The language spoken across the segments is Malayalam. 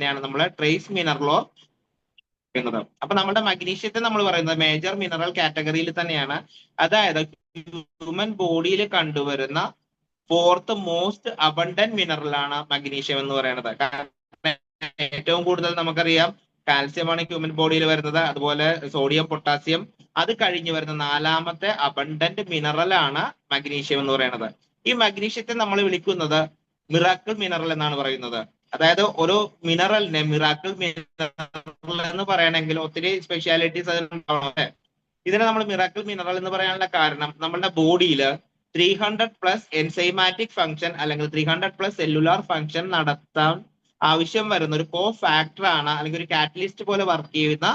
തന്നെയാണ് നമ്മളെ ട്രേസ് മിനറലോ പറയുന്നത്. അപ്പൊ നമ്മുടെ മഗ്നീഷ്യത്തെ നമ്മൾ പറയുന്നത് മേജർ മിനറൽ കാറ്റഗറിയിൽ തന്നെയാണ്. അതായത് ഹ്യൂമൻ ബോഡിയിൽ കണ്ടുവരുന്ന ഫോർത്ത് മോസ്റ്റ് അബണ്ടന്റ് മിനറൽ ആണ് മഗ്നീഷ്യം എന്ന് പറയുന്നത്. കാരണം ഏറ്റവും കൂടുതൽ നമുക്കറിയാം കാൽസ്യമാണ് ഹ്യൂമൻ ബോഡിയിൽ വരുന്നത്, അതുപോലെ സോഡിയം, പൊട്ടാസ്യം. അത് കഴിഞ്ഞ് വരുന്ന നാലാമത്തെ അബണ്ടന്റ് മിനറൽ ആണ് മഗ്നീഷ്യം എന്ന് പറയുന്നത്. ഈ മഗ്നീഷ്യത്തെ നമ്മൾ വിളിക്കുന്നത് മിറാക്കിൾ മിനറൽ എന്നാണ് പറയുന്നത്. അതായത് ഒരു മിനറലിനെ മിറാക്കിൾ മിനറൽ എന്ന് പറയണമെങ്കിൽ ഒത്തിരി സ്പെഷ്യാലിറ്റീസ് അതിലുണ്ടാവണം. ഇതിനെ നമ്മൾ മിറാക്കിൾ മിനറൽ എന്ന് പറയാനുള്ള കാരണം നമ്മുടെ ബോഡിയിൽ 300+ എൻസൈമാറ്റിക് ഫംഗ്ഷൻ അല്ലെങ്കിൽ 300+ സെല്ലുലാർ ഫംഗ്ഷൻ നടത്താൻ ആവശ്യം വരുന്ന ഒരു കോ ഫാക്ടർ ആണ്, അല്ലെങ്കിൽ ഒരു കാറ്റലിസ്റ്റ് പോലെ വർക്ക് ചെയ്യുന്ന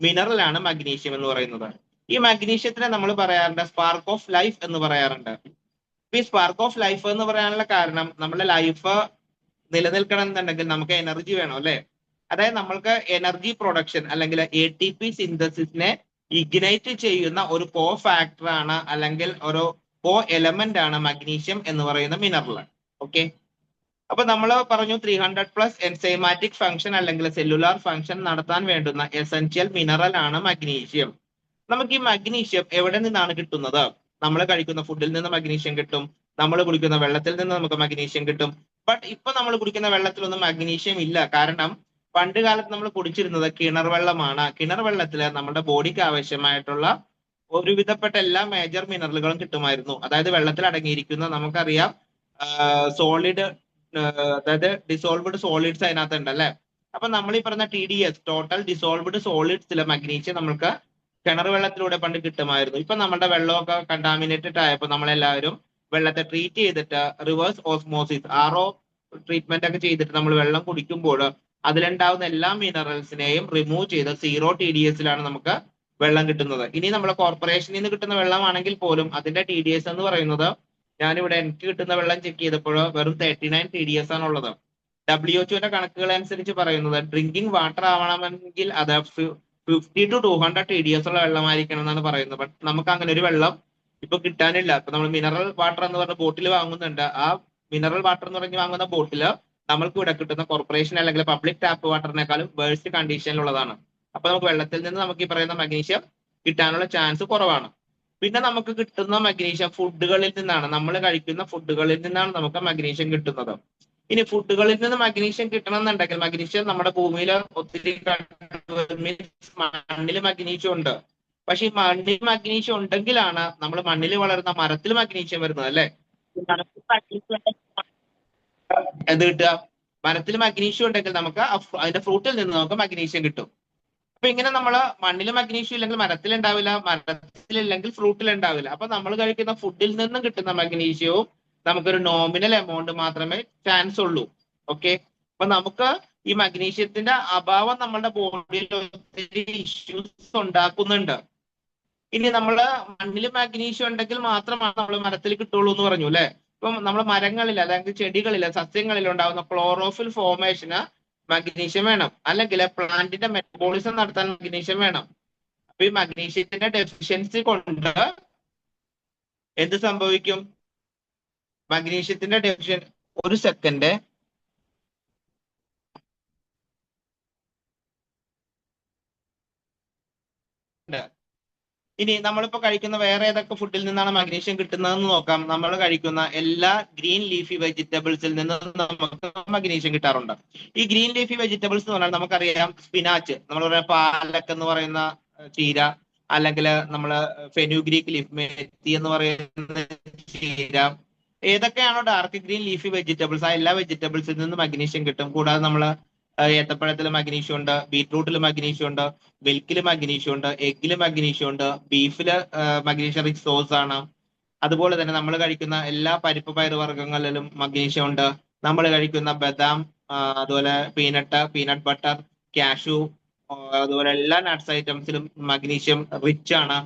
മിനറൽ ആണ് മഗ്നീഷ്യം എന്ന് പറയുന്നത്. ഈ മഗ്നീഷ്യത്തിനെ നമ്മൾ പറയാറുണ്ട് സ്പാർക്ക് ഓഫ് ലൈഫ് എന്ന് പറയാറുണ്ട്. ഈ സ്പാർക്ക് ഓഫ് ലൈഫ് എന്ന് പറയാനുള്ള കാരണം നമ്മുടെ ലൈഫ് നിലനിൽക്കണം എന്നുണ്ടെങ്കിൽ നമുക്ക് എനർജി വേണം അല്ലെ. അതായത് നമ്മൾക്ക് എനർജി പ്രൊഡക്ഷൻ അല്ലെങ്കിൽ ATP സിന്തസിസിനെ ഇഗ്നൈറ്റ് ചെയ്യുന്ന ഒരു കോ ഫാക്ടർ ആണ്, അല്ലെങ്കിൽ ഒരു കോ എലമെന്റ് ആണ് മഗ്നീഷ്യം എന്ന് പറയുന്ന മിനറൽ. ഓക്കെ, അപ്പൊ നമ്മൾ പറഞ്ഞു 300+ എൻസൈമാറ്റിക് ഫംഗ്ഷൻ അല്ലെങ്കിൽ സെല്ലുലാർ ഫംഗ്ഷൻ നടത്താൻ വേണ്ടുന്ന എസെൻഷ്യൽ മിനറൽ ആണ് മഗ്നീഷ്യം. നമുക്ക് ഈ മഗ്നീഷ്യം എവിടെ നിന്നാണ് കിട്ടുന്നത്? നമ്മൾ കഴിക്കുന്ന ഫുഡിൽ നിന്ന് മഗ്നീഷ്യം കിട്ടും, നമ്മൾ കുടിക്കുന്ന വെള്ളത്തിൽ നിന്ന് നമുക്ക് മഗ്നീഷ്യം കിട്ടും. ബട്ട് ഇപ്പൊ നമ്മൾ കുടിക്കുന്ന വെള്ളത്തിലൊന്നും മഗ്നീഷ്യം ഇല്ല. കാരണം പണ്ട് കാലത്ത് നമ്മൾ കുടിച്ചിരുന്നത് കിണർ വെള്ളമാണ്. കിണർ വെള്ളത്തിൽ നമ്മുടെ ബോഡിക്ക് ആവശ്യമായിട്ടുള്ള ഒരുവിധപ്പെട്ട എല്ലാ മേജർ മിനറലുകളും കിട്ടുമായിരുന്നു. അതായത് വെള്ളത്തിൽ അടങ്ങിയിരിക്കുന്ന നമുക്കറിയാം സോളിഡ്, അതായത് ഡിസോൾവ്ഡ് സോളിഡ്സ് അതിനകത്ത് ഉണ്ട് അല്ലെ. അപ്പൊ നമ്മൾ ഈ പറഞ്ഞ TDS, ടോട്ടൽ ഡിസോൾവ്ഡ് സോളിഡ്സിലെ മഗ്നീഷ്യം നമുക്ക് കിണർ വെള്ളത്തിലൂടെ പണ്ട് കിട്ടുമായിരുന്നു. ഇപ്പൊ നമ്മുടെ വെള്ളമൊക്കെ കണ്ടാമിനേറ്റഡ് ആയപ്പോൾ നമ്മളെല്ലാവരും വെള്ളത്തെ ട്രീറ്റ് ചെയ്തിട്ട് റിവേഴ്സ് ഓസ്മോസിസ്, RO ട്രീറ്റ്മെന്റ് ഒക്കെ ചെയ്തിട്ട് നമ്മൾ വെള്ളം കുടിക്കുമ്പോൾ അതിലുണ്ടാവുന്ന എല്ലാ മിനറൽസിനെയും റിമൂവ് ചെയ്ത് 0 TDS-ലാണ് നമുക്ക് വെള്ളം കിട്ടുന്നത്. ഇനി നമ്മൾ കോർപ്പറേഷനിൽ നിന്ന് കിട്ടുന്ന വെള്ളമാണെങ്കിൽ പോലും അതിന്റെ TDS എന്ന് പറയുന്നത്, ഞാനിവിടെ എനിക്ക് കിട്ടുന്ന വെള്ളം ചെക്ക് ചെയ്തപ്പോൾ വെറും 39 TDS ആണുള്ളത്. WHO കണക്കുകൾ അനുസരിച്ച് പറയുന്നത് ഡ്രിങ്കിങ് വാട്ടർ ആവണമെങ്കിൽ അത് 50 to 200 TDS ഉള്ള വെള്ളമായിരിക്കണം എന്നാണ് പറയുന്നത്. ബട്ട് നമുക്ക് അങ്ങനെ ഒരു വെള്ളം ഇപ്പൊ കിട്ടാനില്ല. ഇപ്പൊ നമ്മൾ മിനറൽ വാട്ടർ എന്ന് പറഞ്ഞ ബോട്ടിൽ വാങ്ങുന്നുണ്ട്. ആ മിനറൽ വാട്ടർ എന്ന് പറഞ്ഞ് വാങ്ങുന്ന ബോട്ടില് നമ്മൾക്ക് ഇവിടെ കിട്ടുന്ന കോർപ്പറേഷൻ അല്ലെങ്കിൽ പബ്ലിക് ടാപ്പ് വാട്ടറിനേക്കാളും വേഴ്സ്റ്റ് കണ്ടീഷനിലുള്ളതാണ്. അപ്പൊ നമുക്ക് വെള്ളത്തിൽ നിന്ന് നമുക്ക് ഈ പറയുന്ന മഗ്നീഷ്യം കിട്ടാനുള്ള ചാൻസ് കുറവാണ്. പിന്നെ നമുക്ക് കിട്ടുന്ന മഗ്നീഷ്യം ഫുഡുകളിൽ നിന്നാണ്. നമ്മൾ കഴിക്കുന്ന ഫുഡുകളിൽ നിന്നാണ് നമുക്ക് മഗ്നീഷ്യം കിട്ടുന്നത്. ഇനി ഫുഡുകളിൽ നിന്ന് മഗ്നീഷ്യം കിട്ടണം എന്നുണ്ടെങ്കിൽ, മഗ്നീഷ്യം നമ്മുടെ ഭൂമിയിൽ ഒത്തിരി മണ്ണിൽ മഗ്നീഷ്യം ഉണ്ട്. പക്ഷെ ഈ മണ്ണിൽ മഗ്നീഷ്യം ഉണ്ടെങ്കിലാണ് നമ്മൾ മണ്ണിൽ വളരുന്ന മരത്തിൽ മഗ്നീഷ്യം വരുന്നത് അല്ലെ. എന്ത് കിട്ടുക? മരത്തിൽ മഗ്നീഷ്യം ഉണ്ടെങ്കിൽ നമുക്ക് അതിന്റെ ഫ്രൂട്ടിൽ നിന്ന് നമുക്ക് മഗ്നീഷ്യം കിട്ടും. അപ്പൊ ഇങ്ങനെ നമ്മള് മണ്ണിൽ മഗ്നീഷ്യം ഇല്ലെങ്കിൽ മരത്തിൽ ഉണ്ടാവില്ല, മരത്തിലില്ലെങ്കിൽ ഫ്രൂട്ടിൽ ഉണ്ടാവില്ല. അപ്പൊ നമ്മൾ കഴിക്കുന്ന ഫുഡിൽ നിന്നും കിട്ടുന്ന മഗ്നീഷ്യവും നമുക്കൊരു നോമിനൽ എമൗണ്ട് മാത്രമേ ചാൻസ് ഉള്ളൂ. ഓക്കെ, അപ്പൊ നമുക്ക് ഈ മഗ്നീഷ്യത്തിന്റെ അഭാവം നമ്മുടെ ബോഡിയിൽ ഒത്തിരി ഇഷ്യൂസ് ഉണ്ടാക്കുന്നുണ്ട്. ഇനി നമ്മള് മണ്ണിൽ മഗ്നീഷ്യം ഉണ്ടെങ്കിൽ മാത്രമാണ് നമ്മൾ മരത്തിൽ കിട്ടുള്ളൂ എന്ന് പറഞ്ഞു അല്ലെ. ഇപ്പം നമ്മൾ മരങ്ങളിൽ അല്ലെങ്കിൽ ചെടികളിൽ സസ്യങ്ങളിൽ ഉണ്ടാകുന്ന ക്ലോറോഫിൽ ഫോർമേഷന് മഗ്നീഷ്യം വേണം, അല്ലെങ്കിൽ പ്ലാന്റിന്റെ മെറ്റബോളിസം നടത്താൻ മഗ്നീഷ്യം വേണം. അപ്പൊ ഈ മഗ്നീഷ്യത്തിന്റെ ഡെഫിഷ്യൻസി കൊണ്ട് എന്ത് സംഭവിക്കും? മഗ്നീഷ്യത്തിന്റെ ഡെഫിഷ്യൻ, ഒരു സെക്കൻഡ്. ഇനി നമ്മളിപ്പോ കഴിക്കുന്ന വേറെ ഏതൊക്കെ ഫുഡിൽ നിന്നാണ് മഗ്നീഷ്യം കിട്ടുന്നതെന്ന് നോക്കാം. നമ്മൾ കഴിക്കുന്ന എല്ലാ ഗ്രീൻ ലീഫി വെജിറ്റബിൾസിൽ നിന്ന് നമുക്ക് മഗ്നീഷ്യം കിട്ടാറുണ്ട്. ഈ ഗ്രീൻ ലീഫി വെജിറ്റബിൾസ് എന്ന് പറഞ്ഞാൽ നമുക്കറിയാം സ്പിനാച്ച്, നമ്മൾ പറയുന്ന പാലക്ക് എന്ന് പറയുന്ന ചീര, അല്ലെങ്കിൽ നമ്മള് ഫെനുഗ്രീക്ക് ലീഫ്, മെത്തി എന്ന് പറയുന്ന ചീര, ഏതൊക്കെയാണോ ഡാർക്ക് ഗ്രീൻ ലീഫി വെജിറ്റബിൾസ്, ആ എല്ലാ വെജിറ്റബിൾസിൽ നിന്ന് മഗ്നീഷ്യം കിട്ടും. കൂടാതെ നമ്മള് ഏത്തപ്പഴത്തിൽ മഗ്നീഷ്യം ഉണ്ട്, ബീറ്റ്റൂട്ടിൽ മഗ്നീഷ്യം ഉണ്ട്, മിൽക്കിൽ മഗ്നീഷ്യം ഉണ്ട്, എഗ്ഗിൽ മഗ്നീഷ്യം ഉണ്ട്, ബീഫില് മഗ്നീഷ്യം റിച്ച് സോഴ്സ് ആണ്. അതുപോലെ തന്നെ നമ്മൾ കഴിക്കുന്ന എല്ലാ പരിപ്പ് പയറുവർഗ്ഗങ്ങളിലും മഗ്നീഷ്യം ഉണ്ട്. നമ്മൾ കഴിക്കുന്ന ബദാം, അതുപോലെ പീനട്ട് ബട്ടർ, കാഷ്യൂ, അതുപോലെ എല്ലാ നട്ട്സ് ഐറ്റംസിലും മഗ്നീഷ്യം റിച്ച് ആണ്.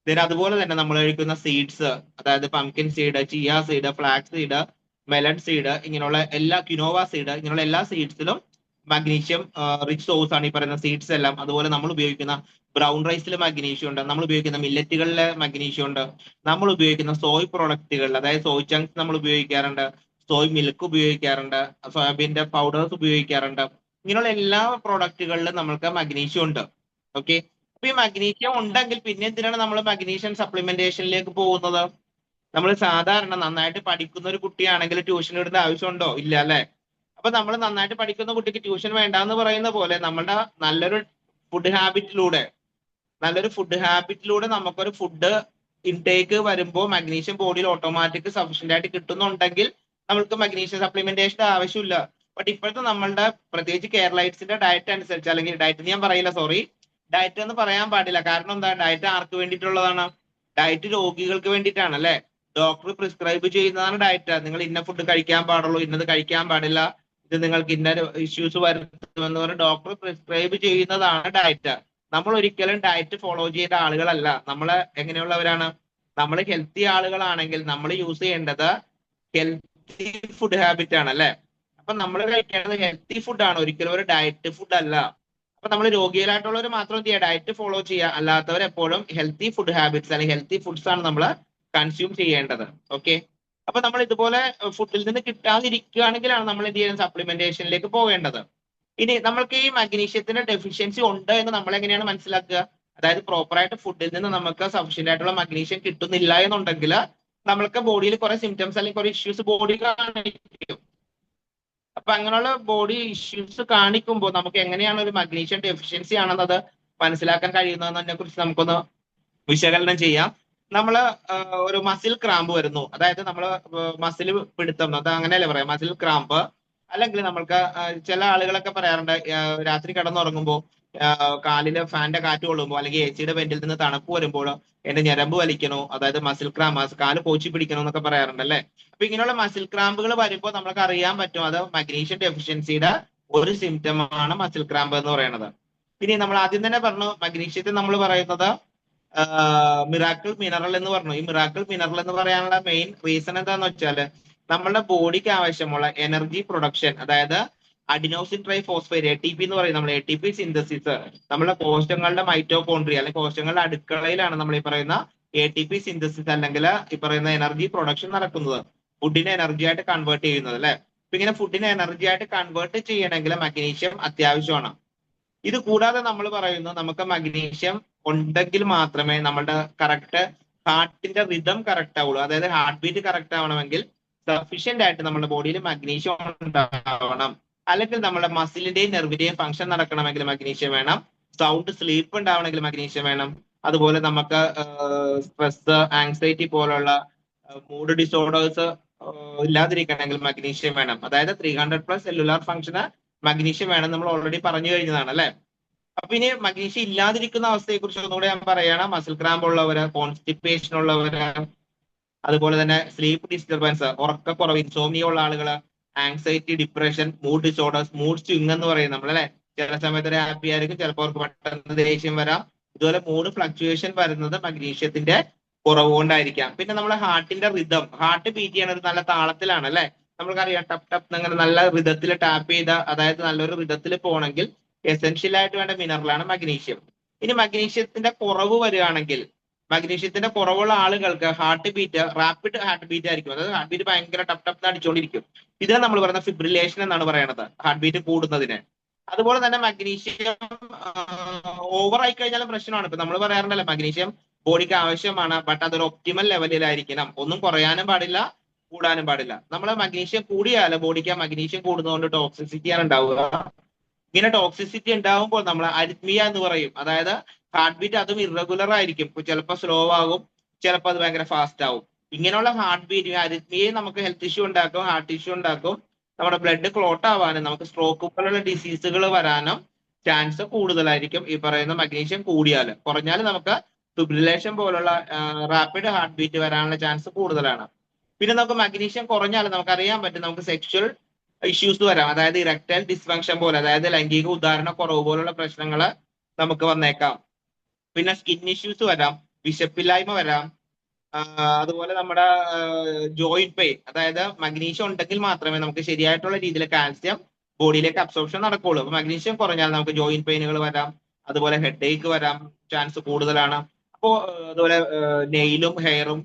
പിന്നെ അതുപോലെ തന്നെ നമ്മൾ കഴിക്കുന്ന സീഡ്സ്, അതായത് pumpkin seed, chia seed, flax seed, melon seed, ഇങ്ങനെയുള്ള എല്ലാ, ക്വിനോവ സീഡ്, ഇങ്ങനെയുള്ള എല്ലാ സീഡ്സിലും മഗ്നീഷ്യം റിച്ച് സോഴ്സ് ആണ് ഈ പറയുന്ന സീഡ്സ് എല്ലാം. അതുപോലെ നമ്മൾ ഉപയോഗിക്കുന്ന ബ്രൗൺ റൈസിൽ മഗ്നീഷ്യം ഉണ്ട്, നമ്മൾ ഉപയോഗിക്കുന്ന മില്ലറ്റുകളിലെ മഗ്നീഷ്യം ഉണ്ട്, നമ്മൾ ഉപയോഗിക്കുന്ന സോയ് പ്രൊഡക്റ്റുകളിൽ, അതായത് സോയ് ചങ്ക്സ് നമ്മൾ ഉപയോഗിക്കാറുണ്ട്, സോയ് മിൽക്ക് ഉപയോഗിക്കാറുണ്ട്, സോയാബീന്റെ പൗഡേഴ്സ് ഉപയോഗിക്കാറുണ്ട്. ഇങ്ങനെയുള്ള എല്ലാ പ്രോഡക്റ്റുകളിലും നമ്മൾക്ക് മഗ്നീഷ്യം ഉണ്ട്. ഓക്കെ, അപ്പൊ ഈ മഗ്നീഷ്യം ഉണ്ടെങ്കിൽ പിന്നെ എന്തിനാണ് നമ്മൾ മഗ്നീഷ്യം സപ്ലിമെന്റേഷനിലേക്ക് പോകുന്നത്? നമ്മൾ സാധാരണ നന്നായിട്ട് പഠിക്കുന്ന ഒരു കുട്ടിയാണെങ്കിൽ ട്യൂഷൻ ഇടേണ്ട ആവശ്യമുണ്ടോ? ഇല്ല അല്ലെ? അപ്പൊ നമ്മൾ നന്നായിട്ട് പഠിക്കുന്ന കുട്ടിക്ക് ട്യൂഷൻ വേണ്ട എന്ന് പറയുന്ന പോലെ നമ്മുടെ നല്ലൊരു ഫുഡ് ഹാബിറ്റിലൂടെ നമുക്കൊരു ഫുഡ് ഇൻടേക്ക് വരുമ്പോൾ മഗ്നീഷ്യം ബോഡിയിൽ ഓട്ടോമാറ്റിക് സഫീഷ്യന്റ് ആയിട്ട് കിട്ടുന്നുണ്ടെങ്കിൽ നമുക്ക് മഗ്നീഷ്യം സപ്ലിമെന്റേഷന്റെ ആവശ്യമില്ല. ബട്ട് ഇപ്പോഴത്തെ നമ്മളുടെ പ്രത്യേകിച്ച് കേരളൈറ്റ്സിന്റെ ഡയറ്റ് അനുസരിച്ച്, അല്ലെങ്കിൽ ഡയറ്റ് ഞാൻ പറയില്ല, സോറി, ഡയറ്റ് എന്ന് പറയാൻ പാടില്ല. കാരണം എന്താ, ഡയറ്റ് ആർക്ക് വേണ്ടിയിട്ടുള്ളതാണ്? ഡയറ്റ് രോഗികൾക്ക് വേണ്ടിയിട്ടാണ് അല്ലെ? ഡോക്ടർ പ്രിസ്ക്രൈബ് ചെയ്യുന്നതാണ് ഡയറ്റ്. നിങ്ങൾ ഇന്ന ഫുഡ് കഴിക്കാൻ പാടുള്ളൂ, ഇന്നത് കഴിക്കാൻ പാടില്ല, ഇത് നിങ്ങൾക്ക് ഇന്ന ഇഷ്യൂസ് വരുത്തുമെന്ന് പറഞ്ഞ് ഡോക്ടർ പ്രിസ്ക്രൈബ് ചെയ്യുന്നതാണ് ഡയറ്റ്. നമ്മൾ ഒരിക്കലും ഡയറ്റ് ഫോളോ ചെയ്ത ആളുകളല്ല. നമ്മൾ എങ്ങനെയുള്ളവരാണ്? നമ്മൾ ഹെൽത്തി ആളുകളാണെങ്കിൽ നമ്മൾ യൂസ് ചെയ്യേണ്ടത് ഹെൽത്തി ഫുഡ് ഹാബിറ്റ് ആണ് അല്ലെ? അപ്പൊ നമ്മൾ കഴിക്കേണ്ടത് ഹെൽത്തി ഫുഡാണ്, ഒരിക്കലും ഒരു ഡയറ്റ് ഫുഡ് അല്ല. അപ്പൊ നമ്മൾ രോഗികളായിട്ടുള്ളവർ മാത്രം എന്ത് ചെയ്യുക? ഡയറ്റ് ഫോളോ ചെയ്യുക. അല്ലാത്തവർ എപ്പോഴും ഹെൽത്തി ഫുഡ് ഹാബിറ്റ്സ് അല്ലെങ്കിൽ ഹെൽത്തി ഫുഡ്സ് ആണ് നമ്മൾ കൺസ്യൂം ചെയ്യേണ്ടത്. ഓക്കെ, അപ്പൊ നമ്മൾ ഇതുപോലെ ഫുഡിൽ നിന്ന് കിട്ടാതിരിക്കുകയാണെങ്കിലാണ് നമ്മൾ എന്ത് ചെയ്യുന്നത്? സപ്ലിമെന്റേഷനിലേക്ക് പോകേണ്ടത്. ഇനി നമ്മൾക്ക് ഈ മഗ്നീഷ്യത്തിന്റെ ഡെഫിഷ്യൻസി ഉണ്ട് എന്ന് നമ്മൾ എങ്ങനെയാണ് മനസ്സിലാക്കുക? അതായത് പ്രോപ്പറായിട്ട് ഫുഡിൽ നിന്ന് നമുക്ക് സഫീഷ്യന്റ് ആയിട്ടുള്ള മഗ്നീഷ്യം കിട്ടുന്നില്ല എന്നുണ്ടെങ്കിൽ നമ്മൾക്ക് ബോഡിയിൽ കുറെ സിംറ്റംസ് അല്ലെങ്കിൽ കുറെ ഇഷ്യൂസ് ബോഡി കാണിക്കും. അപ്പൊ അങ്ങനെയുള്ള ബോഡി ഇഷ്യൂസ് കാണിക്കുമ്പോൾ നമുക്ക് എങ്ങനെയാണ് ഒരു മഗ്നീഷ്യം ഡെഫിഷ്യൻസി ആണെന്നത് മനസ്സിലാക്കാൻ കഴിയുന്നതിനെ കുറിച്ച് നമുക്കൊന്ന് വിശകലനം ചെയ്യാം. നമ്മള് ഒരു മസിൽ ക്രാമ്പ് വരുന്നു, അതായത് നമ്മൾ മസിൽ പിടുത്തം, അത് അങ്ങനെയല്ലേ പറയാം, മസിൽ ക്രാമ്പ്. അല്ലെങ്കിൽ നമ്മൾക്ക് ചില ആളുകളൊക്കെ പറയാറുണ്ട്, രാത്രി കിടന്നുറങ്ങുമ്പോൾ കാലില് ഫാന്റെ കാറ്റ് കൊള്ളുമ്പോൾ അല്ലെങ്കിൽ എ സിയുടെ വെന്റിൽ നിന്ന് തണുപ്പ് വരുമ്പോൾ എന്റെ ഞരമ്പ് വലിക്കണോ, അതായത് മസിൽ ക്രാമ്പ്, കാല് പോച്ചി പിടിക്കണോ എന്നൊക്കെ പറയാറുണ്ട് അല്ലെ? അപ്പൊ ഇങ്ങനെയുള്ള മസിൽ ക്രാമ്പുകൾ വരുമ്പോൾ നമുക്ക് അറിയാൻ പറ്റും അത് മഗ്നീഷ്യം ഡെഫിഷ്യൻസിയുടെ ഒരു സിംറ്റം ആണ് മസിൽ ക്രാമ്പ് എന്ന് പറയുന്നത്. ഇനി നമ്മൾ ആദ്യം തന്നെ പറഞ്ഞു, മഗ്നീഷ്യത്തെ നമ്മൾ പറയുന്നത് മിറാക്കിൾ മിനറൽ എന്ന് പറഞ്ഞു. ഈ മിറാക്കിൾ മിനറൽ എന്ന് പറയാനുള്ള മെയിൻ റീസൺ എന്താന്ന് വെച്ചാല് നമ്മളുടെ ബോഡിക്ക് ആവശ്യമുള്ള എനർജി പ്രൊഡക്ഷൻ, അതായത് അഡിനോസിൻ ട്രൈ ഫോസ്ഫേറ്റ് ATP എന്ന് പറയും, നമ്മൾ ATP സിന്തസിസ് നമ്മുടെ കോശങ്ങളുടെ മൈറ്റോകോൺട്രിയ അല്ലെങ്കിൽ കോശങ്ങളുടെ അടുക്കളയിലാണ് നമ്മൾ ഈ പറയുന്ന ATP സിന്തസിസ് അല്ലെങ്കിൽ ഈ പറയുന്ന എനർജി പ്രൊഡക്ഷൻ നടക്കുന്നത്, ഫുഡിനെ എനർജി ആയിട്ട് കൺവേർട്ട് ചെയ്യുന്നത് അല്ലെ? അപ്പൊ ഇങ്ങനെ ഫുഡിനെ എനർജി ആയിട്ട് കൺവേർട്ട് ചെയ്യണമെങ്കിൽ മഗ്നീഷ്യം അത്യാവശ്യമാണ്. ഇത് കൂടാതെ നമ്മൾ പറയുന്നു നമുക്ക് മഗ്നീഷ്യം ഉണ്ടെങ്കിൽ മാത്രമേ നമ്മളുടെ കറക്റ്റ് ഹാർട്ടിന്റെ റിതം കറക്റ്റ് ആവുള്ളൂ. അതായത് ഹാർട്ട് ബീറ്റ് കറക്റ്റ് ആവണമെങ്കിൽ സഫീഷ്യന്റ് ആയിട്ട് നമ്മുടെ ബോഡിയിൽ മഗ്നീഷ്യം ഉണ്ടാവണം. അല്ലെങ്കിൽ നമ്മുടെ മസിലിന്റെയും നെർവിന്റെയും ഫംഗ്ഷൻ നടക്കണമെങ്കിൽ മഗ്നീഷ്യം വേണം. സൗണ്ട് സ്ലീപ്പ് ഉണ്ടാവണമെങ്കിൽ മഗ്നീഷ്യം വേണം. അതുപോലെ നമുക്ക് സ്ട്രെസ്, ആങ്സൈറ്റി പോലുള്ള മൂഡ് ഡിസോർഡേഴ്സ് ഇല്ലാതിരിക്കണമെങ്കിൽ മഗ്നീഷ്യം വേണം. അതായത് 300+ സെല്ലുലാർ ഫംഗ്ഷന് മഗ്നീഷ്യം വേണം, നമ്മൾ ഓൾറെഡി പറഞ്ഞു കഴിഞ്ഞതാണ് അല്ലെ? അപ്പൊ ഇനി മഗ്നീഷ്യം ഇല്ലാതിരിക്കുന്ന അവസ്ഥയെ കുറിച്ച് ഒന്നുകൂടെ ഞാൻ പറയണം. മസിൽ ക്രാമ്പ് ഉള്ളവര്, കോൺസ്റ്റിപ്പേഷൻ ഉള്ളവര്, അതുപോലെ തന്നെ സ്ലീപ്പ് ഡിസ്റ്റർബൻസ്, ഉറക്കക്കുറവ്, ഇൻസോമിയ ഉള്ള ആളുകള്, anxiety, depression, mood disorders, mood swing എന്ന് പറയും നമ്മൾ അല്ലെ? ചില സമയത്ത് ഹാപ്പി ആയിരിക്കും, ചിലപ്പോൾ അവർക്ക് പെട്ടെന്ന് ദേഷ്യം വരാം. ഇതുപോലെ മൂഡ് ഫ്ലക്ച്വേഷൻ വരുന്നത് മഗ്നീഷ്യത്തിന്റെ കുറവ് കൊണ്ടായിരിക്കാം. പിന്നെ നമ്മളെ ഹാർട്ടിന്റെ റിതം, ഹാർട്ട് ബീറ്റ് ചെയ്യണ ഒരു നല്ല താളത്തിലാണ് അല്ലെ? നമ്മൾക്കറിയാം, ടപ്പ് ടപ്പ് അങ്ങനെ നല്ല റിതത്തിൽ ടാപ്പ് ചെയ്ത, അതായത് നല്ലൊരു റിതത്തിൽ പോകണമെങ്കിൽ എസെൻഷ്യൽ ആയിട്ട് വേണ്ട മിനറലാണ് മഗ്നീഷ്യം. ഇനി മഗ്നീഷ്യത്തിന്റെ കുറവ് വരികയാണെങ്കിൽ, മഗ്നീഷ്യത്തിന്റെ കുറവുള്ള ആളുകൾക്ക് heart beat rapid heart beat ആയിരിക്കും, അതായത് ഹാർട്ട് ബീറ്റ് ഭയങ്കര ടപ്പ് ടപ്പ് അടിച്ചുകൊണ്ടിരിക്കും. ഇതിനെ നമ്മൾ പറയുന്ന ഫിബ്രിലേഷൻ എന്നാണ് പറയുന്നത്, ഹാർട്ട് ബീറ്റ് കൂടുന്നതിന്. അതുപോലെ തന്നെ മഗ്നീഷ്യം ഓവർ ആയി കഴിഞ്ഞാലും പ്രശ്നമാണ്. ഇപ്പൊ നമ്മൾ പറയാറുണ്ടല്ലോ മഗ്നീഷ്യം ബോഡിക്ക് ആവശ്യമാണ്, ബട്ട് അതൊരു ഒപ്റ്റിമൽ ലെവലിലായിരിക്കണം, ഒന്നും കുറയാനും പാടില്ല കൂടാനും പാടില്ല. നമ്മൾ മഗ്നീഷ്യം കൂടിയാൽ ബോഡിക്ക് മഗ്നീഷ്യം കൂടുന്നതുകൊണ്ട് ടോക്സിസിറ്റി ആണ് ഉണ്ടാവുക. ഇങ്ങനെ ടോക്സിസിറ്റി ഉണ്ടാവുമ്പോൾ നമ്മൾ അരിത്മിയ എന്ന് പറയും, അതായത് ഹാർട്ട് ബീറ്റ് അതും ഇറഗുലർ ആയിരിക്കും, ചിലപ്പോൾ സ്ലോ ആകും, ചിലപ്പോൾ അത് ഭയങ്കര ഫാസ്റ്റ് ആവും. ഇങ്ങനെയുള്ള ഹാർട്ട് ബീറ്റ് അരിത്മിയയും നമുക്ക് ഹെൽത്ത് ഇഷ്യൂ ഉണ്ടാക്കും, ഹാർട്ട് ഇഷ്യൂ ഉണ്ടാക്കും, നമ്മുടെ ബ്ലഡ് ക്ലോട്ട് ആവാനും നമുക്ക് സ്ട്രോക്ക് പോലുള്ള ഡിസീസുകൾ വരാനും ചാൻസ് കൂടുതലായിരിക്കും ഈ പറയുന്ന മഗ്നീഷ്യം കൂടിയാൽ. കുറഞ്ഞാൽ നമുക്ക് ഫിബ്രിലേഷൻ പോലുള്ള റാപ്പിഡ് ഹാർട്ട് ബീറ്റ് വരാനുള്ള ചാൻസ് കൂടുതലാണ്. പിന്നെ നമുക്ക് മഗ്നീഷ്യം കുറഞ്ഞാൽ നമുക്ക് അറിയാൻ പറ്റും, നമുക്ക് സെക്ഷൽ ഇഷ്യൂസ് വരാം, അതായത് ഇറക്ടൈൽ ഡിസ്ഫങ്ഷൻ പോലെ, അതായത് ലൈംഗിക ഉദാഹരണ കുറവ് പോലുള്ള പ്രശ്നങ്ങൾ നമുക്ക് വന്നേക്കാം. പിന്നെ സ്കിൻ ഇഷ്യൂസ് വരാം, വിശപ്പില്ലായ്മ വരാം, അതുപോലെ നമ്മുടെ ജോയിന്റ് പെയിൻ, അതായത് മഗ്നീഷ്യം ഉണ്ടെങ്കിൽ മാത്രമേ നമുക്ക് ശരിയായിട്ടുള്ള രീതിയിൽ കാൽസ്യം ബോഡിയിലേക്ക് അബ്സോർപ്ഷൻ നടക്കുള്ളൂ. അപ്പൊ മഗ്നീഷ്യം കുറഞ്ഞാൽ നമുക്ക് ജോയിന്റ് പെയിനുകൾ വരാം, അതുപോലെ ഹെഡ് ഏക്ക് വരാം ചാൻസ് കൂടുതലാണ്. അപ്പോ അതുപോലെ നെയിലും ഹെയറും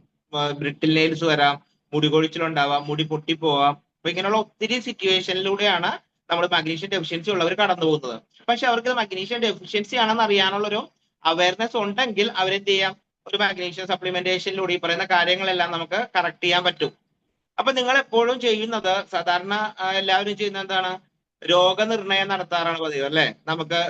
ബ്രിട്ടിൽ നെയിൽസ് വരാം, മുടി കൊഴിച്ചിലുണ്ടാവാം, മുടി പൊട്ടിപ്പോവാം. അപ്പൊ ഇങ്ങനെയുള്ള ഒത്തിരി സിറ്റുവേഷനിലൂടെയാണ് നമ്മൾ മഗ്നീഷ്യം ഡെഫിഷ്യൻസി ഉള്ളവർ കടന്നു പോകുന്നത്. പക്ഷെ അവർക്ക് മഗ്നീഷ്യം ഡെഫിഷ്യൻസി ആണെന്ന് അറിയാനുള്ളൊരു അവയർനെസ് ഉണ്ടെങ്കിൽ അവരെന്ത് ചെയ്യാം, ഒരു മഗ്നീഷ്യം സപ്ലിമെന്റേഷനിലൂടെ ഈ പറയുന്ന കാര്യങ്ങളെല്ലാം നമുക്ക് കറക്റ്റ് ചെയ്യാൻ പറ്റും. അപ്പൊ നിങ്ങൾ എപ്പോഴും ചെയ്യുന്നത് സാധാരണ എല്ലാവരും ചെയ്യുന്നത് എന്താണ്, രോഗനിർണയം നടത്താറാണ് പതിവ് അല്ലെ. നമുക്ക്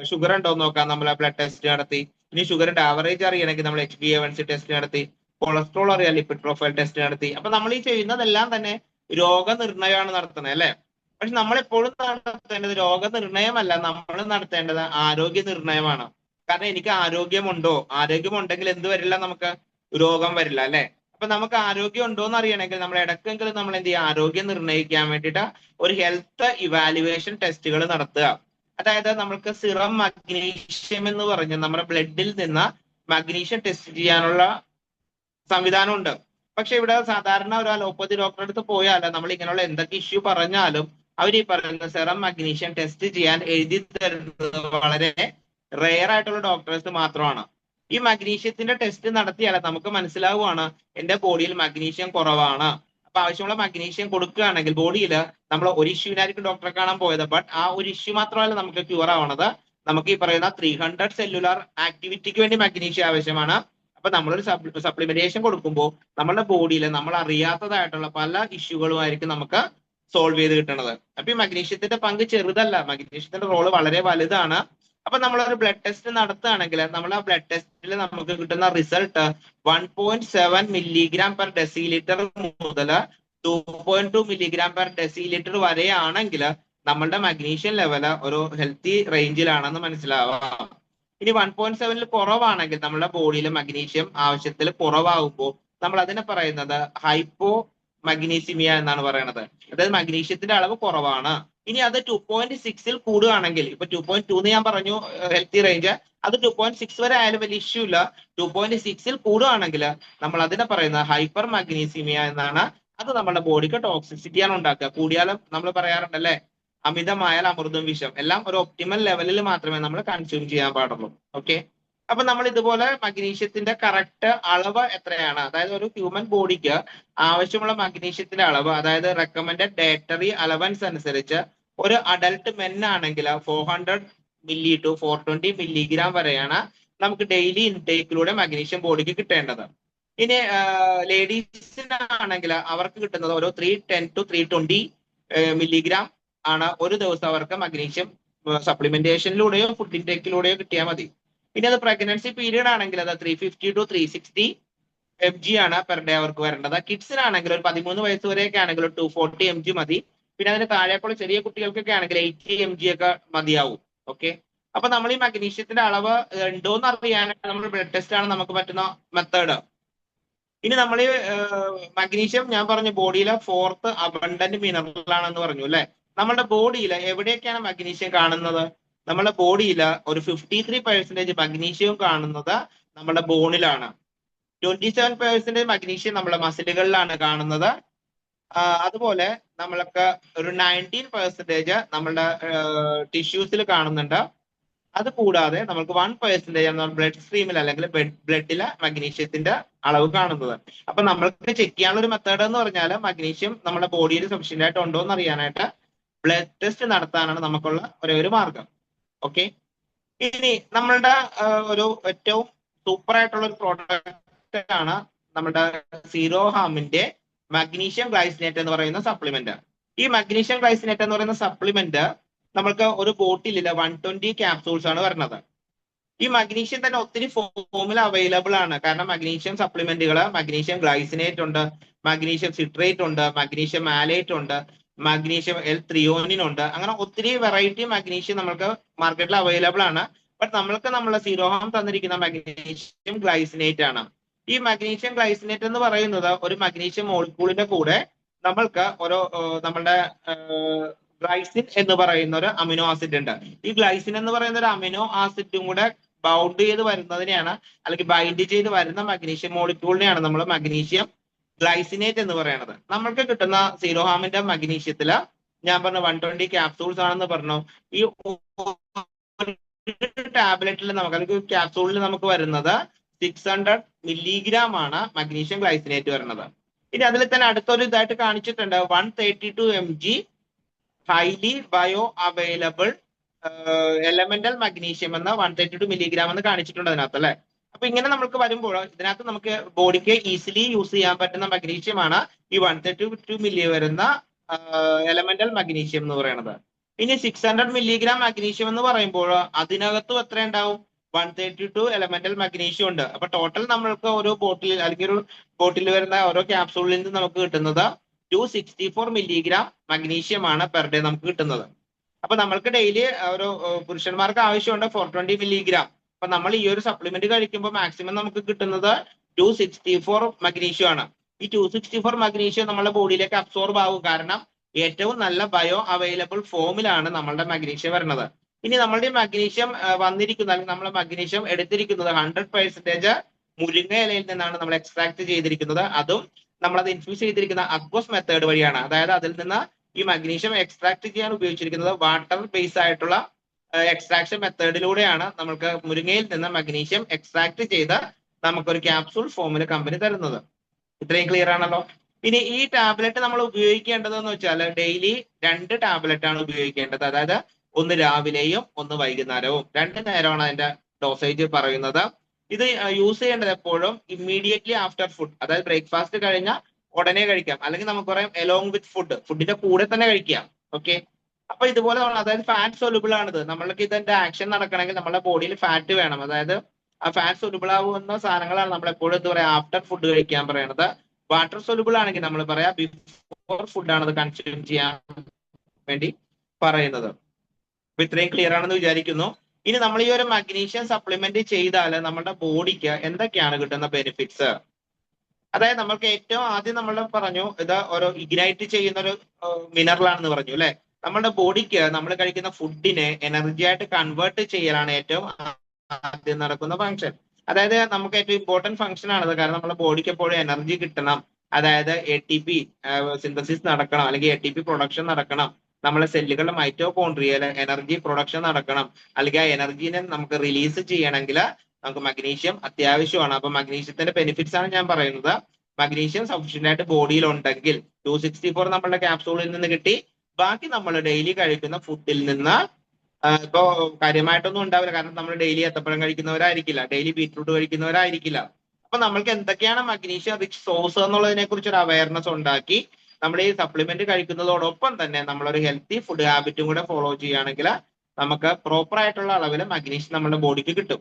ഷുഗർ ഉണ്ടോ എന്ന് നോക്കാം, നമ്മൾ ബ്ലഡ് ടെസ്റ്റ് നടത്തി. ഇനി ഷുഗറിന്റെ ആവറേജ് അറിയണമെങ്കിൽ നമ്മൾ HbA1c ടെസ്റ്റ് നടത്തി. കൊളസ്ട്രോൾ അറിയാൻ ലിപ്പിഡ് പ്രൊഫൈൽ ടെസ്റ്റ് നടത്തി. അപ്പൊ നമ്മൾ ഈ ചെയ്യുന്നതെല്ലാം തന്നെ രോഗനിർണയമാണ് നടത്തുന്നത് അല്ലെ. പക്ഷെ നമ്മൾ എപ്പോഴും നടത്തേണ്ടത് രോഗനിർണയമല്ല, നമ്മൾ നടത്തേണ്ടത് ആരോഗ്യ നിർണയമാണ്. കാരണം എനിക്ക് ആരോഗ്യമുണ്ടോ, ആരോഗ്യമുണ്ടെങ്കിൽ എന്ത് വരില്ല, നമുക്ക് രോഗം വരില്ല അല്ലെ. അപ്പൊ നമുക്ക് ആരോഗ്യം ഉണ്ടോ എന്ന് അറിയണമെങ്കിൽ നമ്മൾ ഇടയ്ക്കെങ്കിലും നമ്മൾ എന്ത് ചെയ്യുക, ആരോഗ്യം നിർണ്ണയിക്കാൻ വേണ്ടിയിട്ട് ഒരു ഹെൽത്ത് ഇവാലുവേഷൻ ടെസ്റ്റുകൾ നടത്തുക. അതായത് നമുക്ക് സിറം മഗ്നീഷ്യം എന്ന് പറഞ്ഞ് നമ്മുടെ ബ്ലഡിൽ നിന്ന് മഗ്നീഷ്യം ടെസ്റ്റ് ചെയ്യാനുള്ള സംവിധാനമുണ്ട്. പക്ഷെ ഇവിടെ സാധാരണ ഒരു അലോപ്പതി ഡോക്ടറെ അടുത്ത് പോയാൽ നമ്മൾ ഇങ്ങനെയുള്ള എന്തൊക്കെ ഇഷ്യൂ പറഞ്ഞാലും അവർ ഈ പറയുന്ന സെറം മഗ്നീഷ്യം ടെസ്റ്റ് ചെയ്യാൻ എഴുതി തരുന്നത് വളരെ റെയർ ആയിട്ടുള്ള ഡോക്ടേഴ്സ് മാത്രമാണ്. ഈ മഗ്നീഷ്യത്തിന്റെ ടെസ്റ്റ് നടത്തിയാൽ നമുക്ക് മനസ്സിലാവുകയാണ് എന്റെ ബോഡിയിൽ മഗ്നീഷ്യം കുറവാണ്. അപ്പൊ ആവശ്യമുള്ള മഗ്നീഷ്യം കൊടുക്കുകയാണെങ്കിൽ ബോഡിയിൽ നമ്മൾ ഒരു ഇഷ്യൂവിനായിരിക്കും ഡോക്ടറെ കാണാൻ പോയത്, ബട്ട് ആ ഒരു ഇഷ്യൂ മാത്രമല്ല നമുക്ക് ക്യൂർ ആവണത്, നമുക്ക് ഈ പറയുന്ന 300 സെല്ലുലാർ ആക്ടിവിറ്റിക്ക് വേണ്ടി മഗ്നീഷ്യം ആവശ്യമാണ്. അപ്പൊ നമ്മളൊരു സപ്ലിമെന്റേഷൻ കൊടുക്കുമ്പോൾ നമ്മുടെ ബോഡിയിൽ നമ്മൾ അറിയാത്തതായിട്ടുള്ള പല ഇഷ്യൂകളുമായിരിക്കും നമുക്ക് സോൾവ് ചെയ്ത് കിട്ടുന്നത്. അപ്പൊ ഈ മഗ്നീഷ്യത്തിന്റെ പങ്ക് ചെറുതല്ല, മഗ്നീഷ്യത്തിന്റെ റോള് വളരെ വലുതാണ്. അപ്പൊ നമ്മളൊരു ബ്ലഡ് ടെസ്റ്റ് നടത്തുകയാണെങ്കിൽ നമ്മൾ ആ ബ്ലഡ് ടെസ്റ്റിൽ നമുക്ക് കിട്ടുന്ന റിസൾട്ട് 1.7 മില്ലിഗ്രാം പെർ ഡെസിലിറ്റർ മുതൽ 2.2 മില്ലിഗ്രാം പെർ ഡെസിലിറ്റർ വരെയാണെങ്കിൽ നമ്മളുടെ മഗ്നീഷ്യം ലെവൽ ഒരു ഹെൽത്തി റേഞ്ചിലാണെന്ന് മനസ്സിലാവാം. ഇനി 1.7 കുറവാണെങ്കിൽ നമ്മുടെ ബോഡിയിൽ മഗ്നീഷ്യം ആവശ്യത്തിൽ കുറവാകുമ്പോൾ നമ്മൾ അതിനെ പറയുന്നത് ഹൈപ്പോ മഗ്നീസിമിയ എന്നാണ് പറയുന്നത്. അതായത് മഗ്നീഷ്യത്തിന്റെ അളവ് കുറവാണ്. ഇനി അത് 2.6 കൂടുകയാണെങ്കിൽ, ഇപ്പൊ 2.2 എന്ന് ഞാൻ പറഞ്ഞു ഹെൽത്തി റേഞ്ച്, അത് 2.6 വരെ ആയാലും വലിയ ഇഷ്യൂ ഇല്ല. 2.6 കൂടുകയാണെങ്കിൽ നമ്മൾ അതിനെ പറയുന്നത് ഹൈപ്പർ മഗ്നീസിമിയ എന്നാണ്. അത് നമ്മുടെ ബോഡിക്ക് ടോക്സിസിറ്റിയാണ് ഉണ്ടാക്കുക. കൂടിയാലും നമ്മൾ പറയാറുണ്ടല്ലേ, അമിതമായാൽ അമൃതും വിഷം. എല്ലാം ഒരു ഒപ്റ്റിമൽ ലെവലിൽ മാത്രമേ നമ്മൾ കൺസ്യൂം ചെയ്യാൻ പാടുള്ളൂ. ഓക്കെ, അപ്പൊ നമ്മൾ ഇതുപോലെ മഗ്നീഷ്യത്തിന്റെ കറക്റ്റ് അളവ് എത്രയാണ്, അതായത് ഒരു ഹ്യൂമൻ ബോഡിക്ക് ആവശ്യമുള്ള മഗ്നീഷ്യത്തിന്റെ അളവ്, അതായത് റെക്കമെൻഡഡ് ഡയറ്ററി അലവൻസ് അനുസരിച്ച് ഒരു അഡൽട്ട് മെൻ ആണെങ്കിൽ 400 മില്ലി ടു 420 മില്ലിഗ്രാം വരെയാണ് നമുക്ക് ഡെയിലി ഇൻടേക്കിലൂടെ മഗ്നീഷ്യം ബോഡിക്ക് കിട്ടേണ്ടത്. ഇനി ലേഡീസിനാണെങ്കിൽ അവർക്ക് കിട്ടുന്നത് ഓരോ 310 ടു 320 മില്ലിഗ്രാം ആണ് ഒരു ദിവസം അവർക്ക് മഗ്നീഷ്യം സപ്ലിമെന്റേഷനിലൂടെയോ ഫുഡ് ഇൻടേക്കിലൂടെയോ കിട്ടിയാൽ മതി. പിന്നെ അത് പ്രഗ്നൻസി പീരീഡ് ആണെങ്കിൽ അത് 350 ടു 360 mg ആണ് പെർ ഡേ അവർക്ക് വരേണ്ടത്. കിഡ്സിനാണെങ്കിൽ ഒരു 13 വയസ്സ് വരെയൊക്കെ ആണെങ്കിൽ 240 mg മതി. പിന്നെ അതിന് താഴെക്കുള്ള ചെറിയ കുട്ടികൾക്കൊക്കെ ആണെങ്കിൽ 80 mg ഒക്കെ മതിയാവും. ഓക്കെ, അപ്പൊ നമ്മൾ ഈ മഗ്നീഷ്യത്തിന്റെ അളവ് ഉണ്ടോന്ന് അറിയാനായിട്ട് നമ്മൾ ബ്ലഡ് ടെസ്റ്റ് ആണ് നമുക്ക് പറ്റുന്ന മെത്തേഡ്. ഇനി നമ്മൾ മഗ്നീഷ്യം ഞാൻ പറഞ്ഞു ബോഡിയിലെ 4th അബണ്ടന്റ് മിനറൽ ആണെന്ന് പറഞ്ഞു അല്ലെ. നമ്മുടെ ബോഡിയിൽ എവിടെയൊക്കെയാണ് മഗ്നീഷ്യം കാണുന്നത്? നമ്മുടെ ബോഡിയിൽ ഒരു 53% മഗ്നീഷ്യവും കാണുന്നത് നമ്മുടെ ബോണിലാണ്. 27% മഗ്നീഷ്യം നമ്മുടെ മസിലുകളിലാണ് കാണുന്നത്. അതുപോലെ നമ്മൾക്ക് ഒരു 19% നമ്മളുടെ ടിഷ്യൂസിൽ കാണുന്നുണ്ട്. അത് കൂടാതെ നമുക്ക് 1% ബ്ലഡ് സ്ട്രീമിൽ അല്ലെങ്കിൽ ബ്ലഡിലെ മഗ്നീഷ്യത്തിന്റെ അളവ് കാണുന്നത്. അപ്പൊ നമ്മൾക്ക് ചെക്ക് ചെയ്യാനുള്ള ഒരു മെത്തേഡ് എന്ന് പറഞ്ഞാൽ മഗ്നീഷ്യം നമ്മുടെ ബോഡിയിൽ സഫീഷ്യന്റ് ആയിട്ട് ഉണ്ടോ എന്ന് അറിയാനായിട്ട് ബ്ലഡ് ടെസ്റ്റ് നടത്താനാണ് നമുക്കുള്ള ഒരു മാർഗം. ഓക്കെ, ഇനി നമ്മളുടെ ഒരു ഏറ്റവും സൂപ്പർ ആയിട്ടുള്ള ഒരു പ്രോഡക്റ്റ് ആണ് നമ്മുടെ സീറോ ഹാമിന്റെ മഗ്നീഷ്യം ഗ്ലൈസിനേറ്റ് എന്ന് പറയുന്ന സപ്ലിമെന്റ്. ഈ മഗ്നീഷ്യം ഗ്ലൈസിനേറ്റ് എന്ന് പറയുന്ന സപ്ലിമെന്റ് നമ്മൾക്ക് ഒരു ബോട്ടിലിൽ 120 ക്യാപ്സൂൾസ് ആണ് വരുന്നത്. ഈ മഗ്നീഷ്യം തന്നെ ഒത്തിരി ഫോമിൽ അവൈലബിൾ ആണ്. കാരണം മഗ്നീഷ്യം സപ്ലിമെന്റുകൾ മഗ്നീഷ്യം ഗ്ലൈസിനേറ്റ് ഉണ്ട്, മഗ്നീഷ്യം സിട്രേറ്റ് ഉണ്ട്, മഗ്നീഷ്യം മാലേറ്റ് ഉണ്ട്, മഗ്നീഷ്യം L-ത്രിയോനിൻ ഉണ്ട്. അങ്ങനെ ഒത്തിരി വെറൈറ്റി മഗ്നീഷ്യം നമുക്ക് മാർക്കറ്റിൽ അവൈലബിൾ ആണ്. ബട്ട് നമ്മൾക്ക് നമ്മളെ സീറോ ഹാം തന്നിരിക്കുന്ന മഗ്നീഷ്യം ഗ്ലൈസിനേറ്റ് ആണ്. ഈ മഗ്നീഷ്യം ഗ്ലൈസിനേറ്റ് എന്ന് പറയുന്നത് ഒരു മഗ്നീഷ്യം മോളിക്യൂളിന്റെ കൂടെ നമ്മൾക്ക് ഒരു നമ്മളുടെ ഗ്ലൈസിൻ എന്ന് പറയുന്ന ഒരു അമിനോ ആസിഡ് ഉണ്ട്. ഈ ഗ്ലൈസിൻ എന്ന് പറയുന്ന ഒരു അമിനോ ആസിഡും കൂടെ ബൗണ്ട് ചെയ്ത് വരുന്നതിനെയാണ്, അല്ലെങ്കിൽ ബൈൻഡ് ചെയ്ത് വരുന്ന മഗ്നീഷ്യം മോളിക്യൂളിനെയാണ് നമ്മൾ മഗ്നീഷ്യം ഗ്ലൈസിനേറ്റ് എന്ന് പറയുന്നത്. നമ്മൾക്ക് കിട്ടുന്ന സീറോ ഹാമിന്റെ മഗ്നീഷ്യത്തില് ഞാൻ പറഞ്ഞു 120 ക്യാപ്സൂൾസ് ആണെന്ന് പറഞ്ഞു. ഈ ടാബ്ലറ്റിൽ നമുക്ക് അല്ലെങ്കിൽ ക്യാപ്സൂളിൽ നമുക്ക് വരുന്നത് 600 മില്ലിഗ്രാം ആണ് മഗ്നീഷ്യം ഗ്ലൈസിനേറ്റ് വരുന്നത്. ഇനി അതിൽ തന്നെ അടുത്തൊരു ഇതായിട്ട് കാണിച്ചിട്ടുണ്ട് 132 mg highly bio available elemental magnesium എന്ന 132 മില്ലിഗ്രാം എന്ന് കാണിച്ചിട്ടുണ്ട് അതിനകത്ത് അല്ലെ. അപ്പൊ ഇങ്ങനെ നമുക്ക് വരുമ്പോൾ ഇതിനകത്ത് നമുക്ക് ബോഡിക്ക് ഈസിലി യൂസ് ചെയ്യാൻ പറ്റുന്ന മഗ്നീഷ്യമാണ് ഈ 132 മില്ലി വരുന്ന എലമെന്റൽ മഗ്നീഷ്യം എന്ന് പറയുന്നത്. ഇനി 600 മില്ലിഗ്രാം മഗ്നീഷ്യം എന്ന് പറയുമ്പോൾ അതിനകത്തും എത്ര ഉണ്ടാവും? 132 എലമെന്റൽ മഗ്നീഷ്യം ഉണ്ട്. അപ്പൊ ടോട്ടൽ നമ്മൾക്ക് ഓരോ ബോട്ടിൽ അല്ലെങ്കിൽ ഒരു ബോട്ടിൽ വരുന്ന ഓരോ ക്യാപ്സൂളിൽ നിന്ന് നമുക്ക് കിട്ടുന്നത് 264 മില്ലിഗ്രാം മഗ്നീഷ്യമാണ് പെർ ഡേ നമുക്ക് കിട്ടുന്നത്. അപ്പൊ നമ്മൾക്ക് ഡെയിലി ഒരു പുരുഷന്മാർക്ക് ആവശ്യമുണ്ട് 420 മില്ലിഗ്രാം. അപ്പൊ നമ്മൾ ഈ ഒരു സപ്ലിമെന്റ് കഴിക്കുമ്പോൾ മാക്സിമം നമുക്ക് കിട്ടുന്നത് 264 മഗ്നീഷ്യം ആണ്. ഈ 264 മഗ്നീഷ്യം നമ്മുടെ ബോഡിയിലേക്ക് അബ്സോർബ് ആവും. കാരണം ഏറ്റവും നല്ല ബയോ അവൈലബിൾ ഫോമിലാണ് നമ്മളുടെ മഗ്നീഷ്യം വരുന്നത്. ഇനി നമ്മളുടെ മഗ്നീഷ്യം വന്നിരിക്കുന്നത് അല്ലെങ്കിൽ നമ്മൾ മഗ്നീഷ്യം എടുത്തിരിക്കുന്നത് 100% മുരിങ്ങ ഇലയിൽ നിന്നാണ് നമ്മൾ എക്സ്ട്രാക്ട് ചെയ്തിരിക്കുന്നത്. അതും നമ്മളത് ഇൻഫ്യൂസ് ചെയ്തിരിക്കുന്ന അക്വസ് മെത്തേഡ് വഴിയാണ്. അതായത് അതിൽ നിന്ന് ഈ മഗ്നീഷ്യം എക്സ്ട്രാക്ട് ചെയ്യാൻ ഉപയോഗിച്ചിരിക്കുന്നത് വാട്ടർ ബേസ് ആയിട്ടുള്ള എക്സ്ട്രാക്ഷൻ മെത്തേഡിലൂടെയാണ് നമുക്ക് മുരിങ്ങയിൽ നിന്ന് മഗ്നീഷ്യം എക്സ്ട്രാക്ട് ചെയ്ത് നമുക്കൊരു ക്യാപ്സൂൾ ഫോമിൽ കമ്പനി തരുന്നത്. ഇത്രയും ക്ലിയർ ആണല്ലോ. ഇനി ഈ ടാബ്ലറ്റ് നമ്മൾ ഉപയോഗിക്കേണ്ടതെന്ന് വെച്ചാൽ ഡെയിലി 2 ടാബ്ലറ്റ് ആണ് ഉപയോഗിക്കേണ്ടത്. അതായത് ഒന്ന് രാവിലെയും ഒന്ന് വൈകുന്നേരവും. 2 നേരമാണ് അതിന്റെ ഡോസേജ് പറയുന്നത്. ഇത് യൂസ് ചെയ്യേണ്ടത് എപ്പോഴും ഇമ്മീഡിയറ്റ്ലി ആഫ്റ്റർ ഫുഡ്, അതായത് ബ്രേക്ക്ഫാസ്റ്റ് കഴിഞ്ഞ ഉടനെ കഴിക്കാം. അല്ലെങ്കിൽ നമുക്ക് പറയാം എലോങ് വിത്ത് ഫുഡിന്റെ കൂടെ തന്നെ കഴിക്കാം. ഓക്കെ. അപ്പൊ ഇതുപോലെ അതായത് ഫാറ്റ് സൊല്യൂബിൾ ആണിത്. നമ്മൾക്ക് ഇതിന്റെ ആക്ഷൻ നടക്കണമെങ്കിൽ നമ്മുടെ ബോഡിയിൽ ഫാറ്റ് വേണം. അതായത് ആ ഫാറ്റ് സൊല്യൂബിൾ ആവുന്ന സാധനങ്ങളാണ് നമ്മൾ എപ്പോഴും എന്താ പറയാ ആഫ്റ്റർ ഫുഡ് കഴിക്കാൻ പറയുന്നത്. വാട്ടർ സൊല്യൂബിൾ ആണെങ്കിൽ നമ്മൾ പറയാ ബിഫോർ ഫുഡ് ആണ് അത് കൺസ്യൂം ചെയ്യാൻ വേണ്ടി പറയുന്നത്. അപ്പൊ ഇത്രയും ക്ലിയർ ആണെന്ന് വിചാരിക്കുന്നു. ഇനി നമ്മൾ ഈ ഒരു മഗ്നീഷ്യം സപ്ലിമെന്റ് ചെയ്താൽ നമ്മുടെ ബോഡിക്ക് എന്തൊക്കെയാണ് കിട്ടുന്ന ബെനിഫിറ്റ്സ്? അതായത് നമ്മൾക്ക് ഏറ്റവും ആദ്യം നമ്മൾ പറഞ്ഞു ഇത് ഒരു ഇഗ്നൈറ്റ് ചെയ്യുന്ന ഒരു മിനറൽ ആണെന്ന് പറഞ്ഞു അല്ലെ. നമ്മുടെ ബോഡിക്ക് നമ്മൾ കഴിക്കുന്ന ഫുഡിനെ എനർജി ആയിട്ട് കൺവേർട്ട് ചെയ്യലാണ് ഏറ്റവും ആദ്യം നടക്കുന്ന ഫംഗ്ഷൻ. അതായത് നമുക്ക് ഏറ്റവും ഇമ്പോർട്ടന്റ് ഫംഗ്ഷൻ ആണത്. കാരണം നമ്മുടെ ബോഡിക്ക് എപ്പോഴും എനർജി കിട്ടണം. അതായത് ATP സിന്തസിസ് നടക്കണം, അല്ലെങ്കിൽ ATP പ്രൊഡക്ഷൻ നടക്കണം. നമ്മളെ സെല്ലുകളുടെ മൈറ്റോകോൺട്രിയയിലെ എനർജി പ്രൊഡക്ഷൻ നടക്കണം. അല്ലെങ്കിൽ ആ എനർജീനെ നമുക്ക് റിലീസ് ചെയ്യണമെങ്കിൽ നമുക്ക് മഗ്നീഷ്യം അത്യാവശ്യമാണ്. അപ്പൊ മഗ്നീഷ്യത്തിന്റെ ബെനിഫിറ്റ്സ് ആണ് ഞാൻ പറയുന്നത്. മഗ്നീഷ്യം സഫീഷ്യന്റ് ആയിട്ട് ബോഡിയിൽ ഉണ്ടെങ്കിൽ 264 നമ്മളുടെ ക്യാപ്സൂളിൽ നിന്ന് കിട്ടി. ബാക്കി നമ്മൾ ഡെയിലി കഴിക്കുന്ന ഫുഡിൽ നിന്ന് ഇപ്പോ കാര്യമായിട്ടൊന്നും ഉണ്ടാവില്ല. കാരണം നമ്മൾ ഡെയിലി ഏത്തപ്പഴം കഴിക്കുന്നവരായിരിക്കില്ല, ഡെയിലി ബീറ്റ്റൂട്ട് കഴിക്കുന്നവരായിരിക്കില്ല. അപ്പൊ നമ്മൾക്ക് എന്തൊക്കെയാണ് മഗ്നീഷ്യം റിച്ച് സോഴ്സ് എന്നുള്ളതിനെ കുറിച്ച് ഒരു അവയർനെസ് ഉണ്ടാക്കി നമ്മൾ ഈ സപ്ലിമെന്റ് കഴിക്കുന്നതോടൊപ്പം തന്നെ നമ്മളൊരു ഹെൽത്തി ഫുഡ് ഹാബിറ്റും കൂടെ ഫോളോ ചെയ്യുകയാണെങ്കിൽ നമുക്ക് പ്രോപ്പർ ആയിട്ടുള്ള അളവിൽ മഗ്നീഷ്യം നമ്മുടെ ബോഡിക്ക് കിട്ടും.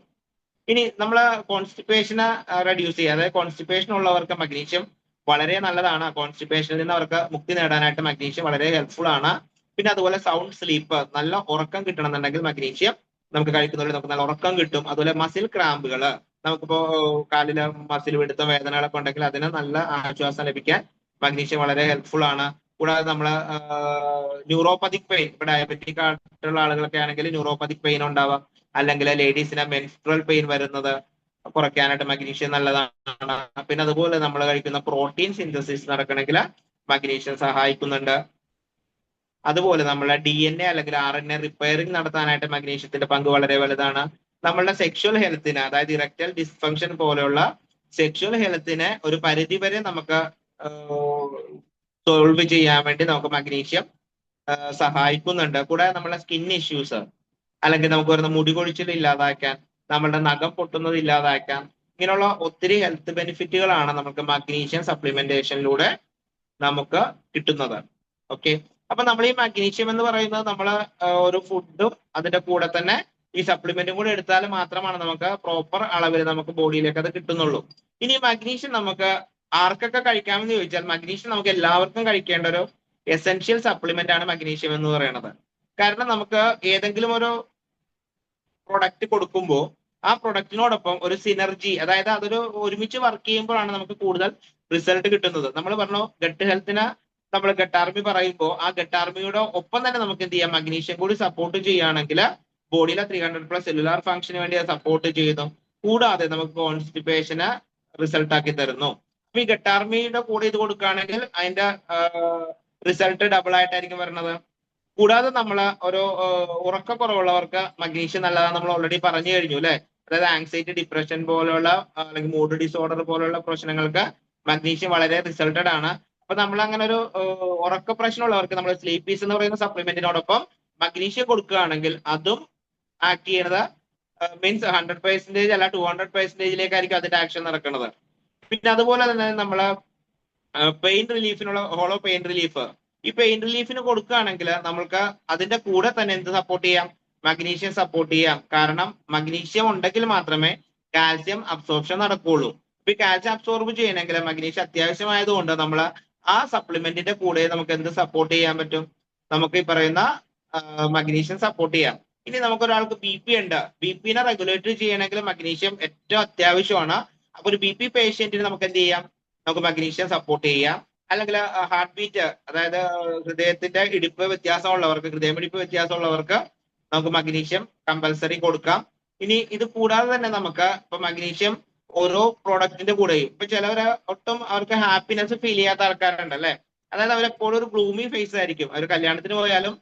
ഇനി നമ്മൾ കോൺസ്റ്റിപ്പേഷനെ റെഡ്യൂസ് ചെയ്യുക. അതായത് കോൺസ്റ്റിപ്പേഷൻ ഉള്ളവർക്ക് മഗ്നീഷ്യം വളരെ നല്ലതാണ്. കോൺസ്റ്റിപ്പേഷനിൽ നിന്ന് അവർക്ക് മുക്തി നേടാനായിട്ട് മഗ്നീഷ്യം വളരെ ഹെൽപ്ഫുൾ ആണ്. പിന്നെ അതുപോലെ സൗണ്ട് സ്ലീപ്പ്, നല്ല ഉറക്കം കിട്ടണമെന്നുണ്ടെങ്കിൽ മഗ്നീഷ്യം നമുക്ക് കഴിക്കുന്നതിൽ നമുക്ക് നല്ല ഉറക്കം കിട്ടും. അതുപോലെ മസിൽ ക്രാമ്പുകൾ, നമുക്കിപ്പോ കാലില് മസിൽ പിടുത്തം വേദനകളൊക്കെ ഉണ്ടെങ്കിൽ അതിന് നല്ല ആശ്വാസം ലഭിക്കാൻ മഗ്നീഷ്യം വളരെ ഹെൽപ്ഫുൾ ആണ്. കൂടാതെ നമ്മള് ന്യൂറോപ്പതിക് പെയിൻ, ഇപ്പൊ ഡയബറ്റിക് ആയിട്ടുള്ള ആളുകളൊക്കെ ആണെങ്കിൽ ന്യൂറോപ്പതിക് പെയിൻ ഉണ്ടാവാം. അല്ലെങ്കിൽ ലേഡീസിന് മെൻസ്ട്രൽ പെയിൻ വരുന്നത് കുറയ്ക്കാനായിട്ട് മഗ്നീഷ്യം നല്ലതാണ്. പിന്നെ അതുപോലെ നമ്മൾ കഴിക്കുന്ന പ്രോട്ടീൻ സിന്തസിസ് നടക്കണമെങ്കിൽ മഗ്നീഷ്യം സഹായിക്കുന്നുണ്ട്. അതുപോലെ നമ്മളെ DNA അല്ലെങ്കിൽ RNA റിപ്പയറിംഗ് നടത്താനായിട്ട് മഗ്നീഷ്യത്തിന്റെ പങ്ക് വളരെ വലുതാണ്. നമ്മളുടെ സെക്ഷൽ ഹെൽത്തിന്, അതായത് ഇറക്ടൽ ഡിസ്ഫങ്ഷൻ പോലെയുള്ള സെക്ഷൽ ഹെൽത്തിനെ ഒരു പരിധി വരെ നമുക്ക് സോൾവ് ചെയ്യാൻ വേണ്ടി നമുക്ക് മഗ്നീഷ്യം സഹായിക്കുന്നുണ്ട്. കൂടാതെ നമ്മളെ സ്കിൻ ഇഷ്യൂസ് അല്ലെങ്കിൽ നമുക്ക് വരുന്ന മുടി കൊഴിച്ചിൽ ഇല്ലാതാക്കാൻ, നമ്മളുടെ നഖം പൊട്ടുന്നത് ഇല്ലാതാക്കാൻ, ഇങ്ങനെയുള്ള ഒത്തിരി ഹെൽത്ത് ബെനിഫിറ്റുകളാണ് നമുക്ക് മഗ്നീഷ്യം സപ്ലിമെന്റേഷനിലൂടെ നമുക്ക് കിട്ടുന്നത്. ഓക്കെ. അപ്പൊ നമ്മൾ ഈ മഗ്നീഷ്യം എന്ന് പറയുന്നത് നമ്മൾ ഒരു ഫുഡും അതിന്റെ കൂടെ തന്നെ ഈ സപ്ലിമെന്റും കൂടെ എടുത്താൽ മാത്രമാണ് നമുക്ക് പ്രോപ്പർ അളവിൽ നമുക്ക് ബോഡിയിലേക്ക് അത് കിട്ടുന്നുള്ളൂ. ഇനി മഗ്നീഷ്യം നമുക്ക് ആർക്കൊക്കെ കഴിക്കാമെന്ന് ചോദിച്ചാൽ മഗ്നീഷ്യം നമുക്ക് എല്ലാവർക്കും കഴിക്കേണ്ട ഒരു എസെൻഷ്യൽ സപ്ലിമെന്റ് ആണ് മഗ്നീഷ്യം എന്ന് പറയുന്നത്. കാരണം നമുക്ക് ഏതെങ്കിലും ഒരു പ്രൊഡക്റ്റ് കൊടുക്കുമ്പോൾ ആ പ്രൊഡക്റ്റിനോടൊപ്പം ഒരു സിനർജി, അതായത് അതൊരു ഒരുമിച്ച് വർക്ക് ചെയ്യുമ്പോഴാണ് നമുക്ക് കൂടുതൽ റിസൾട്ട് കിട്ടുന്നത്. നമ്മൾ പറഞ്ഞു ഗട്ട് ഹെൽത്തിന് നമ്മൾ ഗട്ട് ആർമി പറയുമ്പോൾ ആ ഗട്ട് ആർമിയുടെ ഒപ്പം തന്നെ നമുക്ക് എന്ത് ചെയ്യാം, മഗ്നീഷ്യം കൂടി സപ്പോർട്ട് ചെയ്യുകയാണെങ്കിൽ ബോഡിയിലെ 300+ സെല്ലുലാർ ഫംഗ്ഷന് വേണ്ടി അത് സപ്പോർട്ട് ചെയ്യുന്നു. കൂടാതെ നമുക്ക് കോൺസ്റ്റിപ്പേഷന് റിസൾട്ട് ആക്കി തരുന്നു. അപ്പൊ ഈ ഗട്ട് ആർമിയുടെ കൂടെ ഇത് കൊടുക്കുകയാണെങ്കിൽ അതിന്റെ റിസൾട്ട് ഡബിൾ ആയിട്ടായിരിക്കും വരുന്നത്. കൂടാതെ നമ്മൾ ഒരു ഉറക്കക്കുറവുള്ളവർക്ക് മഗ്നീഷ്യം നല്ലതാണ് നമ്മൾ ഓൾറെഡി പറഞ്ഞു കഴിഞ്ഞു അല്ലെ. അതായത് ആങ്സൈറ്റി, ഡിപ്രഷൻ പോലുള്ള അല്ലെങ്കിൽ മൂഡ് ഡിസോർഡർ പോലുള്ള പ്രശ്നങ്ങൾക്ക് മഗ്നീഷ്യം വളരെ റിസൾട്ടഡ് ആണ്. അപ്പൊ നമ്മൾ അങ്ങനെ ഒരു ഉറക്ക പ്രശ്നമുള്ളവർക്ക് നമ്മൾ സ്ലീപ്പീസ് എന്ന് പറയുന്ന സപ്ലിമെന്റിനോടൊപ്പം മഗ്നീഷ്യം കൊടുക്കുകയാണെങ്കിൽ അതും ആക്ട് ചെയ്യണത് മീൻസ് 100% അല്ല 200%ലേക്കായിരിക്കും അതിന്റെ ആക്ഷൻ നടക്കുന്നത്. പിന്നെ അതുപോലെ തന്നെ നമ്മള് പെയിൻ റിലീഫിനുള്ള ഹോളോ പെയിൻ റിലീഫ്, ഈ പെയിൻ റിലീഫിന് കൊടുക്കുകയാണെങ്കിൽ നമ്മൾക്ക് അതിന്റെ കൂടെ തന്നെ എന്ത് സപ്പോർട്ട് ചെയ്യാം, മഗ്നീഷ്യം സപ്പോർട്ട് ചെയ്യാം. കാരണം മഗ്നീഷ്യം ഉണ്ടെങ്കിൽ മാത്രമേ കാൽസ്യം അബ്സോർപ്ഷൻ നടക്കുകയുള്ളൂ. ഇപ്പൊ ഈ കാൽസ്യം അബ്സോർബ് ചെയ്യണമെങ്കിൽ മഗ്നീഷ്യം അത്യാവശ്യമായതുകൊണ്ട് നമ്മൾ ആ സപ്ലിമെന്റിന്റെ കൂടെ നമുക്ക് എന്ത് സപ്പോർട്ട് ചെയ്യാൻ പറ്റും, നമുക്ക് ഈ പറയുന്ന മഗ്നീഷ്യം സപ്പോർട്ട് ചെയ്യാം. ഇനി നമുക്ക് ഒരാൾക്ക് ബി പി ഉണ്ട്, ബി പിനെ റെഗുലേറ്റ് ചെയ്യണമെങ്കിൽ മഗ്നീഷ്യം ഏറ്റവും അത്യാവശ്യമാണ്. അപ്പൊ ഒരു ബി പി പേഷ്യന്റിന് നമുക്ക് എന്ത് ചെയ്യാം, നമുക്ക് മഗ്നീഷ്യം സപ്പോർട്ട് ചെയ്യാം. അല്ലെങ്കിൽ ഹാർട്ട് ബീറ്റ്, അതായത് ഹൃദയത്തിന്റെ ഇടിപ്പ് വ്യത്യാസമുള്ളവർക്ക്, ഹൃദയമിടിപ്പ് വ്യത്യാസമുള്ളവർക്ക് നമുക്ക് മഗ്നീഷ്യം കമ്പൽസറി കൊടുക്കാം. ഇനി ഇത് കൂടാതെ തന്നെ നമുക്ക് ഇപ്പൊ മഗ്നീഷ്യം ഓരോ പ്രോഡക്റ്റിന്റെ കൂടെയും, ഇപ്പൊ ചിലവര് ഒട്ടും അവർക്ക് ഹാപ്പിനെസ് ഫീൽ ചെയ്യാത്ത ആൾക്കാരുണ്ട് അല്ലെ, അതായത് അവരെപ്പോഴും ഒരു ഗ്ലൂമി ഫേസ് ആയിരിക്കും. അവർ കല്യാണത്തിന് പോയാലും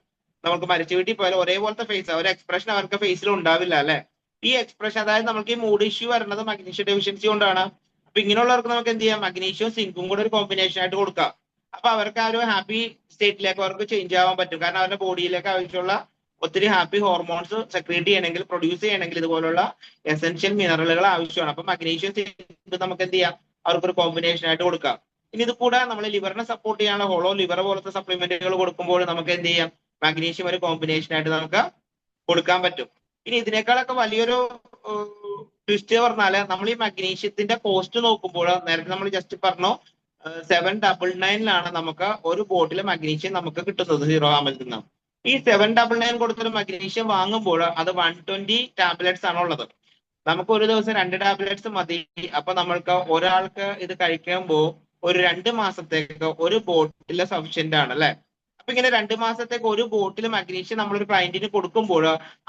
നമുക്ക് മരിച്ച വീട്ടിൽ പോയാലും ഒരേപോലത്തെ ഫേസ്, ഒരു എക്സ്പ്രഷൻ അവർക്ക് ഫേസിൽ ഉണ്ടാവില്ല അല്ലെ. ഈ എക്സ്പ്രഷൻ, അതായത് നമുക്ക് ഈ മൂഡ് ഇഷ്യൂ വരുന്നത് മഗ്നീഷ്യം ഡെഫിഷ്യൻസി കൊണ്ടാണ്. അപ്പൊ ഇങ്ങനെയുള്ളവർക്ക് നമുക്ക് എന്ത് ചെയ്യാം, മഗ്നീഷ്യവും സിങ്കും കൂടെ ഒരു കോമ്പിനേഷൻ ആയിട്ട് കൊടുക്കാം. അപ്പൊ അവർക്ക് ആ ഒരു ഹാപ്പി സ്റ്റേറ്റിലേക്ക് അവർക്ക് ചേഞ്ച് ആവാൻ പറ്റും. കാരണം അവരുടെ ബോഡിയിലേക്ക് ആവശ്യമുള്ള ഒത്തിരി ഹാപ്പി ഹോർമോൺസ് സെക്രീറ്റ് ചെയ്യണമെങ്കിൽ, പ്രൊഡ്യൂസ് ചെയ്യണമെങ്കിൽ ഇതുപോലുള്ള എസെൻഷ്യൽ മിനറലുകൾ ആവശ്യമാണ്. അപ്പൊ മഗ്നീഷ്യം സിങ്ക് നമുക്ക് എന്ത് ചെയ്യാം, അവർക്കൊരു കോമ്പിനേഷൻ ആയിട്ട് കൊടുക്കാം. ഇനി ഇത് കൂടെ നമ്മൾ ലിവറിനെ സപ്പോർട്ട് ചെയ്യാനുള്ള ഹോളോ ലിവർ പോലത്തെ സപ്ലിമെന്റുകൾ കൊടുക്കുമ്പോൾ നമുക്ക് എന്ത് ചെയ്യാം, മഗ്നീഷ്യം ഒരു കോമ്പിനേഷൻ ആയിട്ട് നമുക്ക് കൊടുക്കാൻ പറ്റും. ഇനി ഇതിനേക്കാളൊക്കെ വലിയൊരു ട്വിസ്റ്റ് പറഞ്ഞാല് നമ്മൾ ഈ മഗ്നീഷ്യത്തിന്റെ കോസ്റ്റ് നോക്കുമ്പോൾ, നേരത്തെ നമ്മൾ ജസ്റ്റ് പറഞ്ഞു 799 നമുക്ക് ഒരു ബോട്ടിൽ മഗ്നീഷ്യം നമുക്ക് കിട്ടുന്നത് സീറോ ആമിൽ നിന്ന്. ഈ 799 കൊടുത്തൊരു മഗ്നീഷ്യം വാങ്ങുമ്പോൾ അത് 120 ടാബ്ലറ്റ്സ് ആണ് ഉള്ളത്. നമുക്ക് ഒരു ദിവസം 2 ടാബ്ലറ്റ്സ് മതി. അപ്പൊ നമ്മൾക്ക് ഒരാൾക്ക് ഇത് കഴിക്കുമ്പോൾ ഒരു 2 മാസത്തേക്ക് ഒരു ബോട്ടിൽ സഫിഷ്യന്റ് ആണ് അല്ലെ. അപ്പൊ ഇങ്ങനെ 2 മാസത്തേക്ക് ഒരു ബോട്ടിൽ മഗ്നീഷ്യം നമ്മളൊരു ക്ലയന്റിന് കൊടുക്കുമ്പോൾ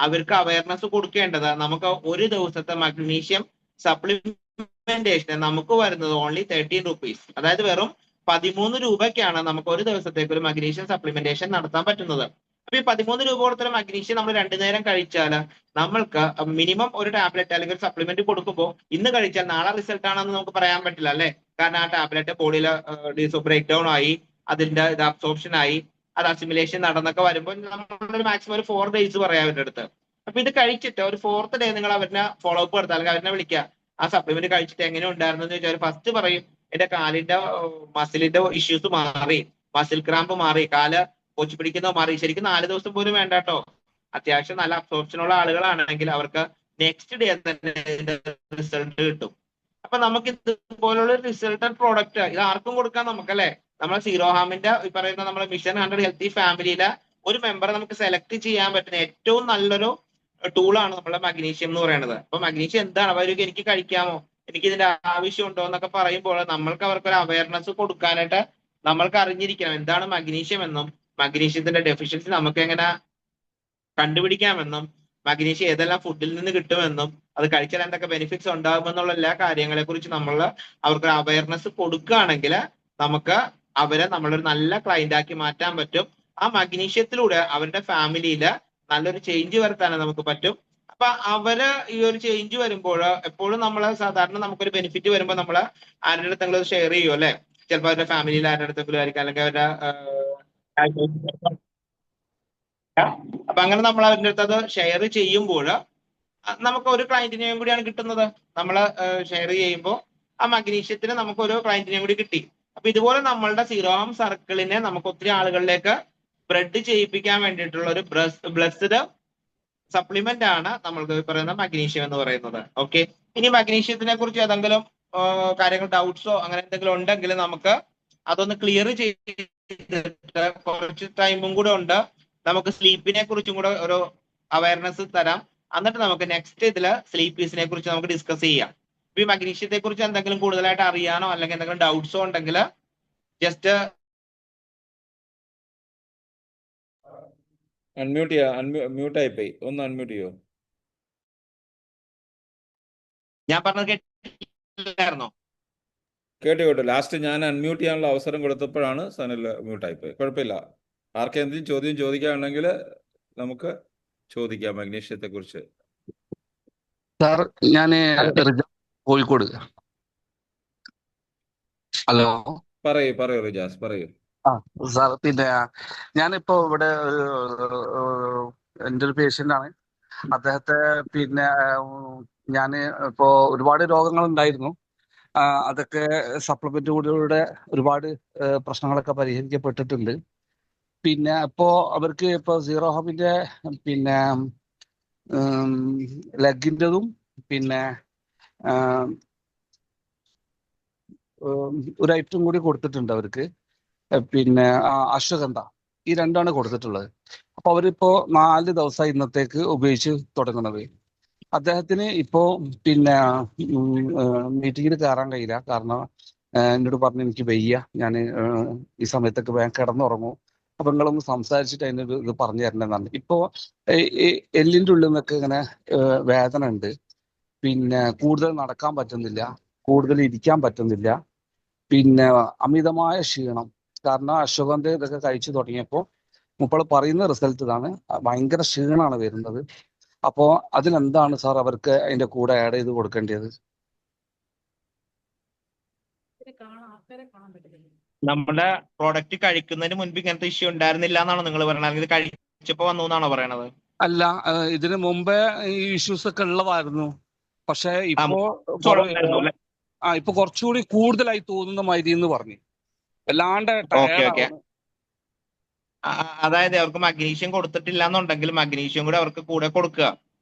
അവർക്ക് അവയർനെസ് കൊടുക്കേണ്ടത്, നമുക്ക് ഒരു ദിവസത്തെ മഗ്നീഷ്യം സപ്ലിമെന്റേഷൻ നമുക്ക് വരുന്നത് ഓൺലി 13 റുപ്പീസ്, അതായത് വെറും 13 രൂപയ്ക്കാണ് നമുക്ക് ഒരു ദിവസത്തേക്ക് ഒരു മഗ്നീഷ്യം സപ്ലിമെന്റേഷൻ നടത്താൻ പറ്റുന്നത്. അപ്പൊ ഈ 13 രൂപ കൊടുത്തൊരു മഗ്നീഷ്യം നമ്മൾ 2 നേരം കഴിച്ചാൽ നമ്മൾക്ക് മിനിമം ഒരു ടാബ്ലറ്റ് അല്ലെങ്കിൽ ഒരു സപ്ലിമെന്റ് കൊടുക്കുമ്പോൾ ഇന്ന് കഴിച്ചാൽ നാളെ റിസൾട്ട് ആണെന്ന് നമുക്ക് പറയാൻ പറ്റില്ല അല്ലെ. കാരണം ആ ടാബ്ലറ്റ് ബോഡിയിൽ ബ്രേക്ക് ഡൗൺ ആയി, അതിന്റെ ഇത് അബ്സോർപ്ഷൻ ആയി, അത് അസിമിലേഷൻ നടന്നൊക്കെ വരുമ്പോൾ നമ്മളൊരു മാക്സിമം ഒരു 4 ഡേയ്സ് പറയാം അവരുടെ അടുത്ത്. അപ്പൊ ഇത് കഴിച്ചിട്ട് ഒരു 4th ഡേ നിങ്ങൾ അവരുടെ ഫോളോ അപ്പ് എടുത്താൽ, അല്ലെങ്കിൽ അവരെ വിളിക്കുക, ആ സപ്ലിമെന്റ് കഴിച്ചിട്ട് എങ്ങനെ ഉണ്ടായിരുന്നു എന്ന് ചോദിച്ചാൽ ഫസ്റ്റ് പറയും എന്റെ കാലിന്റെ മസിലിന്റെ ഇഷ്യൂസ് മാറി, മസിൽ ക്രാമ്പ് മാറി, കാല് കൊച്ചു പിടിക്കുന്നത് മാറി. ശരിക്കും 4 ദിവസം പോലും വേണ്ട കേട്ടോ. അത്യാവശ്യം നല്ല അബ്സോർപ്ഷൻ ഉള്ള ആളുകളാണെങ്കിൽ അവർക്ക് നെക്സ്റ്റ് ഡേ തന്നെ ഇതിന്റെ റിസൾട്ട് കിട്ടും. അപ്പൊ നമുക്ക് ഇതുപോലുള്ള റിസൾട്ടഡ് പ്രോഡക്റ്റ് ഇത് ആർക്കും കൊടുക്കാം നമുക്കല്ലേ. നമ്മളെ സീറോഹാമിന്റെ ഈ പറയുന്ന നമ്മുടെ മിഷൻ 100 ഹെൽത്തി ഫാമിലിയിലെ ഒരു മെമ്പറെ നമുക്ക് സെലക്ട് ചെയ്യാൻ പറ്റുന്ന ഏറ്റവും നല്ലൊരു ടൂളാണ് നമ്മുടെ മഗ്നീഷ്യം എന്ന് പറയുന്നത്. അപ്പൊ മഗ്നീഷ്യം എന്താണ്, അവർക്ക് എനിക്ക് കഴിക്കാമോ, എനിക്ക് ഇതിന്റെ ആവശ്യമുണ്ടോ എന്നൊക്കെ പറയുമ്പോൾ നമ്മൾക്ക് അവർക്ക് ഒരു അവയർനെസ് കൊടുക്കാനായിട്ട് നമ്മൾക്ക് അറിഞ്ഞിരിക്കണം എന്താണ് മഗ്നീഷ്യം എന്നും, മഗ്നീഷ്യത്തിന്റെ ഡെഫിഷ്യൻസി നമുക്ക് എങ്ങനെ കണ്ടുപിടിക്കാമെന്നും, മഗ്നീഷ്യം ഏതെല്ലാം ഫുഡിൽ നിന്ന് കിട്ടുമെന്നും, അത് കഴിച്ചാൽ എന്തൊക്കെ ബെനിഫിറ്റ്സ് ഉണ്ടാകുമെന്നുള്ള എല്ലാ കാര്യങ്ങളെ കുറിച്ച് നമ്മൾ അവർക്ക് അവയർനെസ് കൊടുക്കുകയാണെങ്കിൽ നമുക്ക് അവരെ നമ്മളൊരു നല്ല ക്ലയന്റ് ആക്കി മാറ്റാൻ പറ്റും. ആ മഗ്നീഷ്യത്തിലൂടെ അവരുടെ ഫാമിലിയിൽ നല്ലൊരു ചേഞ്ച് വരുത്താൻ നമുക്ക് പറ്റും. അപ്പൊ അവര് ഈ ഒരു ചേഞ്ച് വരുമ്പോൾ എപ്പോഴും നമ്മൾ സാധാരണ നമുക്കൊരു ബെനിഫിറ്റ് വരുമ്പോൾ നമ്മൾ ആരുടെ അടുത്തെങ്കിലും ഷെയർ ചെയ്യും അല്ലെ. ചിലപ്പോൾ അവരുടെ ഫാമിലിയിൽ ആരുടെ അടുത്തെങ്കിലും ആയിരിക്കും, അല്ലെങ്കിൽ അവരുടെ അപ്പൊ അങ്ങനെ നമ്മൾ അവരുടെ അടുത്ത് അത് ഷെയർ ചെയ്യുമ്പോൾ നമുക്ക് ഒരു ക്ലയന്റിനെയും കൂടിയാണ് കിട്ടുന്നത്. നമ്മൾ ഷെയർ ചെയ്യുമ്പോൾ ആ മഗ്നീഷ്യത്തിന് നമുക്ക് ഒരു ക്ലയന്റിനെയും കൂടി കിട്ടി. അപ്പൊ ഇതുപോലെ നമ്മളുടെ സീറോഹാം സർക്കിളിനെ നമുക്ക് ഒത്തിരി ആളുകളിലേക്ക് സ്പ്രെഡ് ചെയ്യിപ്പിക്കാൻ വേണ്ടിയിട്ടുള്ള ഒരു ബ്ലസ്ഡ് സപ്ലിമെന്റ് ആണ് നമ്മൾക്ക് പറയുന്ന മഗ്നീഷ്യം എന്ന് പറയുന്നത്. ഓക്കെ, ഇനി മഗ്നീഷ്യത്തിനെ കുറിച്ച് ഏതെങ്കിലും കാര്യങ്ങൾ ഡൗട്ട്സോ അങ്ങനെ എന്തെങ്കിലും ഉണ്ടെങ്കിൽ നമുക്ക് അതൊന്ന് ക്ലിയർ ചെയ്തിട്ട്, കുറച്ച് ടൈമും കൂടെ ഉണ്ട്, നമുക്ക് സ്ലീപ്പിനെ കുറിച്ചും കൂടെ ഒരു അവയർനെസ് തരാം. എന്നിട്ട് നമുക്ക് നെക്സ്റ്റ് ഇതില് സ്ലീപ്പീസിനെ കുറിച്ച് നമുക്ക് ഡിസ്കസ് ചെയ്യാം. ഈ മഗ്നീഷ്യത്തെ കുറിച്ച് എന്തെങ്കിലും കൂടുതലായിട്ട് അറിയാനോ അല്ലെങ്കിൽ എന്തെങ്കിലും ഡൗട്ട്സോ ഉണ്ടെങ്കിൽ ജസ്റ്റ് അൺമ്യൂട്ട് ചെയ്യാ, മ്യൂട്ട് ആയിപ്പോയി, ഒന്ന് അൺമ്യൂട്ട് ചെയ്യോ? ഞാൻ പറഞ്ഞത് കേട്ടില്ലായിരുന്നോ? കേട്ടു. ലാസ്റ്റ് ഞാൻ അൺമ്യൂട്ട് ചെയ്യാനുള്ള അവസരം കൊടുത്തപ്പോഴാണ് സനൽ മ്യൂട്ട് ആയിപ്പോയി. കുഴപ്പമില്ല, ആർക്കെന്തെങ്കിലും ചോദ്യം ചോദിക്കാനുണ്ടെങ്കിൽ നമുക്ക് ചോദിക്കാം മഗ്നീഷ്യത്തെ കുറിച്ച്. സാർ, ഞാൻ കോഴിക്കോട്. ഹലോ. പറയൂ റിജാസ് പറയൂ. ആ സാർ, പിന്നെ ഞാനിപ്പോ ഇവിടെ എൻ്റെ ഒരു പേഷ്യൻ്റ് ആണ്. അദ്ദേഹത്തെ പിന്നെ ഞാൻ ഇപ്പോ ഒരുപാട് രോഗങ്ങൾ ഉണ്ടായിരുന്നു. അതൊക്കെ സപ്ലിമെന്റുകളിലൂടെ ഒരുപാട് പ്രശ്നങ്ങളൊക്കെ പരിഹരിക്കപ്പെട്ടിട്ടുണ്ട്. പിന്നെ ഇപ്പോ അവർക്ക് ഇപ്പോ സീറോ ഹബിന്റെ പിന്നെ ലെഗിൻ്റെതും പിന്നെ ഒരു ഐറ്റം കൂടി കൊടുത്തിട്ടുണ്ട് അവർക്ക്. പിന്നെ അശ്വഗന്ധ, ഈ രണ്ടാണ് കൊടുത്തിട്ടുള്ളത്. അപ്പൊ അവരിപ്പോ 4 ദിവസമായി ഇന്നത്തേക്ക് ഉപയോഗിച്ച് തുടങ്ങുന്നത്. അദ്ദേഹത്തിന് ഇപ്പോ പിന്നെ മീറ്റിങ്ങിൽ കയറാൻ കഴിയില്ല. കാരണം എന്നോട് പറഞ്ഞു എനിക്ക് വയ്യ, ഞാൻ ഈ സമയത്തൊക്കെ വേഗം കിടന്നുറങ്ങും, അപ്പൊ നിങ്ങളൊന്ന് സംസാരിച്ചിട്ട് അതിനൊരു ഇത് പറഞ്ഞു തരണമെന്നാണ്. ഇപ്പോ ഈ എല്ലിന്റെ ഉള്ളിൽ നിന്നൊക്കെ ഇങ്ങനെ വേദന ഉണ്ട്. പിന്നെ കൂടുതൽ നടക്കാൻ പറ്റുന്നില്ല, കൂടുതൽ ഇരിക്കാൻ പറ്റുന്നില്ല, പിന്നെ അമിതമായ ക്ഷീണം. കാരണം അശ്വഗന്ധ ഇതൊക്കെ കഴിച്ചു തുടങ്ങിയപ്പോൾ മുപ്പള് പറയുന്ന റിസൾട്ട് ഇതാണ്, ഭയങ്കര ക്ഷീണമാണ് വരുന്നത്. അപ്പോ അതിനെന്താണ് സാർ അവർക്ക് അതിന്റെ കൂടെ ആഡ് ചെയ്ത് കൊടുക്കേണ്ടത്? നമ്മുടെ പ്രോഡക്റ്റ് കഴിക്കുന്നതിന് മുൻപ് ഇങ്ങനത്തെ ഇഷ്യൂ ഉണ്ടായിരുന്നില്ല എന്നാണോ നിങ്ങൾ പറയുന്നത്, അല്ലെങ്കിൽ കഴിച്ചപ്പോ വന്നു എന്നാണോ പറയണത്? അല്ല, ഇതിനു മുമ്പേ ഈ ഇഷ്യൂസ് ഒക്കെ ഉള്ളതായിരുന്നു. പക്ഷെ ഇപ്പോ ഉണ്ടായിരുന്നു അല്ലേ? ഇപ്പൊ കുറച്ചുകൂടി കൂടുതലായി തോന്നുന്ന മതി എന്ന് പറഞ്ഞു. വല്ലാണ്ട് ടയേർഡാണ്. അതായത് അവർക്ക് മഗ്നീഷ്യം കൊടുത്തിട്ടില്ല എന്നുണ്ടെങ്കിൽ മഗ്നീഷ്യം കൂടെ അവർക്ക് കൂടെ കൊടുക്കുക.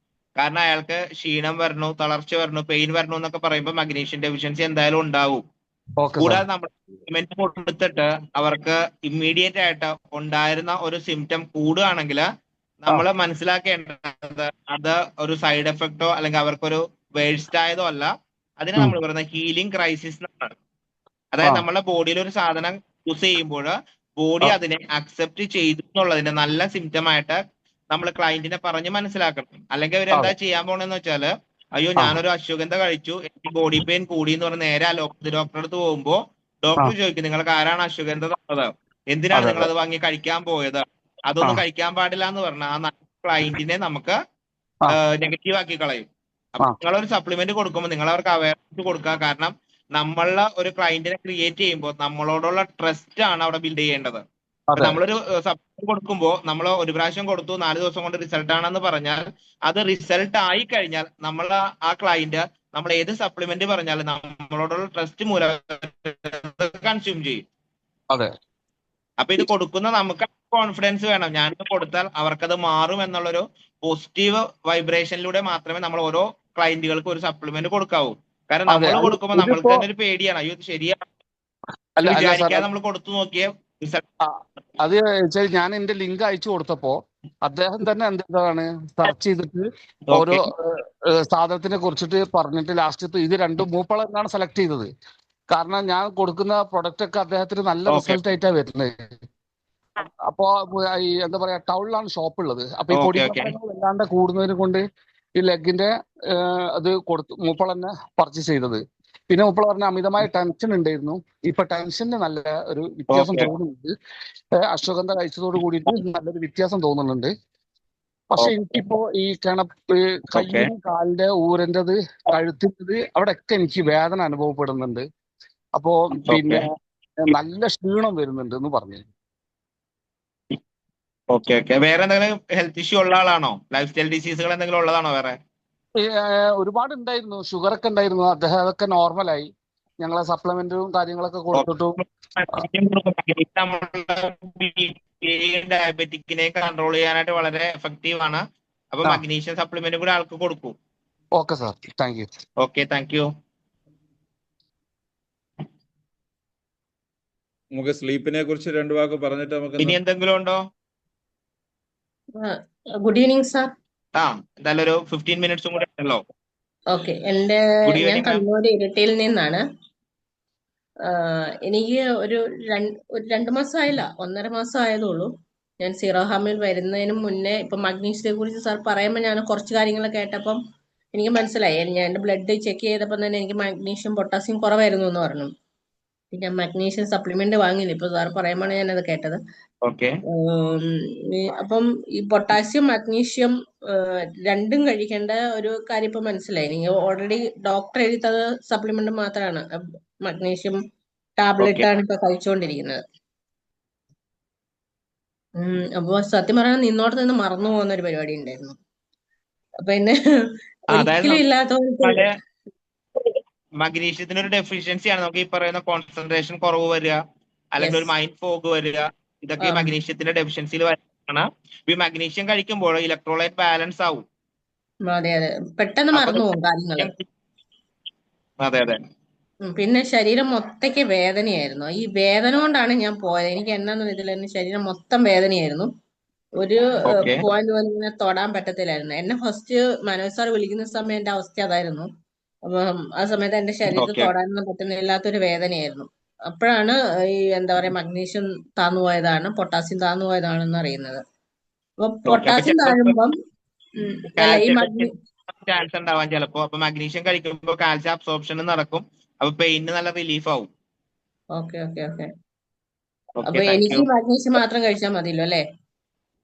കാരണം അയാൾക്ക് ക്ഷീണം വരണു, തളർച്ച വരണു, പെയിൻ വരണു എന്നൊക്കെ പറയുമ്പോൾ മഗ്നീഷ്യം ഡെഫിഷ്യൻസി എന്തായാലും ഉണ്ടാവും. കൂടാതെ നമ്മൾ ട്രീറ്റ്മെന്റ് കൊടുത്തിട്ട് അവർക്ക് ഇമ്മീഡിയറ്റ് ആയിട്ട് ഉണ്ടായിരുന്ന ഒരു സിംറ്റം കൂടുകയാണെങ്കിൽ നമ്മൾ മനസ്സിലാക്കേണ്ടത് അത് ഒരു സൈഡ് എഫക്റ്റോ അല്ലെങ്കിൽ അവർക്കൊരു വേഴ്സ്റ്റ് ആയതോ അല്ല. അതിനെ നമ്മൾ പറയുന്ന ഹീലിംഗ് ക്രൈസിസ് എന്നാണ്. അതായത് നമ്മുടെ ബോഡിയിൽ ഒരു സാധനം യൂസ് ചെയ്യുമ്പോൾ ബോഡി അതിനെ അക്സെപ്റ്റ് ചെയ്തു എന്നുള്ളതിന്റെ നല്ല സിംറ്റം ആയിട്ട് നമ്മൾ ക്ലയന്റിനെ പറഞ്ഞ് മനസ്സിലാക്കണം. അല്ലെങ്കിൽ അവരെന്താ ചെയ്യാൻ പോണെന്ന് വെച്ചാല്, അയ്യോ ഞാനൊരു അശ്വഗന്ധ കഴിച്ചു, എനിക്ക് ബോഡി പെയിൻ കൂടി എന്ന് പറഞ്ഞ് നേരെ അലോപ്പതി ഡോക്ടറെ അടുത്ത് പോകുമ്പോ ഡോക്ടർ ചോദിക്കും നിങ്ങൾക്ക് ആരാണ് അശ്വഗന്ധ തന്നത്, എന്തിനാണ് നിങ്ങൾ അത് വാങ്ങി കഴിക്കാൻ പോയത്, അതൊന്നും കഴിക്കാൻ പാടില്ല എന്ന് പറഞ്ഞാൽ ആ നല്ല ക്ലയന്റിനെ നമുക്ക് നെഗറ്റീവ് ആക്കി കളയും. അപ്പൊ നിങ്ങളൊരു സപ്ലിമെന്റ് കൊടുക്കുമ്പോൾ നിങ്ങൾ അവർക്ക് അവയർനെസ് കൊടുക്കുക. കാരണം നമ്മളെ ഒരു ക്ലയന്റിനെ ക്രിയേറ്റ് ചെയ്യുമ്പോൾ നമ്മളോടുള്ള ട്രസ്റ്റ് ആണ് അവിടെ ബിൽഡ് ചെയ്യേണ്ടത്. നമ്മളൊരു സപ്ലിമെന്റ് കൊടുക്കുമ്പോൾ നമ്മൾ ഒരു പ്രാവശ്യം കൊടുത്തു 4 ദിവസം കൊണ്ട് റിസൾട്ട് ആണെന്ന് പറഞ്ഞാൽ അത് റിസൾട്ട് ആയി കഴിഞ്ഞാൽ നമ്മൾ ആ ക്ലയന്റ് നമ്മൾ ഏത് സപ്ലിമെന്റ് പറഞ്ഞാലും നമ്മളോടുള്ള ട്രസ്റ്റ് മൂലം കൺസ്യൂം ചെയ്യും. അപ്പൊ ഇത് കൊടുക്കുന്ന നമുക്ക് കോൺഫിഡൻസ് വേണം. ഞാനിത് കൊടുത്താൽ അവർക്കത് മാറും എന്നുള്ളൊരു പോസിറ്റീവ് വൈബ്രേഷനിലൂടെ മാത്രമേ നമ്മൾ ഓരോ ക്ലയന്റുകൾക്ക് ഒരു സപ്ലിമെന്റ് കൊടുക്കാവൂ. കാരണം നമ്മൾ കൊടുക്കുമ്പോൾ നമ്മൾക്ക് തന്നെ ഒരു പേടിയാണ്, അയ്യോ ശരിയാണ് വിചാരിക്കാതെ നമ്മൾ കൊടുത്തു നോക്കിയേ അത് ഞാൻ എന്റെ ലിങ്ക് അയച്ചു കൊടുത്തപ്പോ അദ്ദേഹം തന്നെ എന്താണ് സെർച്ച് ചെയ്തിട്ട് ഓരോ സാധനത്തിനെ കുറിച്ചിട്ട് പറഞ്ഞിട്ട് ലാസ്റ്റ് ഇത് രണ്ടും മൂപ്പള എന്നാണ് സെലക്ട് ചെയ്തത്. കാരണം ഞാൻ കൊടുക്കുന്ന പ്രൊഡക്റ്റ് ഒക്കെ അദ്ദേഹത്തിന് നല്ല റിസൾട്ട് ആയിട്ടാണ് വരുന്നത്. അപ്പോ ഈ എന്താ പറയാ ടൗണിലാണ് ഷോപ്പ് ഉള്ളത്. അപ്പൊ ഈ പൊടിപ്പത്രങ്ങൾ വല്ലാണ്ട് കൂടുന്നതിനെ കൊണ്ട് ഈ ലെഗിന്റെ അത് കൊടുത്തു മൂപ്പള തന്നെ പർച്ചേസ് ചെയ്തത്. പിന്നെ മൂപ്പള പറഞ്ഞ അമിതമായ ടെൻഷൻ ഉണ്ടായിരുന്നു. ഇപ്പൊ ടെൻഷന് നല്ല ഒരു വ്യത്യാസം തോന്നുന്നുണ്ട്. അശ്വഗന്ധ കഴിച്ചതോട് കൂടിയിട്ട് നല്ലൊരു വ്യത്യാസം തോന്നുന്നുണ്ട്. പക്ഷെ എനിക്കിപ്പോ ഈ കയ്യിനും കാലിന്റെ ഊരൻ്റെത് കഴുത്തിൻ്റെത് അവിടെയൊക്കെ എനിക്ക് വേദന അനുഭവപ്പെടുന്നുണ്ട്. അപ്പോ പിന്നെ നല്ല ക്ഷീണം വരുന്നുണ്ട് എന്ന് പറഞ്ഞു. വേറെ എന്തെങ്കിലും ഹെൽത്ത് ഇഷ്യൂ ഉള്ള ആളാണോ? ലൈഫ് സ്റ്റൈൽ ഡിസീസുകൾ എന്തെങ്കിലും ഉള്ളതാണോ? വേറെ ഒരുപാട് ഉണ്ടായിരുന്നു, ഷുഗർ ഒക്കെ ഉണ്ടായിരുന്നു. അദ്ദേഹം അതൊക്കെ നോർമലായി. ഞങ്ങളെ സപ്ലിമെന്റും കാര്യങ്ങളൊക്കെ കൊടുത്തിട്ടും ഡയബറ്റിക്കിനെ കൺട്രോൾ ചെയ്യാനായിട്ട് വളരെ എഫക്റ്റീവ് ആണ്. അപ്പൊ മഗ്നീഷ്യം സപ്ലിമെന്റ് കൂടെ ആൾക്ക് കൊടുക്കൂ. Okay sir, thank you. Okay, thank you. നമുക്ക് സ്ലീപ്പിനെ കുറിച്ച് 2 വാക്ക് പറഞ്ഞിട്ട് നമുക്ക് ഇനി എന്തെങ്കിലും ഉണ്ടോ? Good evening sir. എന്തായാലും ഒരു 15 മിനിറ്റ്സും കൂടെ ഉണ്ടല്ലോ. ഓക്കെ, ഞാൻ കണ്ണൂർ ഇരിട്ടിയിൽ നിന്നാണ്. എനിക്ക് ഒരു 2 മാസമായില്ല, 1.5 മാസം ആയതുള്ളൂ. ഞാൻ സീറോ ഹാമിൽ വരുന്നതിന് മുന്നേ ഇപ്പൊ മഗ്നീഷ്യത്തെ കുറിച്ച് സാർ പറയുമ്പോൾ ഞാൻ കുറച്ച് കാര്യങ്ങൾ കേട്ടപ്പം എനിക്ക് മനസ്സിലായി. ഞാൻ എൻ്റെ ബ്ലഡ് ചെക്ക് ചെയ്തപ്പോൾ തന്നെ എനിക്ക് മഗ്നീഷ്യം പൊട്ടാസ്യം കുറവായിരുന്നു എന്ന് പറഞ്ഞു. പിന്നെ മഗ്നീഷ്യം സപ്ലിമെന്റ് വാങ്ങിയില്ല. ഇപ്പൊ സാർ പറയുമ്പോഴാണ് ഞാനത് കേട്ടത്. അപ്പം ഈ പൊട്ടാസ്യം മഗ്നീഷ്യം രണ്ടും കഴിക്കേണ്ട ഒരു കാര്യം ഇപ്പൊ മനസ്സിലായി. നിങ്ങൾ ഓൾറെഡി ഡോക്ടർ എഴുതി തന്ന സപ്ലിമെന്റ് മാത്രമാണ് മഗ്നീഷ്യം ടാബ്ലറ്റ് ആണ് ഇപ്പൊ കഴിച്ചുകൊണ്ടിരിക്കുന്നത്. അപ്പൊ സത്യം പറഞ്ഞാൽ നിന്നോട്ട് നിന്ന് മറന്നു പോകുന്ന ഒരു പരിപാടി ഉണ്ടായിരുന്നു. അപ്പൊ എന്നെ അതായത് ഒരിക്കലും ഇല്ലാത്ത നമ്മുടെ മഗ്നീഷ്യത്തിന് ഒരു ഡെഫിഷ്യൻസിയാണ് നമുക്ക് ഈ പറയുന്ന കോൺസെൻട്രേഷൻ കുറവ് വരിക, അല്ലെങ്കിൽ ഒരു മൈൻഡ് ഫോഗ് വരിക. ഇതൊക്കെ ഈ മഗ്നീഷ്യത്തിന്റെ ഡെഫിഷ്യൻസിയിൽ വരുന്നതാണ്. ഈ മഗ്നീഷ്യം കഴിക്കുമ്പോൾ ഇലക്ട്രോലൈറ്റ് ബാലൻസ് ആവും. അതെ അതെ, പെട്ടെന്ന് മറന്നു പോകും കാര്യങ്ങള്. അതെ അതെ. പിന്നെ ശരീരം മൊത്തയ്ക്ക് വേദനയായിരുന്നു. ഈ വേദന കൊണ്ടാണ് ഞാൻ പോയത്. എനിക്ക് എന്നാന്ന് ഇതിൽ എന്നെ ശരീരം മൊത്തം വേദനയായിരുന്നു. ഒരു ഓക്കെ പോയിന്റ് പോലും ഇങ്ങനെ തൊടാൻ പറ്റത്തില്ലായിരുന്നു. എന്നെ ഫസ്റ്റ് മനോജ് സാർ വിളിക്കുന്ന സമയം എന്റെ അവസ്ഥ അതായിരുന്നു. അപ്പം ആ സമയത്ത് എന്റെ ശരീരത്തിൽ ഓക്കെ തൊടാനൊന്നും പറ്റുന്നില്ലാത്തൊരു വേദനയായിരുന്നു. അപ്പോഴാണ് ഈ എന്താ പറയാ മഗ്നീഷ്യം താന്നുപോയതാണ്, പൊട്ടാസ്യം താന്നുപോയതാണെന്ന് അറിയുന്നത്. അപ്പൊ ഓക്കെ. അപ്പൊ പൊട്ടാസ്യം ചിലപ്പോ താഴുമ്പം അല്ല ഈ കാൽസ്യം ചാൻസ് ഉണ്ടാവാൻ ചിലപ്പോ. അപ്പൊ മഗ്നീഷ്യം കഴിക്കുമ്പോൾ കാൽസ്യം അബ്സോർപ്ഷൻ നടക്കും. അപ്പൊ പെയിന് നല്ല റിലീഫ് ആവും. Okay okay okay. ഓക്കെ, അപ്പൊ താങ്ക് എനിക്ക് യു. മഗ്നീഷ്യം മാത്രം കഴിച്ചാൽ മതിയല്ലോ അല്ലേ?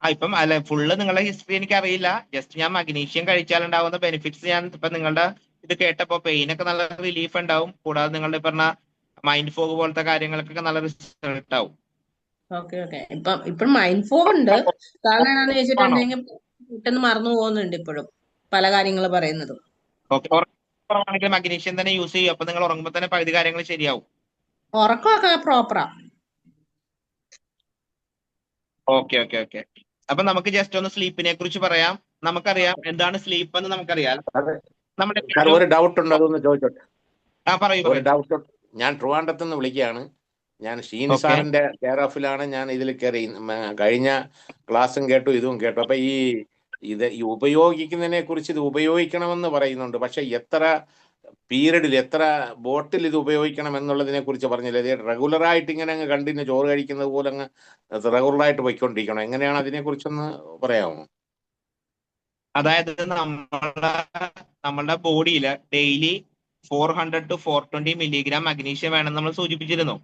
ഇപ്പം അല്ല, ഫുള്ള് നിങ്ങളുടെ ഹിസ്റ്ററി എനിക്ക് അറിയില്ല. ജസ്റ്റ് ഞാൻ മഗ്നീഷ്യം കഴിച്ചാലുണ്ടാവുന്ന ബെനിഫിറ്റ്സ് ഞാൻ ഇപ്പൊ നിങ്ങളുടെ ഇത് കേട്ടപ്പോ പെയിൻ ഒക്കെ നല്ല റിലീഫ് ഉണ്ടാവും. കൂടാതെ നിങ്ങളുടെ പറഞ്ഞ മൈൻഡ് ഫോഗ് പോലത്തെ കാര്യങ്ങൾക്കൊക്കെ നല്ല റിസൾട്ട് ആവും. Okay okay. ഇപ്പം മൈൻഡ് ഫോഗ് ഉണ്ട്. കാരണം എന്താണെന്ന് ആണോ? വെച്ചിട്ടുണ്ടെങ്കിൽ പെട്ടെന്ന് മറന്നു പോകുന്നുണ്ട് ഇപ്പോഴും പല കാര്യങ്ങൾ പറയുന്നതും. ഓക്കെ. ഉറങ്ങുവാണെങ്കിൽ മഗ്നീഷ്യം തന്നെ യൂസ് ചെയ്യും. അപ്പൊ നിങ്ങൾ ഉറങ്ങുമ്പോൾ തന്നെ പകുതി കാര്യങ്ങൾ ശരിയാവും. ഉറക്കമൊക്കെ പ്രോപ്പറാ. Okay okay okay. അപ്പൊ നമുക്ക് ജസ്റ്റ് ഒന്ന് സ്ലീപ്പിനെ കുറിച്ച് പറയാം. നമുക്കറിയാം എന്താണ് സ്ലീപ്പ് എന്ന് നമുക്കറിയാം. അതെ നമ്മുടെ സാർ, ഒരു ഡൗട്ട് ഉണ്ട്, അതൊന്ന് ചോദിച്ചോട്ടെ. പറയൂ ഒരു പറയൂ. ഡൗട്ട്. ഞാൻ ട്രിവാൻഡ്രത്ത് നിന്ന് വിളിക്കുകയാണ്. ഞാൻ ഷീനി ഓക്കെ സാറിന്റെ കെയർ ഓഫിലാണ് ഞാൻ ഇതിൽ കയറി. കഴിഞ്ഞ ക്ലാസ്സും കേട്ടു, ഇതും കേട്ടു. അപ്പൊ ഈ ഉപയോഗിക്കുന്നതിനെ കുറിച്ച്, ഇത് ഉപയോഗിക്കണമെന്ന് പറയുന്നുണ്ട്. പക്ഷെ എത്ര പീരീഡിൽ, എത്ര ബോട്ടിൽ ഇത് ഉപയോഗിക്കണം എന്നുള്ളതിനെ കുറിച്ച് പറഞ്ഞില്ല. ഇത് റെഗുലറായിട്ട് ഇങ്ങനെ അങ്ങ് കണ്ടിന്യൂ ചോറ് കഴിക്കുന്നത് പോലെ അങ്ങ് റെഗുലറായിട്ട് പോയിക്കൊണ്ടിരിക്കണം. എങ്ങനെയാണ് അതിനെ കുറിച്ചൊന്ന് പറയാമോ? അതായത് നമ്മളുടെ ബോഡിയിൽ ഡെയിലി 400 to 420 മില്ലിഗ്രാം മഗ്നീഷ്യം വേണമെന്ന് നമ്മൾ സൂചിപ്പിച്ചിരുന്നു.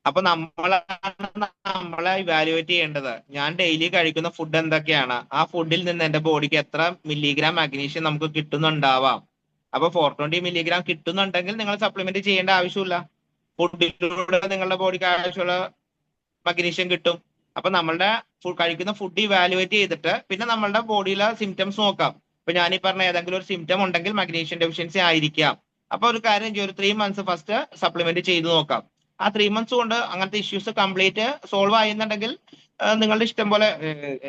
അപ്പൊ നമ്മളെ ഇവാലുവേറ്റ് ചെയ്യേണ്ടത്, ഞാൻ ഡെയിലി കഴിക്കുന്ന ഫുഡ് എന്തൊക്കെയാണ്, ആ ഫുഡിൽ നിന്ന് എന്റെ ബോഡിക്ക് എത്ര മില്ലിഗ്രാം മഗ്നീഷ്യം നമുക്ക് കിട്ടുന്നുണ്ടാവാം. അപ്പൊ 420 മില്ലിഗ്രാം കിട്ടുന്നുണ്ടെങ്കിൽ നിങ്ങൾ സപ്ലിമെന്റ് ചെയ്യേണ്ട ആവശ്യമില്ല. ഫുഡിലൂടെ നിങ്ങളുടെ ബോഡിക്ക് ആവശ്യമുള്ള മഗ്നീഷ്യം കിട്ടും. അപ്പൊ നമ്മളുടെ കഴിക്കുന്ന ഫുഡ് ഇവാലുവേറ്റ് ചെയ്തിട്ട് പിന്നെ നമ്മളുടെ ബോഡിയിലെ സിംറ്റംസ് നോക്കാം. ഇപ്പൊ ഞാൻ ഈ പറഞ്ഞ ഏതെങ്കിലും ഒരു സിംറ്റം ഉണ്ടെങ്കിൽ മഗ്നീഷ്യം ഡെഫിഷ്യൻസി ആയിരിക്കാം. അപ്പൊ ഒരു കാര്യം ചെയ്യും, ഒരു 3 months ഫസ്റ്റ് സപ്ലിമെന്റ് ചെയ്ത് നോക്കാം. ആ 3 months കൊണ്ട് അങ്ങനത്തെ ഇഷ്യൂസ് കംപ്ലീറ്റ് സോൾവ് ആയെന്നുണ്ടെങ്കിൽ നിങ്ങളുടെ ഇഷ്ടം പോലെ,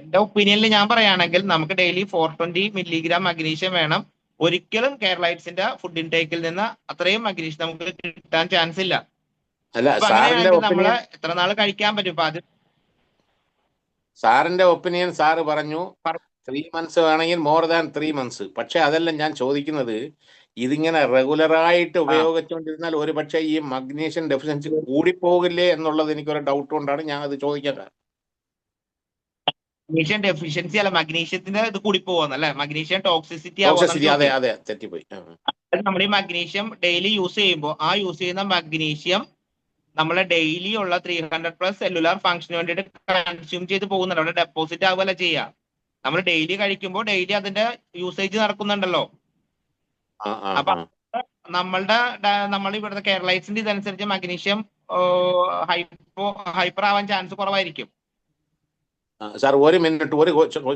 എന്റെ ഒപ്പീനിയനിൽ ഞാൻ പറയുകയാണെങ്കിൽ നമുക്ക് ഡെയിലി 420 മില്ലിഗ്രാം മഗ്നീഷ്യം വേണം. ഒരിക്കലും കേരളൈറ്റ്സിന്റെ ഫുഡ് ഇൻടേക്കിൽ നിന്ന് അത്രയും മഗ്നീഷ്യം നമുക്ക് കിട്ടാൻ ചാൻസ് ഇല്ല. അല്ല, അപ്പൊ സാറിന്റെ അങ്ങനെയാണെങ്കിൽ ഒപ്പീനിയൻ, നമ്മള് എത്ര നാൾ കഴിക്കാൻ പറ്റും? ഇപ്പൊ അത് സാറിന്റെ ഒപ്പീനിയൻ സാറ് പറഞ്ഞു 3 months വേണമെങ്കിൽ മോർ ദാൻ 3 months. പക്ഷെ അതല്ല ഞാൻ ചോദിക്കുന്നത്. ഇതിങ്ങനെ റെഗുലറായിട്ട് ഉപയോഗിച്ചുകൊണ്ടിരുന്നാൽ ഒരു പക്ഷേ ഈ മഗ്നീഷ്യം ഡെഫിഷ്യൻസി കൂടിപ്പോകില്ലേ എന്നുള്ളത് എനിക്കൊരു ഡൗട്ട് കൊണ്ടാണ് ഞാൻ അത് ചോദിക്കാൻ കാരണം. മഗ്നീഷ്യം ഡെഫിഷ്യൻസി അല്ല, മഗ്നീഷ്യത്തിന്റെ ഇത് കൂടി പോവാന്നല്ലേ, മഗ്നീഷ്യം ടോക്സിസിറ്റി ടോക്സിസിറ്റി, അതെ ആവുന്ന. അതെ, തെറ്റിപ്പോയി. നമ്മൾ ഈ മഗ്നീഷ്യം ഡെയിലി യൂസ് ചെയ്യുമ്പോൾ ആ യൂസ് ചെയ്യുന്ന മഗ്നീഷ്യം നമ്മളെ ഡെയിലി ഉള്ള 300+ സെല്ലുലാർ ഫംഗ്ഷന് വേണ്ടിയിട്ട് കൺസ്യൂം ചെയ്ത് പോകുന്നുണ്ട്. അവിടെ ഡെപ്പോസിറ്റ് ആവുകയല്ല ചെയ്യുക. നമ്മൾ ഡെയിലി കഴിക്കുമ്പോൾ ഡെയിലി അതിന്റെ യൂസേജ് നടക്കുന്നുണ്ടല്ലോ. അപ്പൊ നമ്മൾ ഇവിടുത്തെ കേരളൈറ്റ്സിന്റെ ഇതനുസരിച്ച് മഗ്നീഷ്യം ഹൈപ്പർ ആവാൻ ചാൻസ് കുറവായിരിക്കും. സാർ, ഒരു മിനിറ്റ്, ഒരു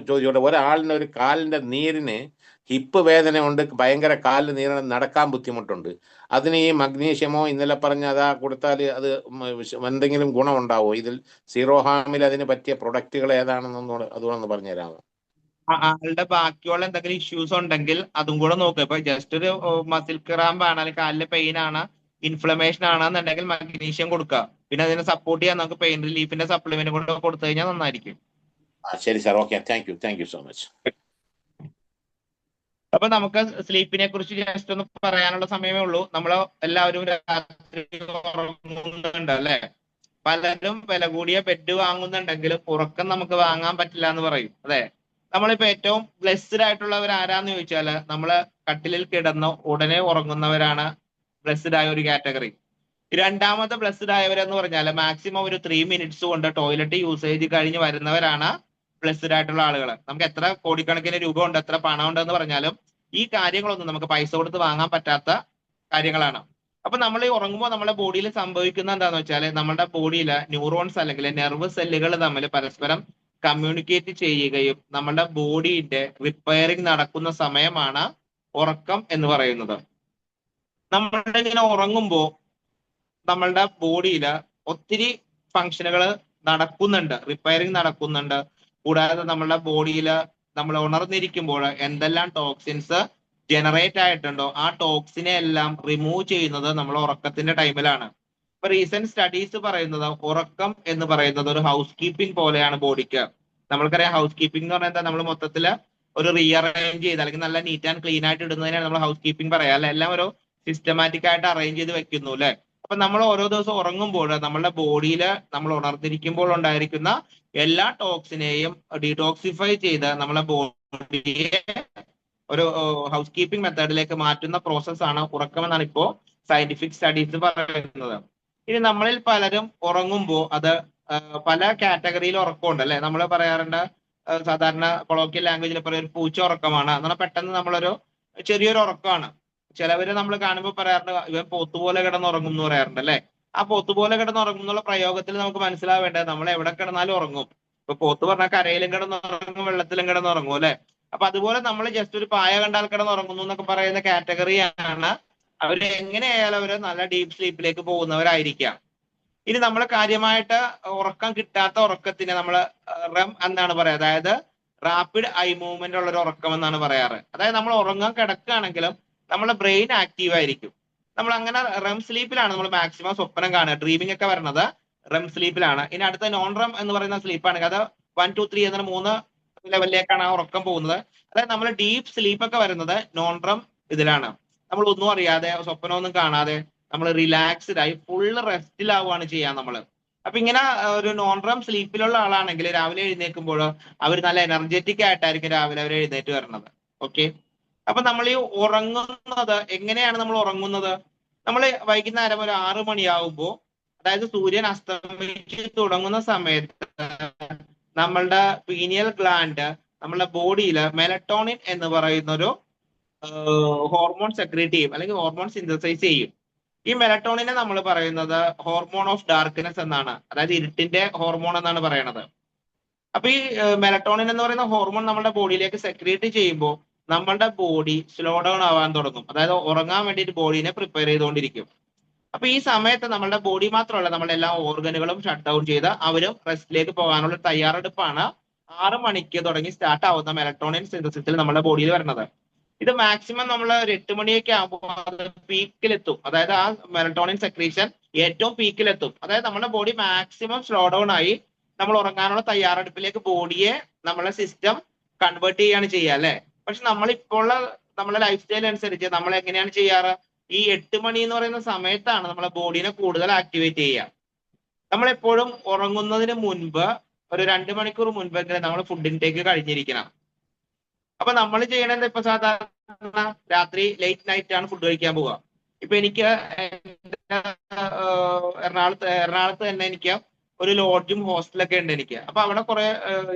ചോദ്യം. ഒരാളിന് ഒരു കാലിന്റെ നീരിന് ഹിപ്പ് വേദന ഉണ്ട്, ഭയങ്കര കാലിന് നീരിന് നടക്കാൻ ബുദ്ധിമുട്ടുണ്ട്. അതിന് ഈ മഗ്നീഷ്യമോ ഇന്നലെ പറഞ്ഞ അതാ കൊടുത്താൽ അത് എന്തെങ്കിലും ഗുണമുണ്ടാവോ? ഇതിൽ സീറോ ഹാമിൽ അതിന് പറ്റിയ പ്രൊഡക്റ്റുകൾ ഏതാണെന്നൊന്നും അതുകൊണ്ടൊന്ന് പറഞ്ഞുതരാമോ? ആളുടെ ബാക്കിയുള്ള എന്തെങ്കിലും ഇഷ്യൂസ് ഉണ്ടെങ്കിൽ അതും കൂടെ നോക്കുക. ഇപ്പൊ ജസ്റ്റ് ഒരു മസിൽ ക്രാമ്പ് ആണ്, അല്ലെങ്കിൽ കാലിലെ പെയിൻ ആണ്, ഇൻഫ്ലമേഷൻ ആണെന്നുണ്ടെങ്കിൽ മഗ്നീഷ്യം കൊടുക്കുക. പിന്നെ അതിനെ സപ്പോർട്ട് ചെയ്യാൻ നമുക്ക് പെയിൻ റിലീഫിന്റെ സപ്ലിമെന്റ് കൂടെ കൊടുത്തു കഴിഞ്ഞാൽ നന്നായിരിക്കും. ശരി sir, okay, thank you so much. അപ്പൊ നമുക്ക് സ്ലീപ്പിനെ കുറിച്ച് ജസ്റ്റ് ഒന്ന് പറയാനുള്ള സമയമേ ഉള്ളൂ. നമ്മൾ എല്ലാവരും രാത്രി ഉറങ്ങുന്നുണ്ട് അല്ലെ? പലരും വില കൂടിയ ബെഡ് വാങ്ങുന്നുണ്ടെങ്കിലും ഉറക്കം നമുക്ക് വാങ്ങാൻ പറ്റില്ല എന്ന് പറയും. അതെ, നമ്മളിപ്പോ ഏറ്റവും ബ്ലെസ്ഡ് ആയിട്ടുള്ളവർ ആരാന്ന് ചോദിച്ചാല് നമ്മള് കട്ടിലിൽ കിടന്ന് ഉടനെ ഉറങ്ങുന്നവരാണ് ബ്ലെസ്ഡ് ആയ ഒരു കാറ്റഗറി. രണ്ടാമത്തെ ബ്ലെസ്ഡ് ആയവരെന്ന് പറഞ്ഞാൽ മാക്സിമം ഒരു 3 minutes കൊണ്ട് ടോയ്ലറ്റ് യൂസേജ് കഴിഞ്ഞ് വരുന്നവരാണ് ബ്ലെസ്ഡ് ആയിട്ടുള്ള ആളുകൾ. നമുക്ക് എത്ര കോടിക്കണക്കിന് രൂപ ഉണ്ട്, എത്ര പണം ഉണ്ടെന്ന് പറഞ്ഞാലും ഈ കാര്യങ്ങളൊന്നും നമുക്ക് പൈസ കൊടുത്ത് വാങ്ങാൻ പറ്റാത്ത കാര്യങ്ങളാണ്. അപ്പൊ നമ്മൾ ഈ ഉറങ്ങുമ്പോൾ നമ്മുടെ ബോഡിയിൽ സംഭവിക്കുന്ന എന്താന്ന് വെച്ചാൽ നമ്മുടെ ബോഡിയിലെ ന്യൂറോൺസ് അല്ലെങ്കിൽ നെർവ് സെല്ലുകൾ തമ്മിൽ പരസ്പരം കമ്മ്യൂണിക്കേറ്റ് ചെയ്യുകയും നമ്മുടെ ബോഡിയുടെ റിപ്പയറിംഗ് നടക്കുന്ന സമയമാണ് ഉറക്കം എന്ന് പറയുന്നത്. നമ്മളുടെ ഇങ്ങനെ ഉറങ്ങുമ്പോൾ നമ്മളുടെ ബോഡിയിൽ ഒത്തിരി ഫങ്ഷനുകൾ നടക്കുന്നുണ്ട്, റിപ്പയറിംഗ് നടക്കുന്നുണ്ട്. കൂടാതെ നമ്മളുടെ ബോഡിയിൽ നമ്മൾ ഉണർന്നിരിക്കുമ്പോൾ എന്തെല്ലാം ടോക്സിൻസ് ജനറേറ്റ് ആയിട്ടുണ്ടോ ആ ടോക്സിനെ എല്ലാം റിമൂവ് ചെയ്യുന്നത് നമ്മൾ ഉറക്കത്തിന്റെ ടൈമിലാണ്. ഇപ്പൊ റീസെന്റ് സ്റ്റഡീസ് പറയുന്നത് ഉറക്കം എന്ന് പറയുന്നത് ഒരു ഹൗസ് കീപ്പിംഗ് പോലെയാണ് ബോഡിക്ക്. നമ്മൾക്കറിയാം ഹൗസ് കീപ്പിംഗ് എന്ന് പറഞ്ഞാൽ നമ്മൾ മൊത്തത്തിൽ ഒരു റീഅറേഞ്ച് ചെയ്ത് അല്ലെങ്കിൽ നല്ല നീറ്റ് ആൻഡ് ക്ലീൻ ആയിട്ട് ഇടുന്നതിനാണ് നമ്മൾ ഹൗസ് കീപ്പിംഗ് പറയാം അല്ലെ. എല്ലാം ഒരു സിസ്റ്റമാറ്റിക് ആയിട്ട് അറേഞ്ച് ചെയ്ത് വെക്കുന്നു അല്ലെ. അപ്പൊ നമ്മൾ ഓരോ ദിവസം ഉറങ്ങുമ്പോൾ നമ്മുടെ ബോഡിയിൽ നമ്മൾ ഉണർന്നിരിക്കുമ്പോൾ ഉണ്ടായിരിക്കുന്ന എല്ലാ ടോക്സിനെയും ഡീടോക്സിഫൈ ചെയ്ത് നമ്മളെ ബോഡിയെ ഒരു ഹൗസ് കീപ്പിംഗ് മെത്തേഡിലേക്ക് മാറ്റുന്ന പ്രോസസ്സാണ് ഉറക്കം എന്നാണ് ഇപ്പോ സയന്റിഫിക് സ്റ്റഡീസ് പറയുന്നത്. ഇനി നമ്മളിൽ പലരും ഉറങ്ങുമ്പോൾ അത് പല കാറ്റഗറിയിൽ ഉറക്കമുണ്ട് അല്ലെ. നമ്മൾ പറയാറുണ്ട് സാധാരണ കൊളോക്കിയൽ ലാംഗ്വേജിൽ പറയുന്ന ഒരു പൂച്ച ഉറക്കമാണ്. എന്നാൽ പെട്ടെന്ന് നമ്മളൊരു ചെറിയൊരു ഉറക്കമാണ്. ചിലവര് നമ്മൾ കാണുമ്പോൾ പറയാറുണ്ട് ഇവൻ പോത്തുപോലെ കിടന്നുറങ്ങും എന്ന് പറയാറുണ്ട് അല്ലെ. ആ പോത്തുപോലെ കിടന്നുറങ്ങും എന്നുള്ള പ്രയോഗത്തിൽ നമുക്ക് മനസ്സിലാവേണ്ടത് നമ്മൾ എവിടെ കിടന്നാലും ഉറങ്ങും. ഇപ്പൊ പോത്ത് പറഞ്ഞാൽ കരയിലും കിടന്നുറങ്ങും, വെള്ളത്തിലും കിടന്നുറങ്ങും അല്ലെ. അപ്പൊ അതുപോലെ നമ്മൾ ജസ്റ്റ് ഒരു പായ കണ്ടാൽ കിടന്നുറങ്ങുന്നു എന്നൊക്കെ പറയുന്ന കാറ്റഗറിയാണ്. അവര് എങ്ങനെയായാലും അവര് നല്ല ഡീപ്പ് സ്ലീപ്പിലേക്ക് പോകുന്നവരായിരിക്കാം. ഇനി നമ്മൾ കാര്യമായിട്ട് ഉറക്കം കിട്ടാത്ത ഉറക്കത്തിന് നമ്മൾ റെം എന്നാണ് പറയുക, അതായത് റാപ്പിഡ് ഐ മൂവ്മെന്റ് ഉള്ള ഒരു ഉറക്കം എന്നാണ് പറയാറ്. അതായത് നമ്മൾ ഉറങ്ങാൻ കിടക്കുകയാണെങ്കിലും നമ്മുടെ ബ്രെയിൻ ആക്റ്റീവ് ആയിരിക്കും. നമ്മൾ അങ്ങനെ റെം സ്ലീപ്പിലാണ് നമ്മൾ മാക്സിമം സ്വപ്നം കാണുക, ഡ്രീമിംഗ് ഒക്കെ വരുന്നത് റെം സ്ലീപ്പിലാണ്. ഇനി അടുത്ത നോൺ റെം എന്ന് പറയുന്ന സ്ലീപ്പാണെങ്കിൽ അത് 1, 2, 3 എന്ന 3 ലെവലിലേക്കാണ് ആ ഉറക്കം പോകുന്നത്. അതായത് നമ്മൾ ഡീപ്പ് സ്ലീപ്പ് ഒക്കെ വരുന്നത് നോൺ റെം ഇതിലാണ്. നമ്മൾ ഒന്നും അറിയാതെ സ്വപ്നമൊന്നും കാണാതെ നമ്മൾ റിലാക്സ്ഡ് ആയി ഫുള്ള് റെസ്റ്റിലാവുകയാണ് ചെയ്യാൻ നമ്മൾ. അപ്പൊ ഇങ്ങനെ ഒരു നോൺ റെം സ്ലീപ്പിലുള്ള ആളാണെങ്കിൽ രാവിലെ എഴുന്നേൽക്കുമ്പോൾ അവർ നല്ല എനർജറ്റിക് ആയിട്ടായിരിക്കും രാവിലെ അവർ എഴുന്നേറ്റ് വരുന്നത്. ഓക്കെ. അപ്പൊ നമ്മൾ ഈ ഉറങ്ങുന്നത് എങ്ങനെയാണ് നമ്മൾ ഉറങ്ങുന്നത്? നമ്മൾ വൈകുന്നേരം ഒരു 6 മണിയാവുമ്പോൾ, അതായത് സൂര്യൻ അസ്തമിച്ച് തുടങ്ങുന്ന സമയത്ത് നമ്മളുടെ പീനിയൽ ഗ്ലാൻഡ് നമ്മളുടെ ബോഡിയിൽ മെലറ്റോണിൻ എന്ന് പറയുന്ന ഒരു ഹോർമോൺ സെക്രീറ്റ് ചെയ്യും അല്ലെങ്കിൽ ഹോർമോൺ സിന്തസൈസ് ചെയ്യും. ഈ മെലറ്റോണിനെ നമ്മൾ പറയുന്നത് ഹോർമോൺ ഓഫ് ഡാർക്ക്നെസ് എന്നാണ്, അതായത് ഇരുട്ടിന്റെ ഹോർമോൺ എന്നാണ് പറയുന്നത്. അപ്പൊ ഈ മെലറ്റോണിൻ എന്ന് പറയുന്ന ഹോർമോൺ നമ്മുടെ ബോഡിയിലേക്ക് സെക്രീറ്റ് ചെയ്യുമ്പോൾ നമ്മളുടെ ബോഡി സ്ലോ ഡൗൺ ആവാൻ തുടങ്ങും. അതായത് ഉറങ്ങാൻ വേണ്ടിയിട്ട് ബോഡീനെ പ്രിപ്പയർ ചെയ്തുകൊണ്ടിരിക്കും. അപ്പൊ ഈ സമയത്ത് നമ്മളുടെ ബോഡി മാത്രമല്ല നമ്മുടെ എല്ലാ ഓർഗനുകളും ഷട്ട് ഡൗൺ ചെയ്ത് അവരും റെസ്റ്റിലേക്ക് പോകാനുള്ള തയ്യാറെടുപ്പാണ് 6 മണിക്ക് തുടങ്ങി സ്റ്റാർട്ട് ആവുന്ന മെലറ്റോണിൻ സിന്തസിസിൽ നമ്മുടെ ബോഡിയിൽ വരുന്നത്. ഇത് മാക്സിമം നമ്മൾ ഒരു 8 മണിയൊക്കെ ആകുമ്പോൾ അത് പീക്കിലെത്തും. അതായത് ആ മെലറ്റോണിൻ സെക്രീഷൻ ഏറ്റവും പീക്കിലെത്തും. അതായത് നമ്മുടെ ബോഡി മാക്സിമം സ്ലോ ഡൗൺ ആയി നമ്മൾ ഉറങ്ങാനുള്ള തയ്യാറെടുപ്പിലേക്ക് ബോഡിയെ നമ്മളെ സിസ്റ്റം കൺവേർട്ട് ചെയ്യാണ് ചെയ്യുക അല്ലെ. പക്ഷെ നമ്മളിപ്പോൾ നമ്മളെ ലൈഫ് സ്റ്റൈൽ അനുസരിച്ച് നമ്മൾ എങ്ങനെയാണ് ചെയ്യാറ്? ഈ 8 മണി എന്ന് പറയുന്ന സമയത്താണ് നമ്മളെ ബോഡീനെ കൂടുതൽ ആക്ടിവേറ്റ് ചെയ്യുക. നമ്മളെപ്പോഴും ഉറങ്ങുന്നതിന് മുൻപ് ഒരു 2 മണിക്കൂർ മുൻപെങ്കിലും നമ്മൾ ഫുഡ് ഇൻടേക്ക് കഴിഞ്ഞിരിക്കണം. അപ്പൊ നമ്മൾ ചെയ്യണത് ഇപ്പൊ സാധാരണ രാത്രി ലേറ്റ് നൈറ്റ് ആണ് ഫുഡ് കഴിക്കാൻ പോവുക. ഇപ്പൊ എനിക്ക് എറണാകുളത്ത് തന്നെ എനിക്ക് ഒരു ലോഡ്ജും ഹോസ്റ്റലൊക്കെ ഉണ്ട് എനിക്ക്. അപ്പൊ അവിടെ കുറെ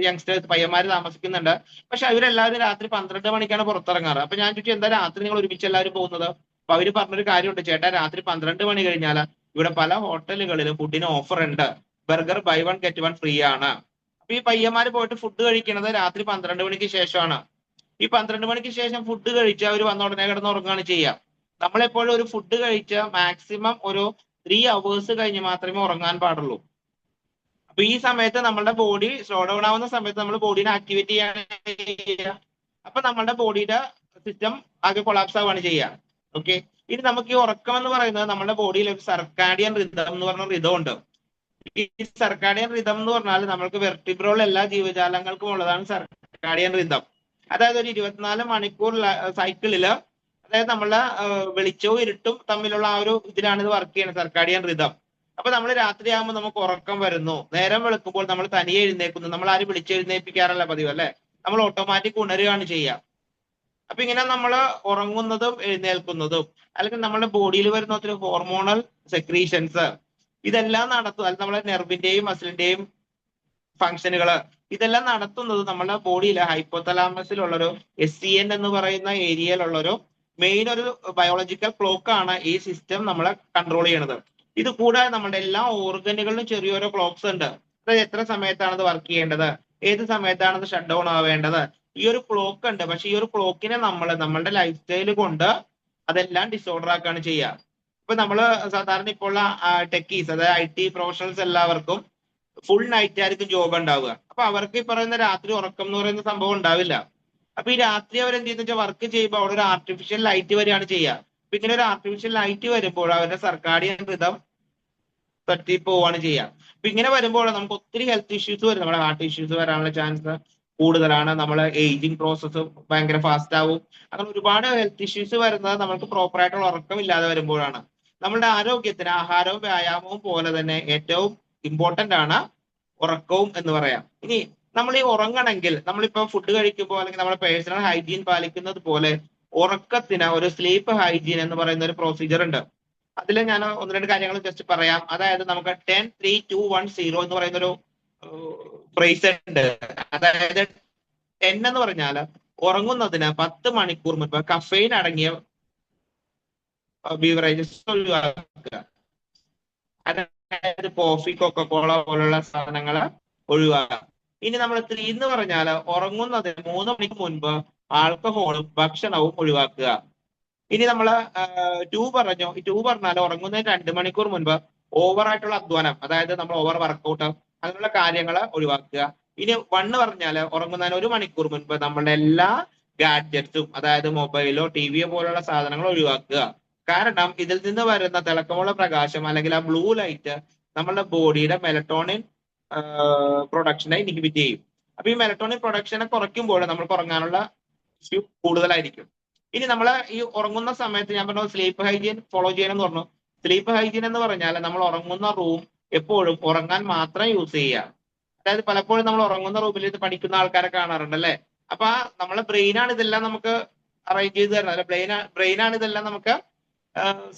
യങ്സ്റ്റേഴ്സ് പയ്യന്മാര് താമസിക്കുന്നുണ്ട്. പക്ഷെ അവരെല്ലാവരും രാത്രി 12 മണിക്കാണ് പുറത്തിറങ്ങാറ്. അപ്പൊ ഞാൻ ചോദിച്ചു എന്താ രാത്രി നിങ്ങൾ ഒരുമിച്ച് എല്ലാവരും പോകുന്നത്? അപ്പൊ അവര് പറഞ്ഞൊരു കാര്യമുണ്ട്, ചേട്ടാ രാത്രി 12 മണി കഴിഞ്ഞാൽ ഇവിടെ പല ഹോട്ടലുകളിലും ഫുഡിന് ഓഫർ ഉണ്ട്, ബർഗർ ബൈ 1 get 1 ഫ്രീ ആണ്. അപ്പൊ ഈ പയ്യന്മാര് പോയിട്ട് ഫുഡ് കഴിക്കുന്നത് രാത്രി 12 മണിക്ക് ശേഷമാണ്. ഈ 12 മണിക്ക് ശേഷം ഫുഡ് കഴിച്ച് അവർ വന്ന ഉടനെ കിടന്ന് ഉറങ്ങുകയാണ് ചെയ്യുക. നമ്മളെപ്പോഴും ഒരു ഫുഡ് കഴിച്ച് മാക്സിമം ഒരു 3 hours കഴിഞ്ഞ് മാത്രമേ ഉറങ്ങാൻ പാടുള്ളൂ. അപ്പൊ ഈ സമയത്ത് നമ്മളുടെ ബോഡി സ്ലോ ഡൗൺ ആവുന്ന സമയത്ത് നമ്മൾ ബോഡീനെ ആക്ടിവേറ്റ് ചെയ്യുക. അപ്പൊ നമ്മളുടെ ബോഡിയുടെ സിസ്റ്റം ആകെ കൊളാപ്സ് ആവുകയാണ് ചെയ്യുക. ഓക്കെ. ഇനി നമുക്ക് ഈ ഉറക്കം എന്ന് പറയുന്നത് നമ്മുടെ ബോഡിയിൽ ഒരു സർക്കാഡിയൻ റിതം എന്ന് പറഞ്ഞ റിതം ഉണ്ട്. ഈ സർക്കാഡിയൻ റിതം എന്ന് പറഞ്ഞാൽ നമ്മൾക്ക് വെർട്ടിബ്രോൾ എല്ലാ ജീവജാലങ്ങൾക്കും ഉള്ളതാണ് സർക്കാഡിയൻ റിതം. അതായത് ഒരു 24 മണിക്കൂർ സൈക്കിളില്, അതായത് നമ്മളെ വെളിച്ചവും ഇരുട്ടും തമ്മിലുള്ള ആ ഒരു ഇതിലാണ് ഇത് വർക്ക് ചെയ്യുന്നത്, സർക്കാഡിയൻ റിതം. അപ്പൊ നമ്മൾ രാത്രിയാകുമ്പോൾ നമുക്ക് ഉറക്കം വരുന്നു, നേരം വെളുക്കുമ്പോൾ നമ്മൾ തനിയെ എഴുന്നേക്കുന്നു. നമ്മൾ ആരും വിളിച്ചെഴുന്നേൽപ്പിക്കാറല്ല പതിവ് അല്ലെ, നമ്മൾ ഓട്ടോമാറ്റിക് ഉണരുകയാണ് ചെയ്യുക. അപ്പൊ ഇങ്ങനെ നമ്മൾ ഉറങ്ങുന്നതും എഴുന്നേൽക്കുന്നതും അല്ലെങ്കിൽ നമ്മുടെ ബോഡിയിൽ വരുന്ന ഒത്തിരി ഹോർമോണൽ സെക്രീഷൻസ് ഇതെല്ലാം നടത്തും. അല്ലെങ്കിൽ നമ്മുടെ നെർവിന്റെയും മസിലിന്റെയും ഫംഗ്ഷനുകൾ ഇതെല്ലാം നടത്തുന്നത് നമ്മുടെ ബോഡിയിലെ ഹൈപ്പോതലാമസിലുള്ളൊരു SCN എന്ന് പറയുന്ന ഏരിയയിലുള്ളൊരു മെയിൻ ഒരു ബയോളജിക്കൽ ക്ലോക്ക് ആണ് ഈ സിസ്റ്റം നമ്മളെ കൺട്രോൾ ചെയ്യണത്. ഇത് കൂടാതെ നമ്മുടെ എല്ലാ ഓർഗനുകളിലും ചെറിയോരോ ക്ലോക്സ് ഉണ്ട്. അതായത് എത്ര സമയത്താണ് ഇത് വർക്ക് ചെയ്യേണ്ടത്, ഏത് സമയത്താണ് ഇത് ഷട്ട് ഡൗൺ ആവേണ്ടത്, ഈ ഒരു ക്ലോക്ക് ഉണ്ട്. പക്ഷെ ഈ ഒരു ക്ലോക്കിനെ നമ്മളുടെ ലൈഫ് സ്റ്റൈൽ കൊണ്ട് അതെല്ലാം ഡിസോർഡർ ആക്കാണ് ചെയ്യുക. ഇപ്പൊ നമ്മള് സാധാരണ ഇപ്പോൾ ഉള്ള ടെക്കീസ്, അതായത് IT പ്രൊഫഷണൽസ് എല്ലാവർക്കും ഫുൾ നൈറ്റ് ആയിരിക്കും ജോബ് ഉണ്ടാവുക. അപ്പൊ അവർക്ക് ഈ പറയുന്ന രാത്രി ഉറക്കം എന്ന് പറയുന്ന സംഭവം ഉണ്ടാവില്ല. അപ്പൊ ഈ രാത്രി അവർ എന്ത് ചെയ്യുന്ന വെച്ചാൽ വർക്ക് ചെയ്യുമ്പോൾ അവിടെ ഒരു ആർട്ടിഫിഷ്യൽ ലൈറ്റ് വരികയാണ് ചെയ്യുക. അപ്പൊ ഇങ്ങനെ ഒരു ആർട്ടിഫിഷ്യൽ ലൈറ്റ് വരുമ്പോൾ അവരുടെ സർക്കാഡിയൻ റിതം തട്ടിപ്പോവാണ് ചെയ്യുക. അപ്പൊ ഇങ്ങനെ വരുമ്പോൾ നമുക്ക് ഒത്തിരി ഹെൽത്ത് ഇഷ്യൂസ് വരും. നമ്മുടെ ഹാർട്ട് ഇഷ്യൂസ് വരാനുള്ള ചാൻസ് കൂടുതലാണ്. നമ്മളെ ഏജിങ് പ്രോസസ്സ് ഭയങ്കര ഫാസ്റ്റ് ആവും. അങ്ങനെ ഒരുപാട് ഹെൽത്ത് ഇഷ്യൂസ് വരുന്നത് നമുക്ക് പ്രോപ്പർ ആയിട്ടുള്ള ഉറക്കം ഇല്ലാതെ വരുമ്പോഴാണ്. നമ്മളുടെ ആരോഗ്യത്തിന് ആഹാരവും വ്യായാമവും പോലെ തന്നെ ഏറ്റവും ഇമ്പോർട്ടന്റ് ആണ് ഉറക്കവും എന്ന് പറയാം. ഇനി നമ്മൾ ഈ ഉറങ്ങണമെങ്കിൽ നമ്മളിപ്പോ ഫുഡ് കഴിക്കുമ്പോൾ അല്ലെങ്കിൽ നമ്മുടെ പേഴ്സണൽ ഹൈജീൻ പാലിക്കുന്നത് പോലെ ഉറക്കത്തിന് ഒരു സ്ലീപ്പ് ഹൈജീൻ എന്ന് പറയുന്ന ഒരു പ്രൊസീജിയർ ഉണ്ട്. അതിൽ ഞാൻ ഒന്ന് രണ്ട് കാര്യങ്ങൾ ജസ്റ്റ് പറയാം. അതായത് നമുക്ക് 10, 3, 2, 1, 0 എന്ന് പറയുന്ന ഒരു ഫ്രേസ് ഉണ്ട്. അതായത് 10 എന്ന് പറഞ്ഞാൽ ഉറങ്ങുന്നതിന് 10 മണിക്കൂർ മുൻപ് കഫെയിൻ അടങ്ങിയ ബീവറേജസ് ഒഴിവാക്കുക. അതായത് കോഫി, കൊക്കക്കോള പോലുള്ള സാധനങ്ങൾ ഒഴിവാക്കുക. ഇനി നമ്മൾ 3 എന്ന് പറഞ്ഞാൽ ഉറങ്ങുന്നതിന് 3 മണിക്ക് മുൻപ് ആൽക്കഹോളും ഭക്ഷണവും ഒഴിവാക്കുക. ഇനി നമ്മൾ 2 പറഞ്ഞു. ഈ 2 പറഞ്ഞാൽ ഉറങ്ങുന്നതിന് 2 മണിക്കൂർ മുൻപ് ഓവർ ആയിട്ടുള്ള അധ്വാനം, അതായത് നമ്മൾ ഓവർ വർക്കൗട്ട് അങ്ങനെയുള്ള കാര്യങ്ങൾ ഒഴിവാക്കുക. ഇനി 1 പറഞ്ഞാൽ ഉറങ്ങുന്നതിന് 1 മണിക്കൂർ മുൻപ് നമ്മളുടെ എല്ലാ ഗാഡ്ജറ്റ്സും, അതായത് മൊബൈലോ ടിവിയോ പോലുള്ള സാധനങ്ങൾ ഒഴിവാക്കുക. കാരണം ഇതിൽ നിന്ന് വരുന്ന തിളക്കമുള്ള പ്രകാശം അല്ലെങ്കിൽ ആ ബ്ലൂ ലൈറ്റ് നമ്മളുടെ ബോഡിയുടെ മെലറ്റോണിൻ പ്രൊഡക്ഷനെ ഇൻഹിബിറ്റ് ചെയ്യും. അപ്പൊ ഈ മെലറ്റോണിൻ പ്രൊഡക്ഷനെ കുറയ്ക്കുമ്പോൾ നമ്മൾക്ക് ഉറങ്ങാനുള്ള ഇഷ്യൂ കൂടുതലായിരിക്കും. ഇനി നമ്മൾ ഈ ഉറങ്ങുന്ന സമയത്ത് ഞാൻ പറഞ്ഞു സ്ലീപ്പ് ഹൈജീൻ ഫോളോ ചെയ്യണമെന്ന് പറഞ്ഞു. സ്ലീപ്പ് ഹൈജീൻ എന്ന് പറഞ്ഞാൽ നമ്മൾ ഉറങ്ങുന്ന റൂം എപ്പോഴും ഉറങ്ങാൻ മാത്രം യൂസ് ചെയ്യുക. അതായത് പലപ്പോഴും നമ്മൾ ഉറങ്ങുന്ന റൂമിൽ ഇത് പഠിക്കുന്ന ആൾക്കാരെ കാണാറുണ്ട് അല്ലെ. അപ്പൊ നമ്മളെ ബ്രെയിനാണ് ഇതെല്ലാം നമുക്ക് അറേഞ്ച് ചെയ്ത് തരുന്നത്. അല്ലെ ബ്രെയിനാണ് ഇതെല്ലാം നമുക്ക്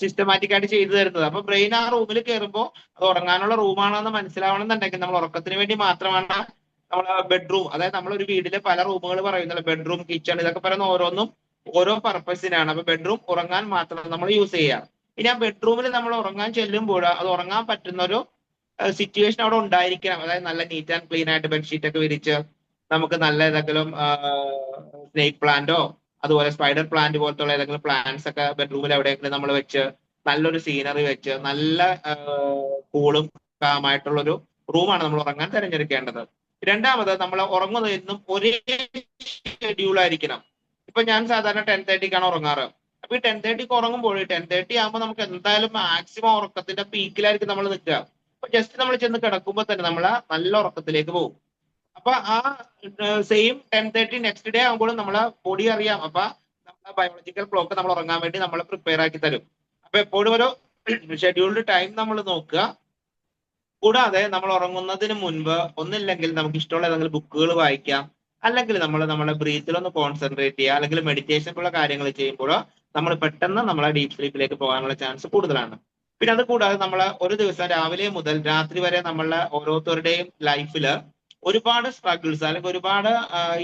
സിസ്റ്റമാറ്റിക് ആയിട്ട് ചെയ്തു തരുന്നത്. അപ്പൊ ബ്രെയിൻ ആ റൂമിൽ കയറുമ്പോൾ അത് ഉറങ്ങാനുള്ള റൂമാണെന്ന് മനസ്സിലാവണമെന്നുണ്ടെങ്കിൽ നമ്മൾ ഉറക്കത്തിന് വേണ്ടി മാത്രമാണ് നമ്മളെ ബെഡ്റൂം, അതായത് നമ്മളൊരു വീട്ടിലെ പല റൂമുകൾ പറയുന്നത് ബെഡ്റൂം, കിച്ചൺ ഇതൊക്കെ പറയുന്ന ഓരോന്നും ഓരോ പർപ്പസിനാണ്. അപ്പൊ ബെഡ്റൂം ഉറങ്ങാൻ മാത്രം നമ്മൾ യൂസ് ചെയ്യുക. ഇനി ആ ബെഡ്റൂമിൽ നമ്മൾ ഉറങ്ങാൻ ചെല്ലുമ്പോൾ അത് ഉറങ്ങാൻ പറ്റുന്ന ഒരു സിറ്റുവേഷൻ അവിടെ ഉണ്ടായിരിക്കണം. അതായത് നല്ല നീറ്റ് ആൻഡ് ക്ലീൻ ആയിട്ട് ബെഡ്ഷീറ്റ് ഒക്കെ വിരിച്ച് നമുക്ക് നല്ല ഏതെങ്കിലും സ്നേക്ക് പ്ലാന്റോ അതുപോലെ സ്പൈഡർ പ്ലാന്റ് പോലത്തുള്ള ഏതെങ്കിലും പ്ലാന്റ്സ് ഒക്കെ ബെഡ്റൂമിൽ എവിടെയെങ്കിലും നമ്മൾ വെച്ച് നല്ലൊരു സീനറി വെച്ച് നല്ല കൂളും കാമായിട്ടുള്ള ഒരു റൂമാണ് നമ്മൾ ഉറങ്ങാൻ തിരഞ്ഞെടുക്കേണ്ടത്. രണ്ടാമത് നമ്മൾ ഉറങ്ങുന്നതെന്നും ഒരേ ഷെഡ്യൂൾ ആയിരിക്കണം. ഇപ്പൊ ഞാൻ സാധാരണ 10:30ക്കാണ് ഉറങ്ങാറ്. അപ്പൊ ഈ 10:30ക്ക് ഉറങ്ങുമ്പോൾ 10:30 ആകുമ്പോൾ നമുക്ക് എന്തായാലും മാക്സിമം ഉറക്കത്തിന്റെ പീക്കിലായിരിക്കും നമ്മൾ നിൽക്കുക. അപ്പൊ ജസ്റ്റ് നമ്മൾ ചെന്ന് കിടക്കുമ്പോൾ തന്നെ നമ്മൾ നല്ല ഉറക്കത്തിലേക്ക് പോകും. അപ്പൊ ആ സെയിം 10:30 നെക്സ്റ്റ് ഡേ ആകുമ്പോഴും നമ്മളെ ബോഡി അറിയാം. അപ്പൊ നമ്മളെ ബയോളജിക്കൽ ക്ലോക്ക് നമ്മൾ ഉറങ്ങാൻ വേണ്ടി നമ്മളെ പ്രിപ്പയർ ആക്കി തരും. അപ്പൊ എപ്പോഴും ഒരു ഷെഡ്യൂൾഡ് ടൈം നമ്മൾ നോക്കുക. കൂടാതെ നമ്മൾ ഉറങ്ങുന്നതിന് മുൻപ് ഒന്നില്ലെങ്കിൽ നമുക്ക് ഇഷ്ടമുള്ള ഏതെങ്കിലും ബുക്കുകൾ വായിക്കാം, അല്ലെങ്കിൽ നമ്മൾ നമ്മുടെ ബ്രീത്തിലൊന്ന് കോൺസെൻട്രേറ്റ് ചെയ്യുക, അല്ലെങ്കിൽ മെഡിറ്റേഷനുള്ള കാര്യങ്ങൾ ചെയ്യുമ്പോൾ നമ്മൾ പെട്ടെന്ന് നമ്മളെ ഡീപ് സ്ലീപ്പിലേക്ക് പോകാനുള്ള ചാൻസ് കൂടുതലാണ്. പിന്നെ അത് കൂടാതെ നമ്മൾ ഒരു ദിവസം രാവിലെ മുതൽ രാത്രി വരെ നമ്മളെ ഓരോരുത്തരുടെയും ലൈഫിൽ ഒരുപാട് സ്ട്രഗിൾസ് അല്ലെങ്കിൽ ഒരുപാട്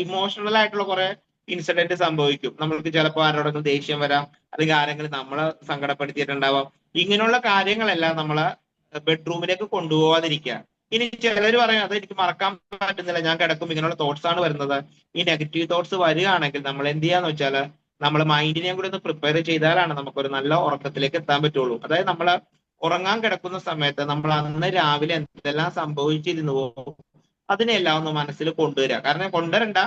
ഇമോഷണൽ ആയിട്ടുള്ള കുറെ ഇൻസിഡന്റ് സംഭവിക്കും. നമ്മൾക്ക് ചിലപ്പോൾ ആരോടെങ്കിലും ദേഷ്യം വരാം, അല്ലെങ്കിൽ ആരെങ്കിലും നമ്മളെ സങ്കടപ്പെടുത്തിയിട്ടുണ്ടാവാം. ഇങ്ങനെയുള്ള കാര്യങ്ങളെല്ലാം നമ്മളെ ബെഡ്റൂമിലേക്ക് കൊണ്ടുപോകാതിരിക്കുക. ഇനി ചിലർ പറയും അത് എനിക്ക് മറക്കാൻ പറ്റുന്നില്ല, ഞാൻ കിടക്കും ഇങ്ങനെയുള്ള തോട്ട്സ് ആണ് വരുന്നത്. ഈ നെഗറ്റീവ് തോട്ട്സ് വരികയാണെങ്കിൽ നമ്മൾ എന്ത് ചെയ്യാന്ന് വെച്ചാൽ നമ്മൾ മൈൻഡിനെയും കൂടി ഒന്ന് പ്രിപ്പയർ ചെയ്താലാണ് നമുക്കൊരു നല്ല ഉറക്കത്തിലേക്ക് എത്താൻ പറ്റുള്ളൂ. അതായത് നമ്മൾ ഉറങ്ങാൻ കിടക്കുന്ന സമയത്ത് നമ്മൾ അന്ന് രാവിലെ എന്തെല്ലാം സംഭവിച്ചിരുന്നുവോ അതിനെല്ലാം ഒന്ന് മനസ്സിൽ കൊണ്ടുവരിക. കാരണം കൊണ്ടുവരണ്ട,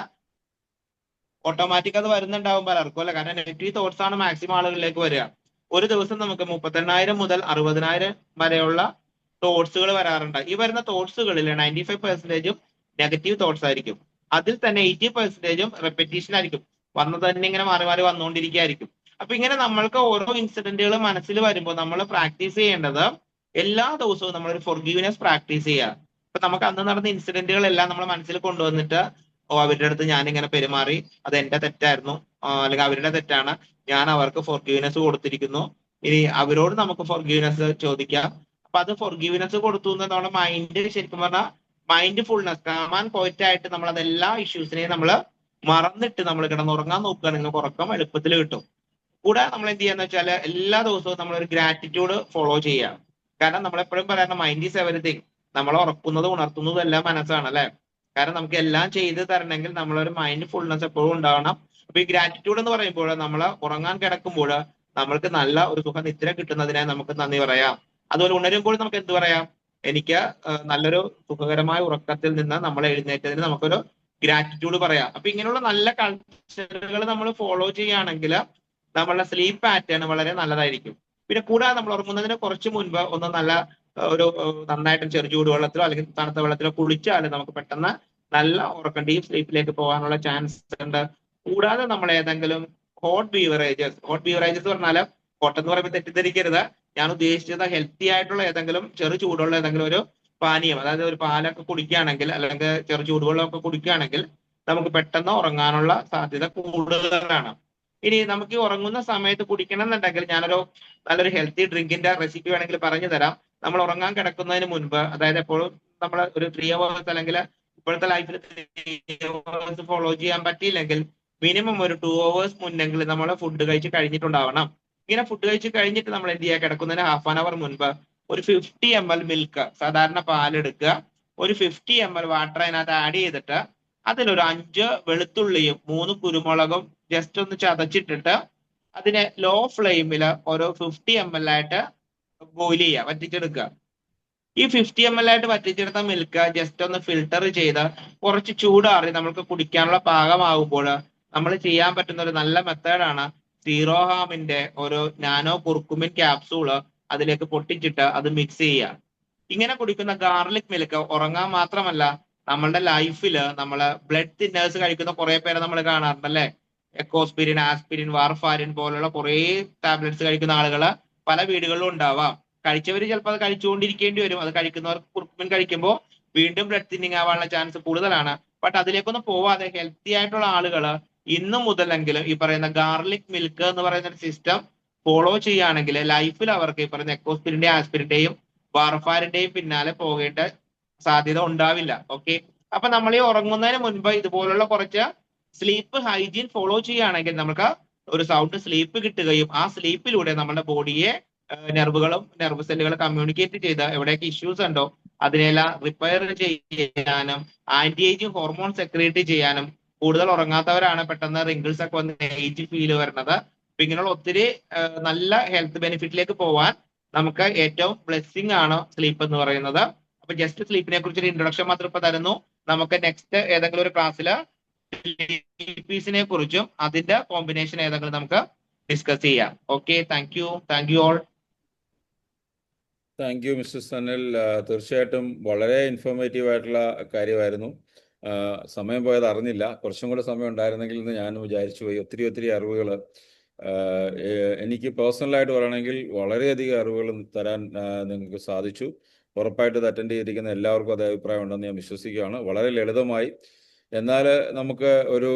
ഓട്ടോമാറ്റിക് അത് വരുന്നുണ്ടാവും പലർക്കും അല്ലെ. കാരണം നെഗറ്റീവ് തോട്ട്സ് ആണ് മാക്സിമം ആളുകളിലേക്ക് വരിക. ഒരു ദിവസം നമുക്ക് 38,000 മുതൽ 60,000 വരെയുള്ള തോട്ട്സുകൾ വരാറുണ്ട്. ഈ വരുന്ന തോട്ട്സുകളിൽ 95% നെഗറ്റീവ് തോട്ട്സ് ആയിരിക്കും. അതിൽ തന്നെ 80% റെപ്പറ്റീഷൻ ആയിരിക്കും. വന്നത് തന്നെ ഇങ്ങനെ മാറി മാറി വന്നുകൊണ്ടിരിക്കുകയായിരിക്കും. അപ്പൊ ഇങ്ങനെ നമ്മൾക്ക് ഓരോ ഇൻസിഡന്റുകൾ മനസ്സിൽ വരുമ്പോൾ നമ്മൾ പ്രാക്ടീസ് ചെയ്യേണ്ടത് എല്ലാ ദിവസവും നമ്മളൊരു ഫോർഗീവ്നെസ് പ്രാക്ടീസ് ചെയ്യുക. അപ്പൊ നമുക്ക് അന്ന് നടന്ന ഇൻസിഡന്റുകളെല്ലാം നമ്മൾ മനസ്സിൽ കൊണ്ടുവന്നിട്ട് അവരുടെ അടുത്ത് ഞാൻ ഇങ്ങനെ പെരുമാറി, അത് എന്റെ തെറ്റായിരുന്നു, അല്ലെങ്കിൽ അവരുടെ തെറ്റാണ്, ഞാൻ അവർക്ക് ഫോർഗീവ്നെസ് കൊടുത്തിരിക്കുന്നു, ഇനി അവരോട് നമുക്ക് ഫോർഗീവ്നെസ് ചോദിക്കാം. അപ്പൊ അത് ഫോർഗീവ്നെസ് കൊടുത്തു എന്ന് നമ്മുടെ മൈൻഡ് ശരിക്കും പറഞ്ഞാൽ mind fullness calm and quiet ആയിട്ട് നമ്മൾ അതെല്ലാ ഇഷ്യൂസിനെയും നമ്മൾ മറന്നിട്ട് നമ്മൾ കിടന്നുറങ്ങാൻ നോക്കുകയാണെങ്കിൽ ഉറക്കം എളുപ്പത്തിൽ കിട്ടും. കൂടാതെ നമ്മൾ എന്ത് ചെയ്യാന്ന് വെച്ചാൽ എല്ലാ ദിവസവും നമ്മൾ ഒരു ഗ്രാറ്റിറ്റ്യൂഡ് ഫോളോ ചെയ്യുക. കാരണം നമ്മളെപ്പോഴും പറയുന്ന മൈൻഡ് ഈസ് എവരിതിങ്, നമ്മളെ ഉറക്കുന്നതും ഉണർത്തുന്നതും എല്ലാം മനസ്സാണ് അല്ലെ. കാരണം നമുക്ക് എല്ലാം ചെയ്ത് തരണമെങ്കിൽ നമ്മളൊരു മൈൻഡ് ഫുൾനെസ് എപ്പോഴും ഉണ്ടാവണം. അപ്പൊ ഈ ഗ്രാറ്റിറ്റ്യൂഡ് എന്ന് പറയുമ്പോൾ നമ്മൾ ഉറങ്ങാൻ കിടക്കുമ്പോൾ നമ്മൾക്ക് നല്ല ഒരു സുഖനിദ്ര കിട്ടുന്നതിനെ നമുക്ക് നന്ദി പറയാം. അതുപോലെ ഉണരുമ്പോൾ നമുക്ക് എന്ത് പറയാം, എനിക്ക് നല്ലൊരു സുഖകരമായ ഉറക്കത്തിൽ നിന്ന് നമ്മൾ എഴുന്നേറ്റതിന് നമുക്കൊരു ഗ്രാറ്റിറ്റ്യൂഡ് പറയാം. അപ്പൊ ഇങ്ങനെയുള്ള നല്ല കൾച്ചറുകൾ നമ്മൾ ഫോളോ ചെയ്യുകയാണെങ്കിൽ നമ്മളുടെ സ്ലീപ്പ് പാറ്റേൺ വളരെ നല്ലതായിരിക്കും. പിന്നെ കൂടാതെ നമ്മൾ ഉറങ്ങുന്നതിന് കുറച്ച് മുൻപ് ഒന്ന് നല്ല ഒരു നന്നായിട്ട് ചെറു ചൂടുവെള്ളത്തിലോ അല്ലെങ്കിൽ തണുത്ത വെള്ളത്തിലോ കുളിച്ചാൽ നമുക്ക് പെട്ടെന്ന് നല്ല ഉറക്കം ഡീപ് സ്ലീപ്പിലേക്ക് പോകാനുള്ള ചാൻസ് ഉണ്ട്. കൂടാതെ നമ്മൾ ഏതെങ്കിലും ഹോട്ട് ബീവറേജസ് പറഞ്ഞാൽ ഹോട്ട് എന്ന് പറയുമ്പോൾ തെറ്റിദ്ധരിക്കരുത്, ഞാൻ ഉദ്ദേശിച്ചത് ഹെൽത്തി ആയിട്ടുള്ള ഏതെങ്കിലും ചെറു ചൂടുള്ള ഏതെങ്കിലും ഒരു പാനീയം, അതായത് ഒരു പാലൊക്കെ കുടിക്കുകയാണെങ്കിൽ അല്ലെങ്കിൽ ചെറു ചൂടുവെള്ളമൊക്കെ കുടിക്കുകയാണെങ്കിൽ നമുക്ക് പെട്ടെന്ന് ഉറങ്ങാനുള്ള സാധ്യത കൂടുതലാണ്. ഇനി നമുക്ക് ഈ ഉറങ്ങുന്ന സമയത്ത് കുടിക്കണം എന്നുണ്ടെങ്കിൽ ഞാനൊരു നല്ലൊരു ഹെൽത്തി ഡ്രിങ്കിന്റെ റെസിപ്പി വേണമെങ്കിൽ പറഞ്ഞു തരാം. നമ്മൾ ഉറങ്ങാൻ കിടക്കുന്നതിന് മുൻപ്, അതായത് എപ്പോഴും നമ്മൾ ഒരു 3 hours അല്ലെങ്കിൽ ഇപ്പോഴത്തെ ലൈഫിൽ 3 hours ഫോളോ ചെയ്യാൻ പറ്റിയില്ലെങ്കിൽ മിനിമം ഒരു 2 hours മുന്നെങ്കിൽ നമ്മൾ ഫുഡ് കഴിച്ച് കഴിഞ്ഞിട്ടുണ്ടാവണം. ഇങ്ങനെ ഫുഡ് കഴിച്ച് കഴിഞ്ഞിട്ട് നമ്മൾ എന്ത് ചെയ്യുക, കിടക്കുന്നതിന് 1/2 hour മുൻപ് ഒരു 50 ml മിൽക്ക്, സാധാരണ പാലെടുക്കുക, ഒരു 50 ml വാട്ടർ അതിനകത്ത് ആഡ് ചെയ്തിട്ട് അതിലൊരു 5 വെളുത്തുള്ളിയും 3 കുരുമുളകും ജസ്റ്റ് ഒന്ന് ചതച്ചിട്ടിട്ട് അതിനെ ലോ ഫ്ലെയിമിൽ ഓരോ 50 ml ആയിട്ട് ബോയിൽ ചെയ്യുക, വറ്റിച്ചെടുക്കുക. ഈ 50 ml ആയിട്ട് വറ്റിച്ചെടുത്ത മിൽക്ക് ജസ്റ്റ് ഒന്ന് ഫിൽട്ടർ ചെയ്ത് കുറച്ച് ചൂടാറി നമുക്ക് കുടിക്കാനുള്ള പാകമാകുമ്പോൾ നമ്മൾ ചെയ്യാൻ പറ്റുന്ന ഒരു നല്ല മെത്തേഡാണ് സീറോഹാമിന്റെ ഒരു നാനോ കുർക്കുമിൻ ക്യാപ്സൂള് അതിലേക്ക് പൊട്ടിച്ചിട്ട് അത് മിക്സ് ചെയ്യുക. ഇങ്ങനെ കുടിക്കുന്ന ഗാർലിക് മിൽക്ക് ഉറങ്ങാൻ മാത്രമല്ല നമ്മളുടെ ലൈഫിൽ നമ്മൾ ബ്ലഡ് തിന്നേഴ്സ് കഴിക്കുന്ന കുറെ പേരെ നമ്മൾ കാണാറുണ്ട് അല്ലെ. എക്കോസ്പിരിൻ, ആസ്പിരിൻ, വാർഫാരിൻ പോലുള്ള കുറെ ടാബ്ലറ്റ്സ് കഴിക്കുന്ന ആളുകൾ പല വീടുകളിലും ഉണ്ടാവാം. കഴിച്ചവർ ചിലപ്പോൾ അത് കഴിച്ചുകൊണ്ടിരിക്കേണ്ടി വരും. അത് കഴിക്കുന്നവർക്ക് കുർക്കുമിൻ കഴിക്കുമ്പോൾ വീണ്ടും ബ്ലഡ് തിന്നിങ് ആവാനുള്ള ചാൻസ് കൂടുതലാണ്. ബട്ട് അതിലേക്കൊന്നും പോവാതെ ഹെൽത്തി ആയിട്ടുള്ള ആളുകൾ ഇന്നു മുതലെങ്കിലും ഈ പറയുന്ന ഗാർലിക് മിൽക്ക് എന്ന് പറയുന്ന ഒരു സിസ്റ്റം ഫോളോ ചെയ്യുകയാണെങ്കിൽ ലൈഫിൽ അവർക്ക് ഈ പറയുന്ന എക്കോസ്പിരിന്റെയും ആസ്പിരിന്റെയും വാർഫാരിന്റെയും പിന്നാലെ പോകേണ്ട സാധ്യത ഉണ്ടാവില്ല. ഓക്കെ, അപ്പൊ നമ്മൾ ഈ ഉറങ്ങുന്നതിന് മുൻപ് ഇതുപോലുള്ള കുറച്ച് സ്ലീപ്പ് ഹൈജീൻ ഫോളോ ചെയ്യുകയാണെങ്കിൽ നമുക്ക് ഒരു സൗണ്ട് സ്ലീപ്പ് കിട്ടുകയും ആ സ്ലീപ്പിലൂടെ നമ്മുടെ ബോഡിയെ നെർവുകളും നെർവ് സെല്ലുകളും കമ്മ്യൂണിക്കേറ്റ് ചെയ്ത് എവിടെയൊക്കെ ഇഷ്യൂസ് ഉണ്ടോ അതിനെല്ലാം റിപ്പയർ ചെയ്യാനും ആന്റി ഏജിങ് ഹോർമോൺ സെക്രീറ്റ് ചെയ്യാനും, കൂടുതൽ ഉറങ്ങാത്തവരാണ് പെട്ടെന്ന് റിങ്കിൾസ് ഒക്കെ വന്ന് ഏജ് ഫീൽ വരുന്നത്. അപ്പൊ ഇങ്ങനെയുള്ള ഒത്തിരി നല്ല ഹെൽത്ത് ബെനിഫിറ്റിലേക്ക് പോവാൻ നമുക്ക് ഏറ്റവും ബ്ലെസ്സിങ് ആണ് സ്ലീപ്പ് എന്ന് പറയുന്നത്. അപ്പൊ ജസ്റ്റ് സ്ലീപ്പിനെ കുറിച്ചൊരു ഇൻട്രൊഡക്ഷൻ മാത്രം ഇപ്പൊ തരുന്നു. നമുക്ക് നെക്സ്റ്റ് ഏതെങ്കിലും ഒരു ക്ലാസ്സിൽ സ്ലീപ്പീസിനെ കുറിച്ചും അതിന്റെ കോമ്പിനേഷൻ ഏതെങ്കിലും നമുക്ക് ഡിസ്കസ് ചെയ്യാം. Okay, thank you all. Thank you mister Sanal. തീർച്ചയായിട്ടും വളരെ ഇൻഫോർമേറ്റീവ് ആയിട്ടുള്ള കാര്യമായിരുന്നു. സമയം പോയത് അറിഞ്ഞില്ല. കുറച്ചും കൂടെ സമയം ഉണ്ടായിരുന്നെങ്കിൽ എന്ന് ഞാനും വിചാരിച്ചു പോയി. ഒത്തിരി അറിവുകൾ എനിക്ക് പേഴ്സണലായിട്ട് പറയണമെങ്കിൽ വളരെയധികം അറിവുകൾ തരാൻ നിങ്ങൾക്ക് സാധിച്ചു. ഉറപ്പായിട്ട് ഇത് അറ്റൻഡ് ചെയ്തിരിക്കുന്ന എല്ലാവർക്കും അതേ അഭിപ്രായം ഉണ്ടെന്ന് ഞാൻ വിശ്വസിക്കുകയാണ്. വളരെ ലളിതമായി, എന്നാൽ നമുക്ക് ഒരു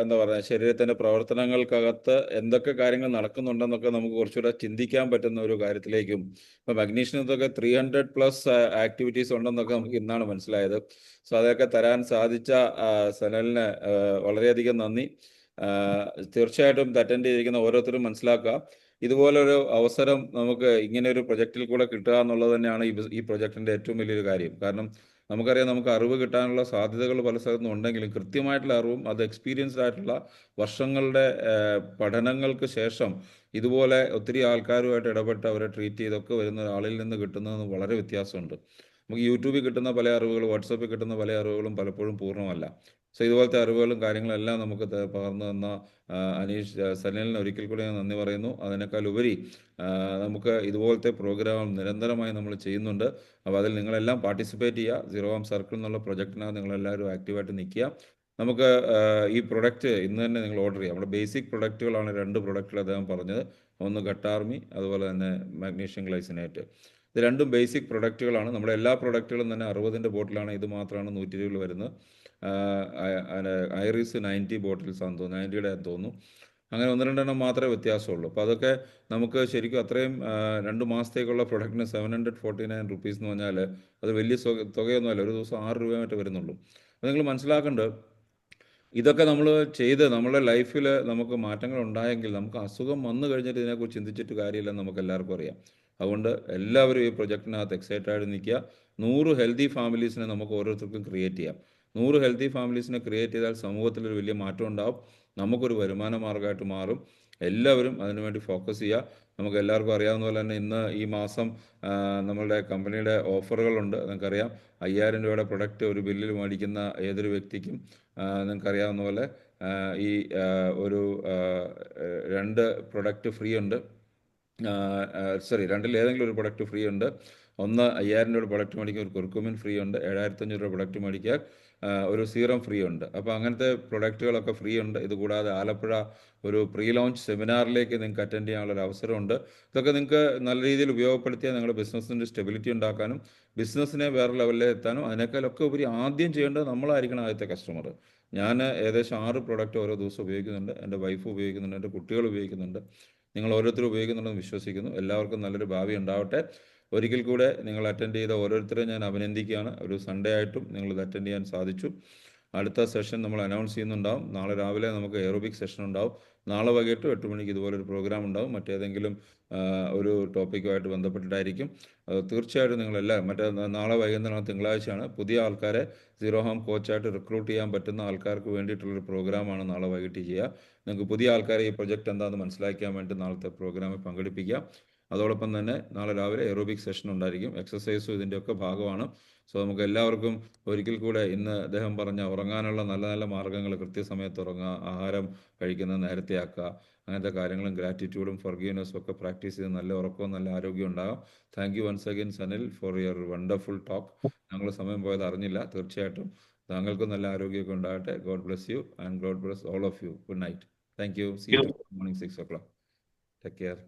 എന്താ പറയുക, ശരീരത്തിൻ്റെ പ്രവർത്തനങ്ങൾക്കകത്ത് എന്തൊക്കെ കാര്യങ്ങൾ നടക്കുന്നുണ്ടെന്നൊക്കെ നമുക്ക് കുറച്ചുകൂടെ ചിന്തിക്കാൻ പറ്റുന്ന ഒരു കാര്യത്തിലേക്കും, ഇപ്പോൾ മഗ്നീഷ്യത്തിനൊക്കെ 300+ ആക്ടിവിറ്റീസ് ഉണ്ടെന്നൊക്കെ നമുക്ക് ഇന്നാണ് മനസ്സിലായത്. സോ അതൊക്കെ തരാൻ സാധിച്ച സനലിന് വളരെയധികം നന്ദി. തീർച്ചയായിട്ടും അറ്റൻഡ് ചെയ്തിരിക്കുന്ന ഓരോരുത്തരും മനസ്സിലാക്കുക, ഇതുപോലൊരു അവസരം നമുക്ക് ഇങ്ങനെ ഒരു പ്രൊജക്റ്റിൽ കൂടെ കിട്ടുക എന്നുള്ളത് തന്നെയാണ് ഈ പ്രൊജക്റ്റിൻ്റെ ഏറ്റവും വലിയൊരു കാര്യം. കാരണം നമുക്കറിയാം, നമുക്ക് അറിവ് കിട്ടാനുള്ള സാധ്യതകൾ പല സ്ഥലത്തും ഉണ്ടെങ്കിലും കൃത്യമായിട്ടുള്ള അറിവും അത് എക്സ്പീരിയൻസ്ഡ് ആയിട്ടുള്ള വർഷങ്ങളുടെ പഠനങ്ങൾക്ക് ശേഷം ഇതുപോലെ ഒത്തിരി ആൾക്കാരുമായിട്ട് ഇടപെട്ട് അവരെ ട്രീറ്റ് ചെയ്തൊക്കെ വരുന്ന ആളിൽ നിന്ന് കിട്ടുന്നതെന്ന് വളരെ വ്യത്യാസമുണ്ട്. നമുക്ക് യൂട്യൂബിൽ കിട്ടുന്ന പല അറിവുകളും വാട്സാപ്പിൽ കിട്ടുന്ന പല അറിവുകളും പലപ്പോഴും പൂർണ്ണമല്ല. സോ ഇതുപോലത്തെ അറിവുകളും കാര്യങ്ങളെല്ലാം നമുക്ക് പകർന്നു തന്ന സനലിന് ഒരിക്കൽ കൂടി ഞാൻ നന്ദി പറയുന്നു. അതിനേക്കാൾ ഉപരി നമുക്ക് ഇതുപോലത്തെ പ്രോഗ്രാം നിരന്തരമായി നമ്മൾ ചെയ്യുന്നുണ്ട്. അപ്പോൾ അതിൽ നിങ്ങളെല്ലാം പാർട്ടിസിപ്പേറ്റ് ചെയ്യുക. സീറോഹാം സർക്കിൾ എന്നുള്ള പ്രൊജക്റ്റിനകത്ത് നിങ്ങളെല്ലാവരും ആക്റ്റീവായിട്ട് നിൽക്കുക. നമുക്ക് ഈ പ്രൊഡക്റ്റ് ഇന്ന് തന്നെ നിങ്ങൾ ഓർഡർ ചെയ്യാം. നമ്മുടെ ബേസിക് പ്രൊഡക്റ്റുകളാണ് 2 പ്രൊഡക്റ്റുകൾ അദ്ദേഹം പറഞ്ഞത്. ഒന്ന് ഗട്ടാർമി, അതുപോലെ തന്നെ മാഗ്നീഷ്യം ഗ്ലൈസിനേറ്റ്. ഇത് രണ്ടും ബേസിക് പ്രൊഡക്റ്റുകളാണ്. നമ്മുടെ എല്ലാ പ്രൊഡക്റ്റുകളും തന്നെ 60-ന്റെ ബോട്ടിലാണ്. ഇത് മാത്രമാണ് 120 വരുന്നത്. ഐറിസ് 90 ബോട്ടിൽസ് ആണെന്ന് തോന്നുന്നു, 90-യുടെ തോന്നുന്നു. അങ്ങനെ 1-2 മാത്രമേ വ്യത്യാസമുള്ളൂ. അപ്പോൾ അതൊക്കെ നമുക്ക് ശരിക്കും അത്രയും 2 മാസത്തേക്കുള്ള പ്രൊഡക്റ്റിന് 749 rupees എന്ന് പറഞ്ഞാൽ അത് വലിയ തുകയൊന്നുമല്ല. ഒരു ദിവസം 6 രൂപ മറ്റേ വരുന്നുള്ളൂ. അപ്പോൾ നിങ്ങൾ മനസ്സിലാക്കേണ്ടത്, ഇതൊക്കെ നമ്മൾ ചെയ്ത് നമ്മുടെ ലൈഫിൽ നമുക്ക് മാറ്റങ്ങൾ ഉണ്ടായെങ്കിൽ നമുക്ക് അസുഖം വന്നു കഴിഞ്ഞിട്ട് ഇതിനെക്കുറിച്ച് ചിന്തിച്ചിട്ട് കാര്യമില്ലെന്ന് നമുക്ക് എല്ലാവർക്കും അറിയാം. അതുകൊണ്ട് എല്ലാവരും ഈ പ്രൊജക്റ്റിനകത്ത് എക്സൈറ്റഡ് ആയിട്ട് നിൽക്കുക. 100 ഹെൽത്തി ഫാമിലീസിനെ നമുക്ക് ഓരോരുത്തർക്കും ക്രിയേറ്റ് ചെയ്യാം. 100 ഹെൽത്തി ഫാമിലീസിനെ ക്രിയേറ്റ് ചെയ്താൽ സമൂഹത്തിലൊരു വലിയ മാറ്റം ഉണ്ടാവും. നമുക്കൊരു വരുമാന മാർഗ്ഗമായിട്ട് മാറും. എല്ലാവരും അതിനുവേണ്ടി ഫോക്കസ് ചെയ്യുക. നമുക്ക് എല്ലാവർക്കും അറിയാവുന്ന പോലെ തന്നെ ഇന്ന് ഈ മാസം നമ്മളുടെ കമ്പനിയുടെ ഓഫറുകളുണ്ട്. നിങ്ങൾക്കറിയാം, 5000 രൂപയുടെ പ്രൊഡക്റ്റ് ഒരു ബില്ലിൽ മേടിക്കുന്ന ഏതൊരു വ്യക്തിക്കും നിങ്ങൾക്കറിയാവുന്ന പോലെ ഈ ഒരു 2 പ്രൊഡക്റ്റ് ഫ്രീ ഉണ്ട്. സോറി, രണ്ടിൽ ഏതെങ്കിലും ഒരു പ്രൊഡക്റ്റ് ഫ്രീ ഉണ്ട്. ഒന്ന് 5000 രൂപയുടെ പ്രൊഡക്റ്റ് മേടിക്കാൻ ഒരു കുർക്കുമിൻ ഫ്രീ ഉണ്ട്. 7500 രൂപ പ്രൊഡക്റ്റ് മേടിക്കാൻ ഒരു സീറം ഫ്രീ ഉണ്ട്. അപ്പോൾ അങ്ങനത്തെ പ്രൊഡക്റ്റുകളൊക്കെ ഫ്രീ ഉണ്ട്. ഇതുകൂടാതെ ആലപ്പുഴ ഒരു പ്രീ ലോഞ്ച് സെമിനാറിലേക്ക് നിങ്ങൾക്ക് അറ്റൻഡ് ചെയ്യാനുള്ളൊരു അവസരമുണ്ട്. ഇതൊക്കെ നിങ്ങൾക്ക് നല്ല രീതിയിൽ ഉപയോഗപ്പെടുത്തിയാൽ നിങ്ങളുടെ ബിസിനസ്സിൻ്റെ സ്റ്റെബിലിറ്റി ഉണ്ടാക്കാനും ബിസിനസ്സിനെ വേറെ ലെവലിൽ എത്താനും അതിനേക്കാളൊക്കെ ഉപരി ആദ്യം ചെയ്യേണ്ടത് നമ്മളായിരിക്കണം ആദ്യത്തെ കസ്റ്റമർ. ഞാൻ ഏകദേശം 6 പ്രൊഡക്റ്റ് ഓരോ ദിവസം ഉപയോഗിക്കുന്നുണ്ട്. എൻ്റെ വൈഫ് ഉപയോഗിക്കുന്നുണ്ട്, എൻ്റെ കുട്ടികൾ ഉപയോഗിക്കുന്നുണ്ട്. നിങ്ങൾ ഓരോരുത്തരും ഉപയോഗിക്കുന്നുണ്ടെന്ന് വിശ്വസിക്കുന്നു. എല്ലാവർക്കും നല്ലൊരു ഭാവി ഉണ്ടാവട്ടെ. ഒരിക്കൽ കൂടെ നിങ്ങൾ അറ്റൻഡ് ചെയ്ത ഓരോരുത്തരെയും ഞാൻ അഭിനന്ദിക്കുകയാണ്. ഒരു സൺഡേ ആയിട്ടും നിങ്ങളിത് അറ്റൻഡ് ചെയ്യാൻ സാധിച്ചു. അടുത്ത സെഷൻ നമ്മൾ അനൗൺസ് ചെയ്യുന്നുണ്ടാവും. നാളെ രാവിലെ നമുക്ക് എയറോബിക് സെഷൻ ഉണ്ടാവും. നാളെ വൈകിട്ട് 8 മണിക്ക് ഇതുപോലൊരു പ്രോഗ്രാം ഉണ്ടാവും. മറ്റേതെങ്കിലും ഒരു ടോപ്പിക്കുമായിട്ട് ബന്ധപ്പെട്ടിട്ടായിരിക്കും. തീർച്ചയായിട്ടും നിങ്ങളെല്ലാം നാളെ വൈകുന്നേരം തിങ്കളാഴ്ചയാണ്. പുതിയ ആൾക്കാരെ സീറോ ഹാം കോച്ചായിട്ട് റിക്രൂട്ട് ചെയ്യാൻ പറ്റുന്ന ആൾക്കാർക്ക് വേണ്ടിയിട്ടുള്ളൊരു പ്രോഗ്രാമാണ് നാളെ വൈകിട്ട് ചെയ്യുക. നിങ്ങൾക്ക് പുതിയ ആൾക്കാരെ ഈ പ്രൊജക്റ്റ് എന്താണെന്ന് മനസ്സിലാക്കാൻ വേണ്ടി നാളത്തെ പ്രോഗ്രാമിൽ പങ്കെടുപ്പിക്കുക. അതോടൊപ്പം തന്നെ നാളെ രാവിലെ എയറോബിക് സെഷൻ ഉണ്ടായിരിക്കും. എക്സസൈസും ഇതിൻ്റെയൊക്കെ ഭാഗമാണ്. സോ നമുക്ക് എല്ലാവർക്കും ഒരിക്കൽ കൂടെ ഇന്ന് അദ്ദേഹം പറഞ്ഞ ഉറങ്ങാനുള്ള നല്ല നല്ല മാർഗ്ഗങ്ങൾ, കൃത്യസമയത്ത് ഉറങ്ങുക, ആഹാരം കഴിക്കുന്നത് നേരത്തെ ആക്കുക, അങ്ങനത്തെ കാര്യങ്ങളും ഗ്രാറ്റിറ്റ്യൂഡും ഫർഗീവ്നെസ്സും ഒക്കെ പ്രാക്ടീസ് ചെയ്ത് നല്ല ഉറക്കവും നല്ല ആരോഗ്യം ഉണ്ടാകും. Thank you once again Sanil for your wonderful talk. ഞങ്ങൾ സമയം പോയത് അറിഞ്ഞില്ല. തീർച്ചയായിട്ടും താങ്കൾക്കും നല്ല ആരോഗ്യമൊക്കെ ഉണ്ടാകട്ടെ. God bless you and God bless all of you. Good night. Thank you. See you morning 6 o'clock. Take care.